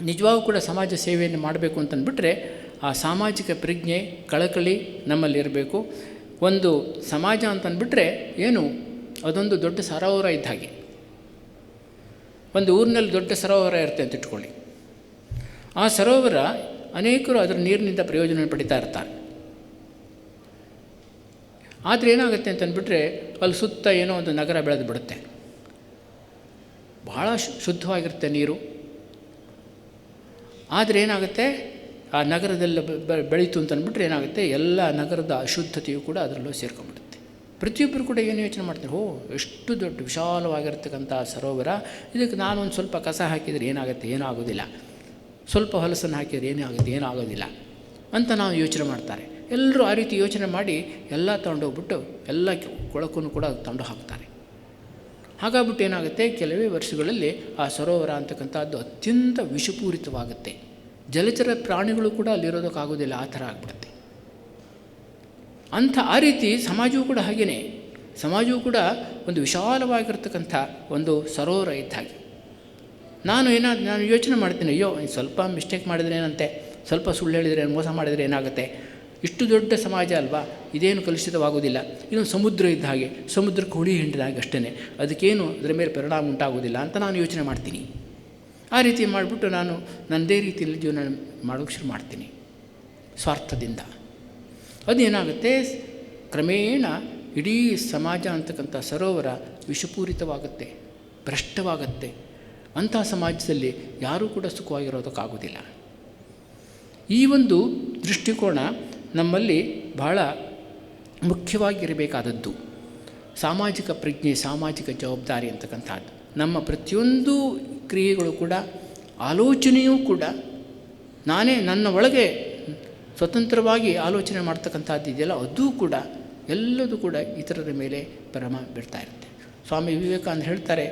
ನಿಜವಾಗೂ ಕೂಡ ಸಮಾಜ ಸೇವೆಯನ್ನು ಮಾಡಬೇಕು ಅಂತಂದ್ಬಿಟ್ರೆ ಆ ಸಾಮಾಜಿಕ ಪ್ರಜ್ಞೆ, ಕಳಕಳಿ ನಮ್ಮಲ್ಲಿ ಇರಬೇಕು. ಒಂದು ಸಮಾಜ ಅಂತಂದ್ಬಿಟ್ರೆ ಏನು, ಅದೊಂದು ದೊಡ್ಡ ಸರೋವರ ಇದ್ದ ಹಾಗೆ. ಒಂದು ಊರಿನಲ್ಲಿ ದೊಡ್ಡ ಸರೋವರ ಇರುತ್ತೆ ಅಂತ ಇಟ್ಕೊಳ್ಳಿ. ಆ ಸರೋವರ ಅನೇಕರು ಅದರ ನೀರಿನಿಂದ ಪ್ರಯೋಜನ ಪಡಿತಾ ಇರ್ತಾರೆ. ಆದರೆ ಏನಾಗುತ್ತೆ ಅಂತಂದ್ಬಿಟ್ರೆ ಅಲ್ಲಿ ಸುತ್ತ ಏನೋ ಒಂದು ನಗರ ಬೆಳೆದು ಬಿಡುತ್ತೆ. ಭಾಳ ಶುದ್ಧವಾಗಿರುತ್ತೆ ನೀರು. ಆದರೆ ಏನಾಗುತ್ತೆ, ಆ ನಗರದಲ್ಲಿ ಬೆಳೀತು ಅಂತಂದ್ಬಿಟ್ರೆ ಏನಾಗುತ್ತೆ, ಎಲ್ಲ ನಗರದ ಅಶುದ್ಧತೆಯು ಕೂಡ ಅದರಲ್ಲೂ ಸೇರ್ಕೊಂಡ್ಬಿಡುತ್ತೆ. ಪ್ರತಿಯೊಬ್ಬರು ಕೂಡ ಏನು ಯೋಚನೆ ಮಾಡ್ತಾರೆ, ಎಷ್ಟು ದೊಡ್ಡ ವಿಶಾಲವಾಗಿರ್ತಕ್ಕಂಥ ಸರೋವರ, ಇದಕ್ಕೆ ನಾನು ಒಂದು ಸ್ವಲ್ಪ ಕಸ ಹಾಕಿದರೆ ಏನಾಗುತ್ತೆ, ಏನೂ ಆಗೋದಿಲ್ಲ, ಸ್ವಲ್ಪ ಹೊಲಸನ್ನು ಹಾಕಿದರೆ ಏನಾಗುತ್ತೆ, ಏನೂ ಆಗೋದಿಲ್ಲ ಅಂತ ನಾವು ಯೋಚನೆ ಮಾಡ್ತಾರೆ. ಎಲ್ಲರೂ ಆ ರೀತಿ ಯೋಚನೆ ಮಾಡಿ ಎಲ್ಲ ತೊಗೊಂಡೋಗ್ಬಿಟ್ಟು ಎಲ್ಲ ಕೊಳಕನ್ನು ಕೂಡ ತೊಗೊಂಡು ಹಾಕ್ತಾರೆ. ಹಾಗಾಗ್ಬಿಟ್ಟು ಏನಾಗುತ್ತೆ, ಕೆಲವೇ ವರ್ಷಗಳಲ್ಲಿ ಆ ಸರೋವರ ಅಂತಕ್ಕಂಥದ್ದು ಅತ್ಯಂತ ವಿಷಪೂರಿತವಾಗುತ್ತೆ. ಜಲಚರ ಪ್ರಾಣಿಗಳು ಕೂಡ ಅಲ್ಲಿರೋದಕ್ಕಾಗೋದಿಲ್ಲ, ಆ ಥರ ಆಗ್ಬಿಡುತ್ತೆ. ಆ ರೀತಿ ಸಮಾಜವೂ ಕೂಡ ಹಾಗೆಯೇ. ಸಮಾಜವೂ ಕೂಡ ಒಂದು ವಿಶಾಲವಾಗಿರ್ತಕ್ಕಂಥ ಒಂದು ಸರೋವರ ಇದ್ದ ಹಾಗೆ. ನಾನು ಯೋಚನೆ ಮಾಡ್ತೀನಿ, ಅಯ್ಯೋ ಸ್ವಲ್ಪ ಮಿಸ್ಟೇಕ್ ಮಾಡಿದರೆ ಏನಂತೆ, ಸ್ವಲ್ಪ ಸುಳ್ಳು ಹೇಳಿದರೆ, ಮೋಸ ಮಾಡಿದರೆ ಏನಾಗುತ್ತೆ, ಇಷ್ಟು ದೊಡ್ಡ ಸಮಾಜ ಅಲ್ವಾ, ಇದೇನು ಕಲುಷಿತವಾಗೋದಿಲ್ಲ, ಇದೊಂದು ಸಮುದ್ರ ಇದ್ದ ಹಾಗೆ, ಸಮುದ್ರಕ್ಕೆ ಹುಳಿ ಹಿಂಡಿದ ಹಾಗೆ ಅಷ್ಟೇ, ಅದಕ್ಕೇನು ಅದರ ಮೇಲೆ ಪರಿಣಾಮ ಉಂಟಾಗೋದಿಲ್ಲ ಅಂತ ನಾನು ಯೋಚನೆ ಮಾಡ್ತೀನಿ. ಆ ರೀತಿ ಮಾಡಿಬಿಟ್ಟು ನಾನು ನನ್ನದೇ ರೀತಿಯಲ್ಲಿ ಜೀವನ ಮಾಡೋಕ್ಕೆ ಶುರು ಮಾಡ್ತೀನಿ ಸ್ವಾರ್ಥದಿಂದ. ಅದೇನಾಗುತ್ತೆ, ಕ್ರಮೇಣ ಇಡೀ ಸಮಾಜ ಅಂತಕ್ಕಂಥ ಸರೋವರ ವಿಷಪೂರಿತವಾಗುತ್ತೆ, ಭ್ರಷ್ಟವಾಗುತ್ತೆ. ಅಂಥ ಸಮಾಜದಲ್ಲಿ ಯಾರೂ ಕೂಡ ಸುಖವಾಗಿರೋದಕ್ಕಾಗೋದಿಲ್ಲ. ಈ ಒಂದು ದೃಷ್ಟಿಕೋನ ನಮ್ಮಲ್ಲಿ ಬಹಳ ಮುಖ್ಯವಾಗಿರಬೇಕಾದದ್ದು. ಸಾಮಾಜಿಕ ಪ್ರಜ್ಞೆ, ಸಾಮಾಜಿಕ ಜವಾಬ್ದಾರಿ ಅಂತಕ್ಕಂಥದ್ದು ನಮ್ಮ ಪ್ರತಿಯೊಂದು ಕ್ರಿಯೆಗಳು ಕೂಡ, ಆಲೋಚನೆಯೂ ಕೂಡ ನಾನೇ ನನ್ನ ಒಳಗೆ ಸ್ವತಂತ್ರವಾಗಿ ಆಲೋಚನೆ ಮಾಡ್ತಕ್ಕಂಥದ್ದು ಇದೆಯಲ್ಲ, ಅದೂ ಕೂಡ ಎಲ್ಲದೂ ಕೂಡ ಇತರರ ಮೇಲೆ ಪರಿಣಾಮ ಬೀರ್ತಾ ಇರುತ್ತೆ. ಸ್ವಾಮಿ ವಿವೇಕಾನಂದ ಹೇಳ್ತಾರೆ,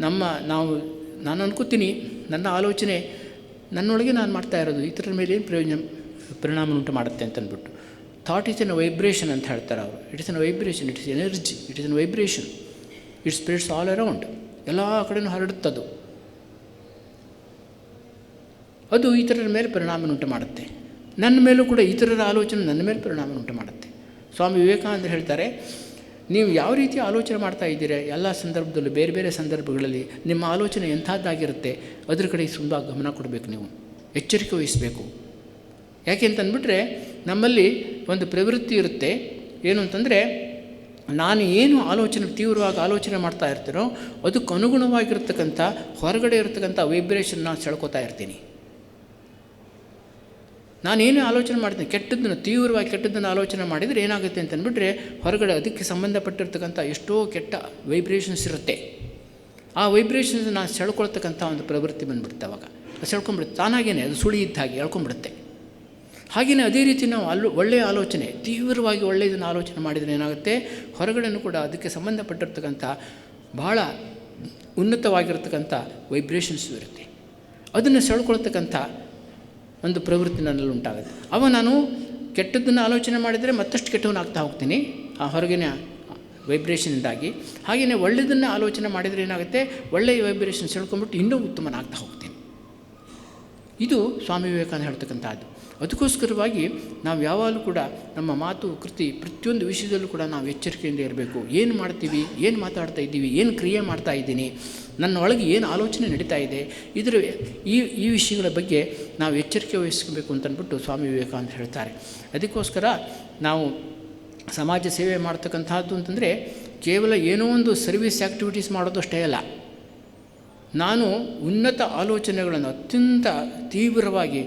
ನಾನು ಅನ್ಕೋತೀನಿ ನನ್ನ ಆಲೋಚನೆ ನನ್ನೊಳಗೆ ನಾನು ಮಾಡ್ತಾ ಇರೋದು ಇತರರ ಮೇಲೆ ಏನು ಪರಿಣಾಮ ಉಂಟು ಮಾಡುತ್ತೆ ಅಂತಂದ್ಬಿಟ್ಟು. ಥಾಟ್ ಈಸ್ ಎನ್ ವೈಬ್ರೇಷನ್ ಅಂತ ಹೇಳ್ತಾರೆ ಅವರು. It is N vibration, it is energy, it is N vibration, it spreads all around, ಎಲ್ಲ ಕಡೆಯೂ ಹರಡುತ್ತದು. ಅದು ಇತರರ ಮೇಲೆ ಪರಿಣಾಮ ಉಂಟು ಮಾಡುತ್ತೆ. ನನ್ನ ಮೇಲೂ ಕೂಡ ಇತರರ ಆಲೋಚನೆ ನನ್ನ ಮೇಲೆ ಪರಿಣಾಮ ಉಂಟು ಮಾಡುತ್ತೆ. ಸ್ವಾಮಿ ವಿವೇಕಾನಂದ ಹೇಳ್ತಾರೆ, ನೀವು ಯಾವ ರೀತಿ ಆಲೋಚನೆ ಮಾಡ್ತಾ ಇದ್ದೀರಾ, ಎಲ್ಲ ಸಂದರ್ಭದಲ್ಲೂ ಬೇರೆ ಬೇರೆ ಸಂದರ್ಭಗಳಲ್ಲಿ ನಿಮ್ಮ ಆಲೋಚನೆ ಎಂಥದ್ದಾಗಿರುತ್ತೆ ಅದ್ರ ಕಡೆ ತುಂಬ ಗಮನ ಕೊಡಬೇಕು, ನೀವು ಎಚ್ಚರಿಕೆ ವಹಿಸಬೇಕು. ಯಾಕೆ ಅಂತಂದ್ಬಿಟ್ರೆ ನಮ್ಮಲ್ಲಿ ಒಂದು ಪ್ರವೃತ್ತಿ ಇರುತ್ತೆ, ಏನು ಅಂತಂದರೆ ನಾನು ಏನು ತೀವ್ರವಾಗಿ ಆಲೋಚನೆ ಮಾಡ್ತಾ ಇರ್ತೀನೋ ಅದಕ್ಕೆ ಅನುಗುಣವಾಗಿರ್ತಕ್ಕಂಥ ಹೊರಗಡೆ ಇರತಕ್ಕಂಥ ವೈಬ್ರೇಷನ್ ನಾನು ಸೆಳ್ಕೊತಾ ಇರ್ತೀನಿ. ನಾನೇನು ಆಲೋಚನೆ ಮಾಡ್ತೀನಿ, ಕೆಟ್ಟದ್ದನ್ನು ಆಲೋಚನೆ ಮಾಡಿದರೆ ಏನಾಗುತ್ತೆ ಅಂತಂದ್ಬಿಟ್ರೆ ಹೊರಗಡೆ ಅದಕ್ಕೆ ಸಂಬಂಧಪಟ್ಟಿರ್ತಕ್ಕಂಥ ಎಷ್ಟೋ ಕೆಟ್ಟ ವೈಬ್ರೇಷನ್ಸ್ ಇರುತ್ತೆ. ಆ ವೈಬ್ರೇಷನ್ಸ್ನ ಸೆಳ್ಕೊಳ್ತಕ್ಕಂಥ ಒಂದು ಪ್ರವೃತ್ತಿ ಬಂದುಬಿಡುತ್ತೆ. ಅವಾಗ ಅದು ಸೆಳ್ಕೊಂಡ್ಬಿಡುತ್ತೆ ತಾನಾಗೇನೆ, ಅದು ಸುಳಿ ಇದ್ದ ಹಾಗೆ ಎಳ್ಕೊಂಡ್ಬಿಡುತ್ತೆ. ಹಾಗೆಯೇ ಅದೇ ರೀತಿ ನಾವು ಒಳ್ಳೆಯ ಆಲೋಚನೆ, ತೀವ್ರವಾಗಿ ಒಳ್ಳೆಯದನ್ನು ಆಲೋಚನೆ ಮಾಡಿದರೆ ಏನಾಗುತ್ತೆ, ಹೊರಗಡೆನೂ ಕೂಡ ಅದಕ್ಕೆ ಸಂಬಂಧಪಟ್ಟಿರ್ತಕ್ಕಂಥ ಬಹಳ ಉನ್ನತವಾಗಿರ್ತಕ್ಕಂಥ ವೈಬ್ರೇಷನ್ಸ್ ಇರುತ್ತೆ. ಅದನ್ನು ಸೆಳ್ಕೊಳ್ತಕ್ಕಂಥ ಒಂದು ಪ್ರವೃತ್ತಿ ನನ್ನಲ್ಲಿ ಉಂಟಾಗುತ್ತೆ. ಅವ ನಾನು ಕೆಟ್ಟದ್ದನ್ನು ಆಲೋಚನೆ ಮಾಡಿದರೆ ಮತ್ತಷ್ಟು ಕೆಟ್ಟವನಾಗ್ತಾ ಹೋಗ್ತೀನಿ ಆ ಹೊರಗಿನ ವೈಬ್ರೇಷನ್ನಿಂದಾಗಿ. ಹಾಗೆಯೇ ಒಳ್ಳೆಯದನ್ನು ಆಲೋಚನೆ ಮಾಡಿದರೆ ಏನಾಗುತ್ತೆ, ಒಳ್ಳೆಯ ವೈಬ್ರೇಷನ್ ಸೆಳ್ಕೊಂಡ್ಬಿಟ್ಟು ಇನ್ನೂ ಉತ್ತಮನಾಗ್ತಾ ಹೋಗ್ತೀನಿ. ಇದು ಸ್ವಾಮಿ ವಿವೇಕಾನಂದ ಹೇಳ್ತಕ್ಕಂಥದ್ದು. ಅದಕ್ಕೋಸ್ಕರವಾಗಿ ನಾವು ಯಾವಾಗಲೂ ಕೂಡ ನಮ್ಮ ಮಾತು, ಕೃತಿ, ಪ್ರತಿಯೊಂದು ವಿಷಯದಲ್ಲೂ ಕೂಡ ನಾವು ಎಚ್ಚರಿಕೆಯಿಂದ ಇರಬೇಕು. ಏನು ಮಾಡ್ತೀವಿ, ಏನು ಮಾತಾಡ್ತಾ ಇದ್ದೀವಿ, ಏನು ಕ್ರಿಯೆ ಮಾಡ್ತಾ ಇದ್ದೀನಿ, ನನ್ನ ಒಳಗೆ ಏನು ಆಲೋಚನೆ ನಡೀತಾ ಇದೆ, ಈ ವಿಷಯಗಳ ಬಗ್ಗೆ ನಾವು ಎಚ್ಚರಿಕೆ ವಹಿಸ್ಕೋಬೇಕು ಅಂತಂದ್ಬಿಟ್ಟು ಸ್ವಾಮಿ ವಿವೇಕಾನಂದ ಹೇಳ್ತಾರೆ. ಅದಕ್ಕೋಸ್ಕರ ನಾವು ಸಮಾಜ ಸೇವೆ ಮಾಡ್ತಕ್ಕಂಥದ್ದು ಅಂತಂದರೆ ಕೇವಲ ಏನೋ ಒಂದು ಸರ್ವಿಸ್ ಆ್ಯಕ್ಟಿವಿಟೀಸ್ ಮಾಡೋದು ಅಷ್ಟೇ ಅಲ್ಲ. ನಾನು ಉನ್ನತ ಆಲೋಚನೆಗಳನ್ನು, ಅತ್ಯಂತ ತೀವ್ರವಾಗಿ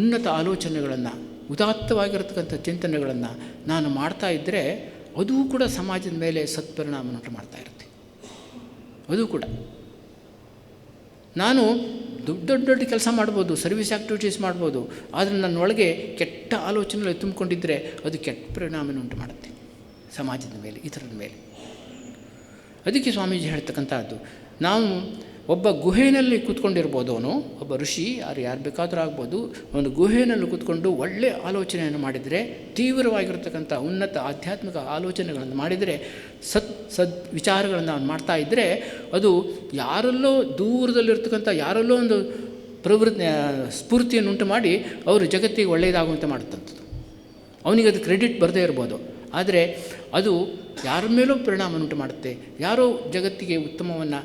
ಉನ್ನತ ಆಲೋಚನೆಗಳನ್ನು, ಉದಾತ್ತವಾಗಿರತಕ್ಕಂಥ ಚಿಂತನೆಗಳನ್ನು ನಾನು ಮಾಡ್ತಾ ಇದ್ದರೆ ಅದೂ ಕೂಡ ಸಮಾಜದ ಮೇಲೆ ಸತ್ಪರಿಣಾಮವನ್ನು ಮಾಡ್ತಾ ಇರುತ್ತೆ. ಅದು ಕೂಡ ನಾನು ದೊಡ್ಡ ಕೆಲಸ ಮಾಡ್ಬೋದು, ಸರ್ವಿಸ್ ಆ್ಯಕ್ಟಿವಿಟೀಸ್ ಮಾಡ್ಬೋದು, ಆದರೆ ನನ್ನೊಳಗೆ ಕೆಟ್ಟ ಆಲೋಚನೆಗಳು ತುಂಬಿಕೊಂಡಿದ್ದರೆ ಅದು ಕೆಟ್ಟ ಪರಿಣಾಮವನ್ನು ಉಂಟು ಮಾಡುತ್ತೆ ಸಮಾಜದ ಮೇಲೆ, ಇತರರ ಮೇಲೆ. ಅದಕ್ಕೆ ಸ್ವಾಮೀಜಿ ಹೇಳ್ತಕ್ಕಂಥದ್ದು, ನಾವು ಒಬ್ಬ ಗುಹೆಯಲ್ಲಿ ಕೂತ್ಕೊಂಡಿರ್ಬೋದು, ಅವನು ಒಬ್ಬ ಋಷಿ, ಯಾರು ಬೇಕಾದರೂ ಆಗ್ಬೋದು, ಒಂದು ಗುಹೆಯಲ್ಲಿ ಕೂತ್ಕೊಂಡು ಒಳ್ಳೆಯ ಆಲೋಚನೆಯನ್ನು ಮಾಡಿದರೆ, ತೀವ್ರವಾಗಿರ್ತಕ್ಕಂಥ ಉನ್ನತ ಆಧ್ಯಾತ್ಮಿಕ ಆಲೋಚನೆಗಳನ್ನು ಮಾಡಿದರೆ, ಸದ್ ವಿಚಾರಗಳನ್ನು ಅವನು ಮಾಡ್ತಾ ಇದ್ದರೆ, ಅದು ಯಾರಲ್ಲೋ ದೂರದಲ್ಲಿರ್ತಕ್ಕಂಥ ಯಾರಲ್ಲೋ ಒಂದು ಸ್ಫೂರ್ತಿಯನ್ನು ಉಂಟು ಮಾಡಿ ಅವರು ಜಗತ್ತಿಗೆ ಒಳ್ಳೆಯದಾಗುವಂತೆ ಮಾಡುತ್ತಂಥದ್ದು. ಅವನಿಗೆ ಅದು ಕ್ರೆಡಿಟ್ ಬರದೇ ಇರ್ಬೋದು, ಆದರೆ ಅದು ಯಾರ ಮೇಲೂ ಪರಿಣಾಮ ಉಂಟು ಮಾಡುತ್ತೆ. ಯಾರೋ ಜಗತ್ತಿಗೆ ಉತ್ತಮವನ್ನು,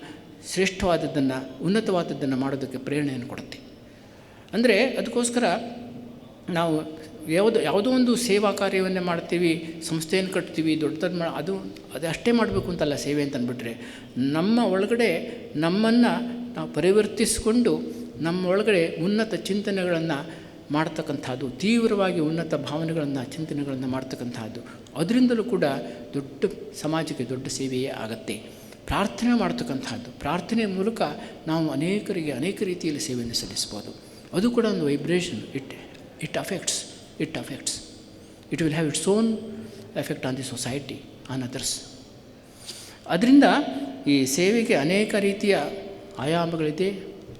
ಶ್ರೇಷ್ಠವಾದದ್ದನ್ನು, ಉನ್ನತವಾದದ್ದನ್ನು ಮಾಡೋದಕ್ಕೆ ಪ್ರೇರಣೆಯನ್ನು ಕೊಡುತ್ತೆ. ಅಂದರೆ ಅದಕ್ಕೋಸ್ಕರ ನಾವು ಯಾವುದೋ ಒಂದು ಸೇವಾ ಕಾರ್ಯವನ್ನೇ ಮಾಡ್ತೀವಿ, ಸಂಸ್ಥೆಯನ್ನು ಕಟ್ತೀವಿ, ದೊಡ್ಡದು ಅದು ಅಷ್ಟೇ ಮಾಡಬೇಕು ಅಂತಲ್ಲ ಸೇವೆ ಅಂತ ಅಂದ್ಬಿಟ್ರೆ, ನಮ್ಮ ಒಳಗಡೆ ನಮ್ಮನ್ನು ನಾವು ಪರಿವರ್ತಿಸಿಕೊಂಡು ನಮ್ಮ ಒಳಗಡೆ ಉನ್ನತ ಚಿಂತನೆಗಳನ್ನು ಮಾಡ್ತಕ್ಕಂಥದ್ದು, ತೀವ್ರವಾಗಿ ಉನ್ನತ ಭಾವನೆಗಳನ್ನು, ಚಿಂತನೆಗಳನ್ನು ಮಾಡ್ತಕ್ಕಂಥದ್ದು, ಅದರಿಂದಲೂ ಕೂಡ ದೊಡ್ಡ ಸಮಾಜಕ್ಕೆ ದೊಡ್ಡ ಸೇವೆಯೇ ಆಗತ್ತೆ. ಪ್ರಾರ್ಥನೆ ಮಾಡ್ತಕ್ಕಂಥದ್ದು, ಪ್ರಾರ್ಥನೆಯ ಮೂಲಕ ನಾವು ಅನೇಕರಿಗೆ ಅನೇಕ ರೀತಿಯಲ್ಲಿ ಸೇವೆಯನ್ನು ಸಲ್ಲಿಸ್ಬೋದು. ಅದು ಕೂಡ ಒಂದು vibration. It affects it will have its own effect on the society, on others. ಅದರಿಂದ ಈ ಸೇವೆಗೆ ಅನೇಕ ರೀತಿಯ ಆಯಾಮಗಳಿದೆ,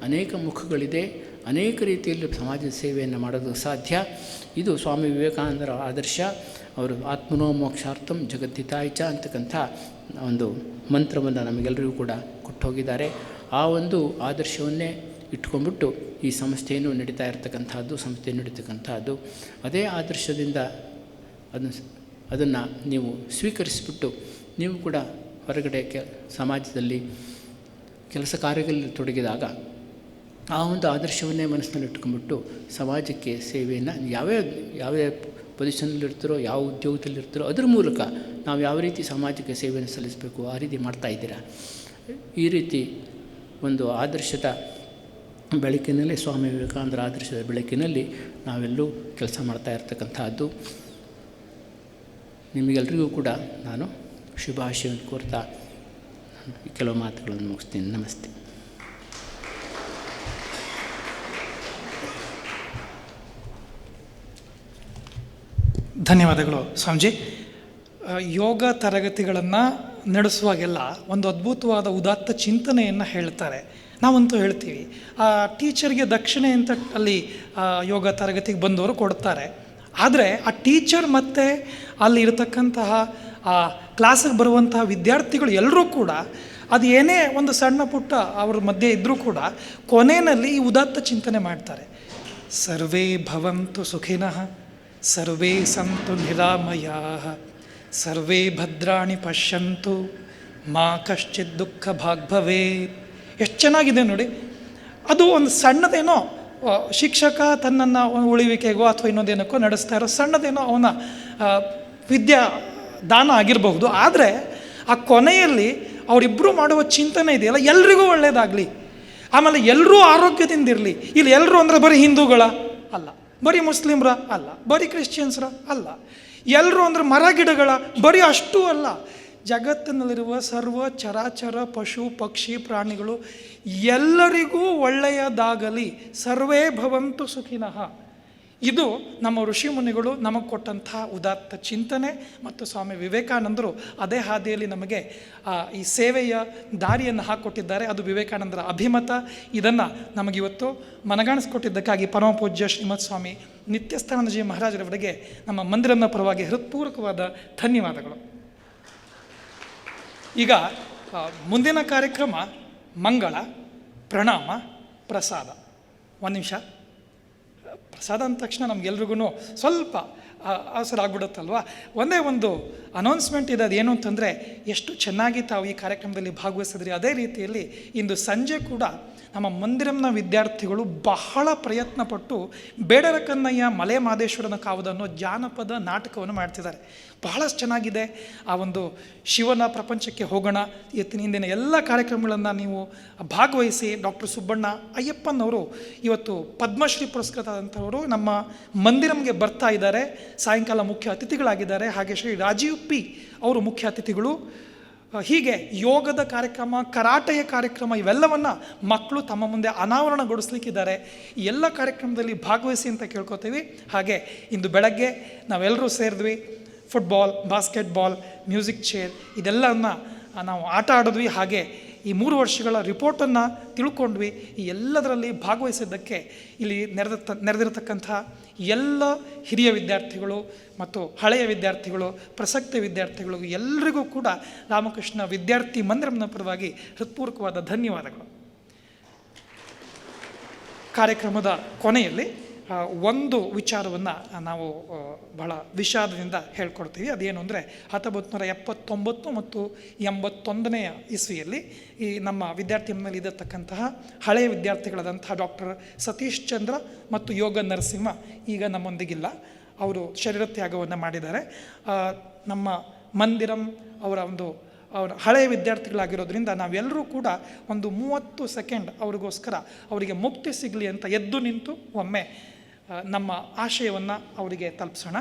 ಅನೇಕ ಮುಖಗಳಿದೆ, ಅನೇಕ ರೀತಿಯಲ್ಲಿ ಸಮಾಜದ ಸೇವೆಯನ್ನು ಮಾಡೋದು ಸಾಧ್ಯ. ಇದು ಸ್ವಾಮಿ ವಿವೇಕಾನಂದರ ಆದರ್ಶ. ಅವರು ಆತ್ಮನೋ ಮೋಕ್ಷಾರ್ಥಂ ಜಗದ್ಧಿತಾಯ ಚ ಅಂತಕ್ಕಂಥ ಒಂದು ಮಂತ್ರವನ್ನು ನಮಗೆಲ್ಲರಿಗೂ ಕೂಡ ಕೊಟ್ಟು ಹೋಗಿದ್ದಾರೆ. ಆ ಒಂದು ಆದರ್ಶವನ್ನೇ ಇಟ್ಕೊಂಡ್ಬಿಟ್ಟು ಈ ಸಂಸ್ಥೆಯನ್ನು ನಡೀತಾ ಇರತಕ್ಕಂಥದ್ದು, ಸಂಸ್ಥೆ ನಡೀತಕ್ಕಂಥದ್ದು. ಅದೇ ಆದರ್ಶದಿಂದ ಅದನ್ನು ನೀವು ಸ್ವೀಕರಿಸಿಬಿಟ್ಟು ನೀವು ಕೂಡ ಹೊರಗಡೆ ಸಮಾಜದಲ್ಲಿ ಕೆಲಸ ಕಾರ್ಯಗಳಲ್ಲಿ ತೊಡಗಿದಾಗ ಆ ಒಂದು ಆದರ್ಶವನ್ನೇ ಮನಸ್ಸಿನಲ್ಲಿ ಇಟ್ಕೊಂಡ್ಬಿಟ್ಟು ಸಮಾಜಕ್ಕೆ ಸೇವೆಯನ್ನು ಯಾವ್ಯಾವ ಪೊಸಿಷನ್ನಲ್ಲಿರ್ತೀರೋ, ಯಾವ ಉದ್ಯೋಗದಲ್ಲಿರ್ತೀರೋ ಅದರ ಮೂಲಕ ನಾವು ಯಾವ ರೀತಿ ಸಮಾಜಕ್ಕೆ ಸೇವೆಯನ್ನು ಸಲ್ಲಿಸಬೇಕು ಆ ರೀತಿ ಮಾಡ್ತಾ ಇದ್ದೀರಾ. ಈ ರೀತಿ ಒಂದು ಆದರ್ಶದ ಬೆಳಕಿನಲ್ಲಿ, ಸ್ವಾಮಿ ವಿವೇಕಾನಂದರ ಆದರ್ಶದ ಬೆಳಕಿನಲ್ಲಿ ನಾವೆಲ್ಲೂ ಕೆಲಸ ಮಾಡ್ತಾ ಇರ್ತಕ್ಕಂಥದ್ದು. ನಿಮಗೆಲ್ಲರಿಗೂ ಕೂಡ ನಾನು ಶುಭಾಶಯವನ್ನು ಕೋರ್ತಾ ಕೆಲವು ಮಾತುಗಳನ್ನು ಮುಗಿಸ್ತೀನಿ. ನಮಸ್ತೆ. ಧನ್ಯವಾದಗಳು ಸ್ವಾಮೀಜಿ. ಯೋಗ ತರಗತಿಗಳನ್ನು ನಡೆಸುವಾಗೆಲ್ಲ ಒಂದು ಅದ್ಭುತವಾದ ಉದಾತ್ತ ಚಿಂತನೆಯನ್ನು ಹೇಳ್ತಾರೆ. ನಾವಂತೂ ಹೇಳ್ತೀವಿ, ಆ ಟೀಚರ್ಗೆ ದಕ್ಷಿಣೆ ಅಂತ ಅಲ್ಲಿ ಯೋಗ ತರಗತಿಗೆ ಬಂದವರು ಕೊಡ್ತಾರೆ. ಆದರೆ ಆ ಟೀಚರ್ ಮತ್ತು ಅಲ್ಲಿ ಇರತಕ್ಕಂತಹ ಆ ಕ್ಲಾಸಿಗೆ ಬರುವಂತಹ ವಿದ್ಯಾರ್ಥಿಗಳು ಎಲ್ಲರೂ ಕೂಡ ಅದು ಏನೇ ಒಂದು ಸಣ್ಣ ಪುಟ್ಟ ಅವ್ರ ಮಧ್ಯೆ ಇದ್ದರೂ ಕೂಡ ಕೊನೆಯಲ್ಲಿ ಈ ಉದಾತ್ತ ಚಿಂತನೆ ಮಾಡ್ತಾರೆ. ಸರ್ವೇ ಭವಂತು ಸುಖಿನಃ, ಸರ್ವೇ ಸಂತು ನಿರಾಮಯಾಃ, ಸರ್ವೇ ಭದ್ರಾಣಿ ಪಶ್ಯಂತು, ಮಾ ಕಶ್ಚಿತ್ ದುಃಖ ಭಾಗ್ ಭವೇತ್. ಎಷ್ಟು ಚೆನ್ನಾಗಿದೆ ನೋಡಿ. ಅದು ಒಂದು ಸಣ್ಣದೇನೋ ಶಿಕ್ಷಕ ತನ್ನನ್ನು ಉಳಿವಿಕೆಗೋ ಅಥವಾ ಇನ್ನೊಂದೇನಕ್ಕೋ ನಡೆಸ್ತಾ ಇರೋ ಸಣ್ಣದೇನೋ ಅವನ ವಿದ್ಯಾ ದಾನ ಆಗಿರಬಹುದು. ಆದರೆ ಆ ಕೊನೆಯಲ್ಲಿ ಅವರಿಬ್ಬರು ಮಾಡುವ ಚಿಂತನೆ ಇದೆಯಲ್ಲ, ಎಲ್ರಿಗೂ ಒಳ್ಳೆಯದಾಗಲಿ, ಆಮೇಲೆ ಎಲ್ಲರೂ ಆರೋಗ್ಯದಿಂದಿರಲಿ. ಇಲ್ಲಿ ಎಲ್ಲರೂ ಅಂದರೆ ಬರೀ ಹಿಂದೂಗಳ ಅಲ್ಲ, ಬರೀ ಮುಸ್ಲಿಮ್ರ ಅಲ್ಲ, ಬರೀ ಕ್ರಿಶ್ಚಿಯನ್ಸ್ರ ಅಲ್ಲ, ಎಲ್ಲರೂ ಅಂದರೆ ಮರ ಗಿಡಗಳ ಬರೀ ಅಷ್ಟೂ ಅಲ್ಲ, ಜಗತ್ತಿನಲ್ಲಿರುವ ಸರ್ವ ಚರಾಚರ ಪಶು ಪಕ್ಷಿ ಪ್ರಾಣಿಗಳು ಎಲ್ಲರಿಗೂ ಒಳ್ಳೆಯದಾಗಲಿ, ಸರ್ವೇ ಭವಂತು ಸುಖಿನಃ. ಇದು ನಮ್ಮ ಋಷಿಮುನಿಗಳು ನಮಗೆ ಕೊಟ್ಟಂತಹ ಉದಾತ್ತ ಚಿಂತನೆ. ಮತ್ತು ಸ್ವಾಮಿ ವಿವೇಕಾನಂದರು ಅದೇ ಹಾದಿಯಲ್ಲಿ ನಮಗೆ ಈ ಸೇವೆಯ ದಾರಿಯನ್ನು ಹಾಕಿಕೊಟ್ಟಿದ್ದಾರೆ. ಅದು ವಿವೇಕಾನಂದರ ಅಭಿಮತ. ಇದನ್ನು ನಮಗಿವತ್ತು ಮನಗಾಣಿಸ್ಕೊಟ್ಟಿದ್ದಕ್ಕಾಗಿ ಪರಮ ಪೂಜ್ಯ ಶ್ರೀಮತ್ ಸ್ವಾಮಿ ನಿತ್ಯಸ್ಥಾನಂದಜಿ ಮಹಾರಾಜರವರಿಗೆ ನಮ್ಮ ಮಂದಿರದ ಪರವಾಗಿ ಹೃತ್ಪೂರ್ವಕವಾದ ಧನ್ಯವಾದಗಳು. ಈಗ ಮುಂದಿನ ಕಾರ್ಯಕ್ರಮ ಮಂಗಳ, ಪ್ರಣಾಮ, ಪ್ರಸಾದ. ಒಂದು ನಿಮಿಷ. ಪ್ರಸಾದ ಅಂದ ತಕ್ಷಣ ನಮಗೆಲ್ರಿಗೂ ಸ್ವಲ್ಪ ಅವಸರ ಆಗ್ಬಿಡುತ್ತಲ್ವ. ಒಂದೇ ಒಂದು ಅನೌನ್ಸ್ಮೆಂಟ್ ಇದೆ. ಅದೇನು ಅಂತಂದರೆ, ಎಷ್ಟು ಚೆನ್ನಾಗಿ ತಾವು ಈ ಕಾರ್ಯಕ್ರಮದಲ್ಲಿ ಭಾಗವಹಿಸಿದ್ರಿ. ಅದೇ ರೀತಿಯಲ್ಲಿ ಇಂದು ಸಂಜೆ ಕೂಡ ನಮ್ಮ ಮಂದಿರಂನ ವಿದ್ಯಾರ್ಥಿಗಳು ಬಹಳ ಪ್ರಯತ್ನಪಟ್ಟು ಬೇಡರ ಕನ್ನಯ್ಯ ಮಲೆ ಮಾದೇಶ್ವರನ ಕಾವದ ಅನ್ನೋ ಜಾನಪದ ನಾಟಕವನ್ನು ಮಾಡ್ತಿದ್ದಾರೆ. ಬಹಳಷ್ಟು ಚೆನ್ನಾಗಿದೆ. ಆ ಒಂದು ಶಿವನ ಪ್ರಪಂಚಕ್ಕೆ ಹೋಗೋಣ ಹಿಂದಿನ ಎಲ್ಲ ಕಾರ್ಯಕ್ರಮಗಳನ್ನು ನೀವು ಭಾಗವಹಿಸಿ. ಡಾಕ್ಟರ್ ಸುಬ್ಬಣ್ಣ ಅಯ್ಯಪ್ಪನವರು ಇವತ್ತು ಪದ್ಮಶ್ರೀ ಪುರಸ್ಕೃತರಾದಂಥವರು ನಮ್ಮ ಮಂದಿರಂಗೆ ಬರ್ತಾ ಇದ್ದಾರೆ. ಸಾಯಂಕಾಲ ಮುಖ್ಯ ಅತಿಥಿಗಳಾಗಿದ್ದಾರೆ. ಹಾಗೆ ಶ್ರೀ ರಾಜೀವ್ ಪಿ ಅವರು ಮುಖ್ಯ ಅತಿಥಿಗಳು. ಹೀಗೆ ಯೋಗದ ಕಾರ್ಯಕ್ರಮ, ಕರಾಟೆಯ ಕಾರ್ಯಕ್ರಮ, ಇವೆಲ್ಲವನ್ನು ಮಕ್ಕಳು ತಮ್ಮ ಮುಂದೆ ಅನಾವರಣಗೊಳಿಸ್ಲಿಕ್ಕಿದ್ದಾರೆ. ಈ ಎಲ್ಲ ಕಾರ್ಯಕ್ರಮದಲ್ಲಿ ಭಾಗವಹಿಸಿ ಅಂತ ಕೇಳ್ಕೊತೀವಿ. ಹಾಗೆ ಇಂದು ಬೆಳಗ್ಗೆ ನಾವೆಲ್ಲರೂ ಸೇರಿದ್ವಿ. ಫುಟ್ಬಾಲ್, ಬಾಸ್ಕೆಟ್ಬಾಲ್, ಮ್ಯೂಸಿಕ್ ಚೇರ್ ಇದೆಲ್ಲವನ್ನು ನಾವು ಆಟ ಆಡಿದ್ವಿ. ಹಾಗೆ ಈ 3 ವರ್ಷಗಳ ರಿಪೋರ್ಟನ್ನು ತಿಳ್ಕೊಂಡ್ವಿ. ಈ ಎಲ್ಲದರಲ್ಲಿ ಭಾಗವಹಿಸಿದ್ದಕ್ಕೆ ಇಲ್ಲಿ ನೆರೆದಿರತಕ್ಕಂಥ ಎಲ್ಲ ಹಿರಿಯ ವಿದ್ಯಾರ್ಥಿಗಳು ಮತ್ತು ಹಳೆಯ ವಿದ್ಯಾರ್ಥಿಗಳು, ಪ್ರಸಕ್ತ ವಿದ್ಯಾರ್ಥಿಗಳು ಎಲ್ಲರಿಗೂ ಕೂಡ ರಾಮಕೃಷ್ಣ ವಿದ್ಯಾರ್ಥಿ ಮಂದಿರನ ಪರವಾಗಿ ಹೃತ್ಪೂರ್ವಕವಾದ ಧನ್ಯವಾದಗಳು. ಕಾರ್ಯಕ್ರಮದ ಕೊನೆಯಲ್ಲಿ ಒಂದು ವಿಚಾರವನ್ನು ನಾವು ಬಹಳ ವಿಷಾದದಿಂದ ಹೇಳ್ಕೊಡ್ತೀವಿ. ಅದೇನು ಅಂದರೆ 1979 ಮತ್ತು 81ನೇ ಇಸ್ವಿಯಲ್ಲಿ ಈ ನಮ್ಮ ವಿದ್ಯಾರ್ಥಿನಲ್ಲಿ ಇರತಕ್ಕಂತಹ ಹಳೆಯ ವಿದ್ಯಾರ್ಥಿಗಳಾದಂತಹ ಡಾಕ್ಟರ್ ಸತೀಶ್ ಚಂದ್ರ ಮತ್ತು ಯೋಗ ನರಸಿಂಹ ಈಗ ನಮ್ಮೊಂದಿಗಿಲ್ಲ. ಅವರು ಶರೀರ ತ್ಯಾಗವನ್ನು ಮಾಡಿದ್ದಾರೆ. ನಮ್ಮ ಮಂದಿರಂ ಅವರ ಹಳೆಯ ವಿದ್ಯಾರ್ಥಿಗಳಾಗಿರೋದ್ರಿಂದ ನಾವೆಲ್ಲರೂ ಕೂಡ ಒಂದು 30 ಸೆಕೆಂಡ್ ಅವ್ರಿಗೋಸ್ಕರ ಅವರಿಗೆ ಮುಕ್ತಿ ಸಿಗಲಿ ಅಂತ ಎದ್ದು ನಿಂತು ಒಮ್ಮೆ ನಮ್ಮ ಆಶಯವನ್ನು ಅವರಿಗೆ ತಲುಪಿಸೋಣ.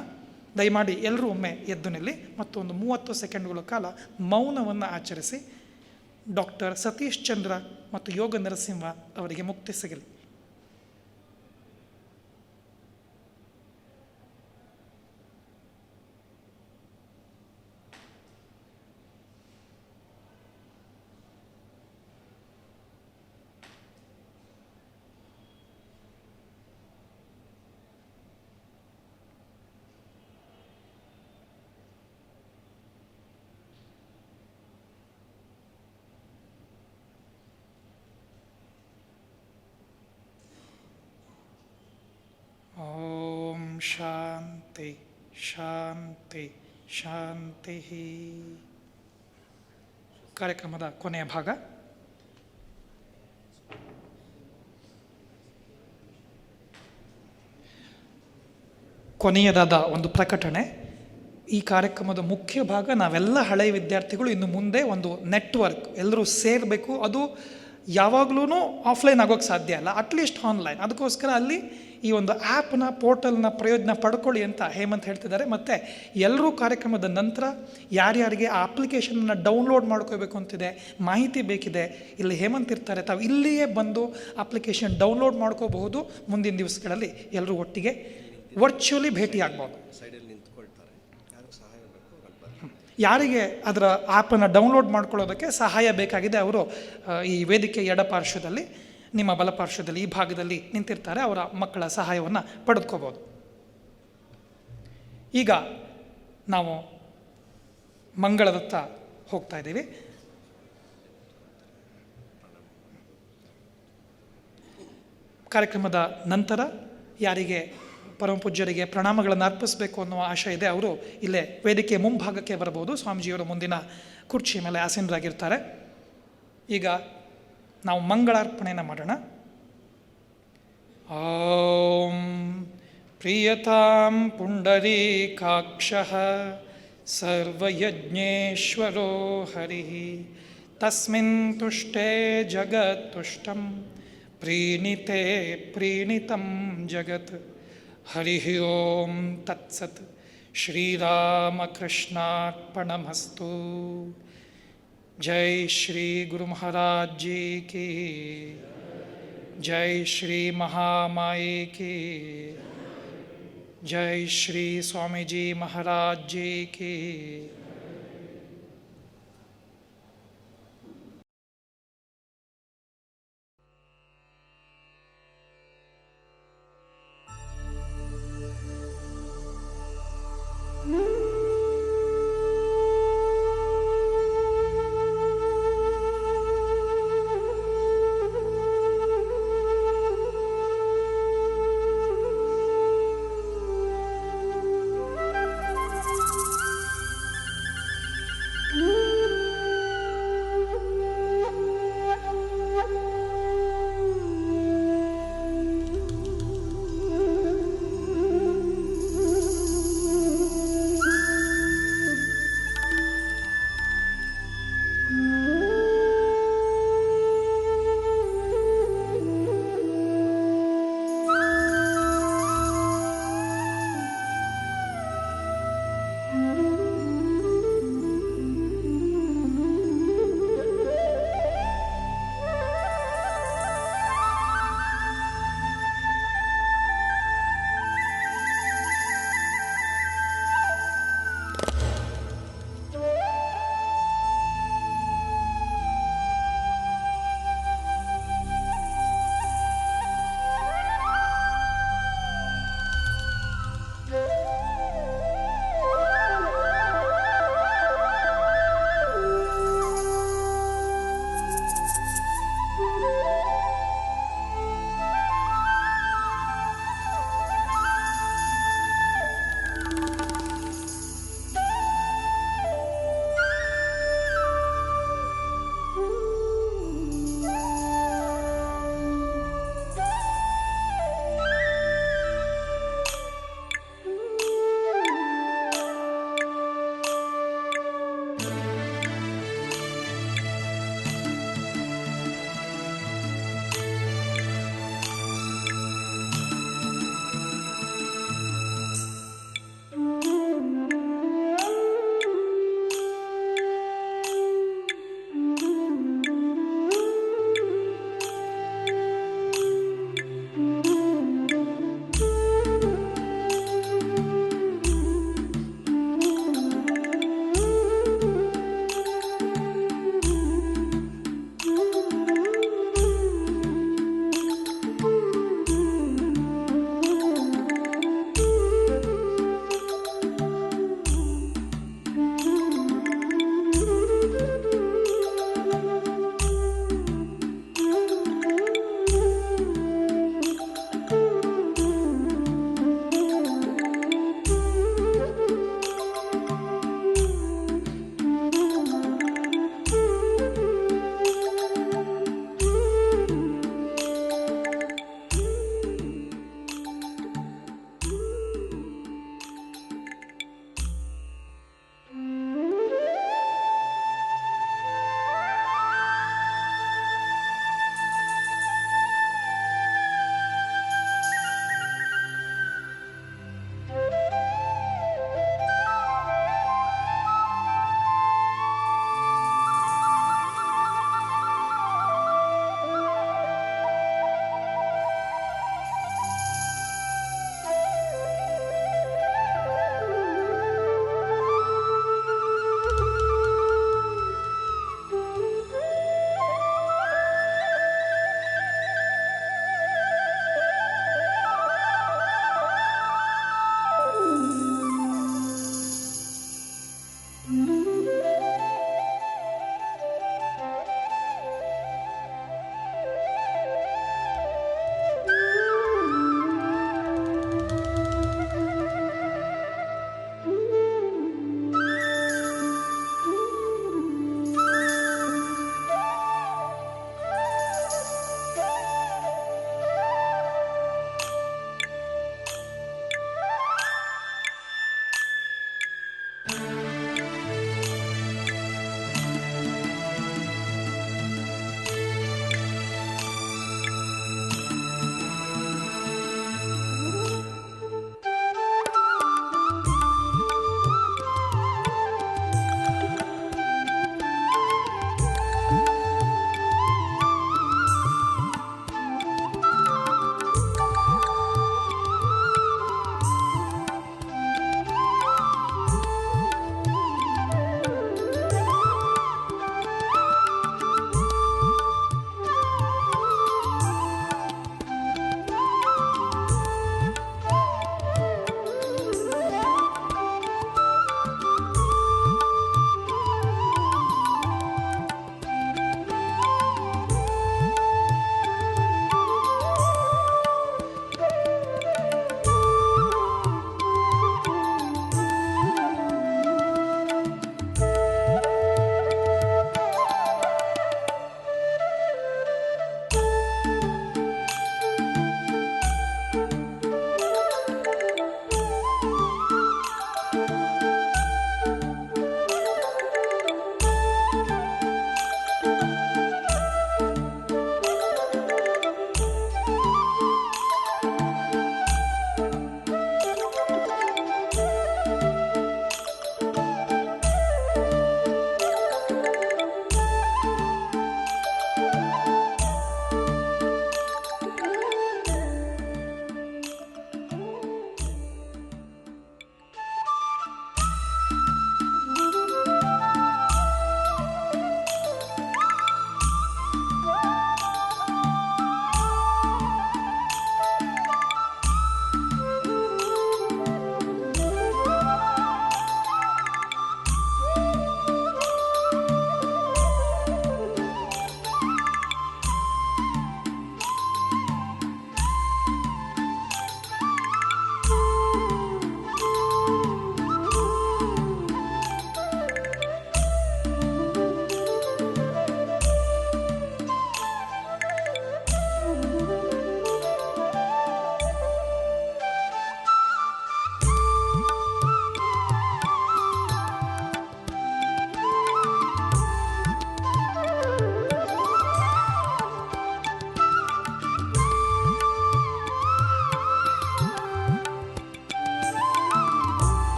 ದಯಮಾಡಿ ಎಲ್ಲರೂ ಒಮ್ಮೆ ಎದ್ದು ನಿಲ್ಲಿ ಮತ್ತು ಒಂದು 30 ಸೆಕೆಂಡ್ಗಳ ಕಾಲ ಮೌನವನ್ನು ಆಚರಿಸಿ. ಡಾಕ್ಟರ್ ಸತೀಶ್ ಚಂದ್ರ ಮತ್ತು ಯೋಗ ನರಸಿಂಹ ಅವರಿಗೆ ಮುಕ್ತಿ ಸಿಗಲಿ. ಓಂ ಶಾಂತಿ ಶಾಂತಿ ಶಾಂತಿ. ಕಾರ್ಯಕ್ರಮದ ಕೊನೆಯ ಭಾಗ. ಕೊನೆಯದಾದ ಒಂದು ಪ್ರಕಟಣೆ. ಈ ಕಾರ್ಯಕ್ರಮದ ಮುಖ್ಯ ಭಾಗ ನಾವೆಲ್ಲ ಹಳೆಯ ವಿದ್ಯಾರ್ಥಿಗಳು ಇನ್ನು ಮುಂದೆ ಒಂದು ನೆಟ್ವರ್ಕ್ ಎಲ್ಲರೂ ಸೇರಬೇಕು. ಅದು ಯಾವಾಗಲೂ ಆಫ್ಲೈನ್ ಆಗೋಕ್ಕೆ ಸಾಧ್ಯ ಅಲ್ಲ, ಅಟ್ಲೀಸ್ಟ್ ಆನ್ಲೈನ್. ಅದಕ್ಕೋಸ್ಕರ ಅಲ್ಲಿ ಈ ಒಂದು ಆ್ಯಪ್ನ ಪೋರ್ಟಲ್ನ ಪ್ರಯೋಜನ ಪಡ್ಕೊಳ್ಳಿ ಅಂತ ಹೇಮಂತ್ ಹೇಳ್ತಿದ್ದಾರೆ. ಮತ್ತು ಎಲ್ಲರೂ ಕಾರ್ಯಕ್ರಮದ ನಂತರ ಯಾರ್ಯಾರಿಗೆ ಆ ಅಪ್ಲಿಕೇಶನನ್ನು ಡೌನ್ಲೋಡ್ ಮಾಡ್ಕೋಬೇಕು ಅಂತಿದೆ, ಮಾಹಿತಿ ಬೇಕಿದೆ, ಇಲ್ಲಿ ಹೇಮಂತ್ ಇರ್ತಾರೆ. ತಾವು ಇಲ್ಲಿಯೇ ಬಂದು ಅಪ್ಲಿಕೇಶನ್ ಡೌನ್ಲೋಡ್ ಮಾಡ್ಕೋಬಹುದು. ಮುಂದಿನ ದಿವಸಗಳಲ್ಲಿ ಎಲ್ಲರೂ ಒಟ್ಟಿಗೆ ವರ್ಚುವಲಿ ಭೇಟಿ ಆಗ್ಬೋದು. ಯಾರಿಗೆ ಅದರ ಆ್ಯಪನ್ನು ಡೌನ್ಲೋಡ್ ಮಾಡ್ಕೊಳ್ಳೋದಕ್ಕೆ ಸಹಾಯ ಬೇಕಾಗಿದೆ ಅವರು ಈ ವೇದಿಕೆ ಎಡಪಾರ್ಶ್ವದಲ್ಲಿ, ನಿಮ್ಮ ಬಲಪಾರ್ಶ್ವದಲ್ಲಿ ಈ ಭಾಗದಲ್ಲಿ ನಿಂತಿರ್ತಾರೆ. ಅವರ ಮಕ್ಕಳ ಸಹಾಯವನ್ನು ಪಡೆದುಕೋಬೋದು. ಈಗ ನಾವು ಮಂಗಳದತ್ತ ಹೋಗ್ತಾ ಇದ್ದೀವಿ. ಕಾರ್ಯಕ್ರಮದ ನಂತರ ಯಾರಿಗೆ ಪರಮ ಪೂಜ್ಯರಿಗೆ ಪ್ರಣಾಮಗಳನ್ನು ಅರ್ಪಿಸಬೇಕು ಅನ್ನುವ ಆಶೆ ಇದೆ ಅವರು ಇಲ್ಲೇ ವೇದಿಕೆ ಮುಂಭಾಗಕ್ಕೆ ಬರಬಹುದು. ಸ್ವಾಮೀಜಿಯವರು ಮುಂದಿನ ಕುರ್ಚಿ ಮೇಲೆ ಆಸೀನರಾಗಿರ್ತಾರೆ. ಈಗ ನಾವು ಮಂಗಳಾರ್ಪಣೆಯನ್ನು ಮಾಡೋಣ. ಓಂ ಪ್ರಿಯತಾಂ ಪುಂಡರೀಕಾಕ್ಷಃ ಸರ್ವಯಜ್ಞೇಶ್ವರೋ ಹರಿಃ ತಸ್ಮಿನ್ ತುಷ್ಟೇ ಜಗತ್ತುಷ್ಟಂ ಪ್ರೀಣಿತೆ ಪ್ರೀಣಿತಂ ಜಗತ್. ಹರಿ ಓಂ ತತ್ಸತ್. श्रीरामकृष्णार्पणमस्तु। जय श्री गुरु महाराज जी की, जय श्री महामाई की, जय श्री स्वामी जी महाराज जी की।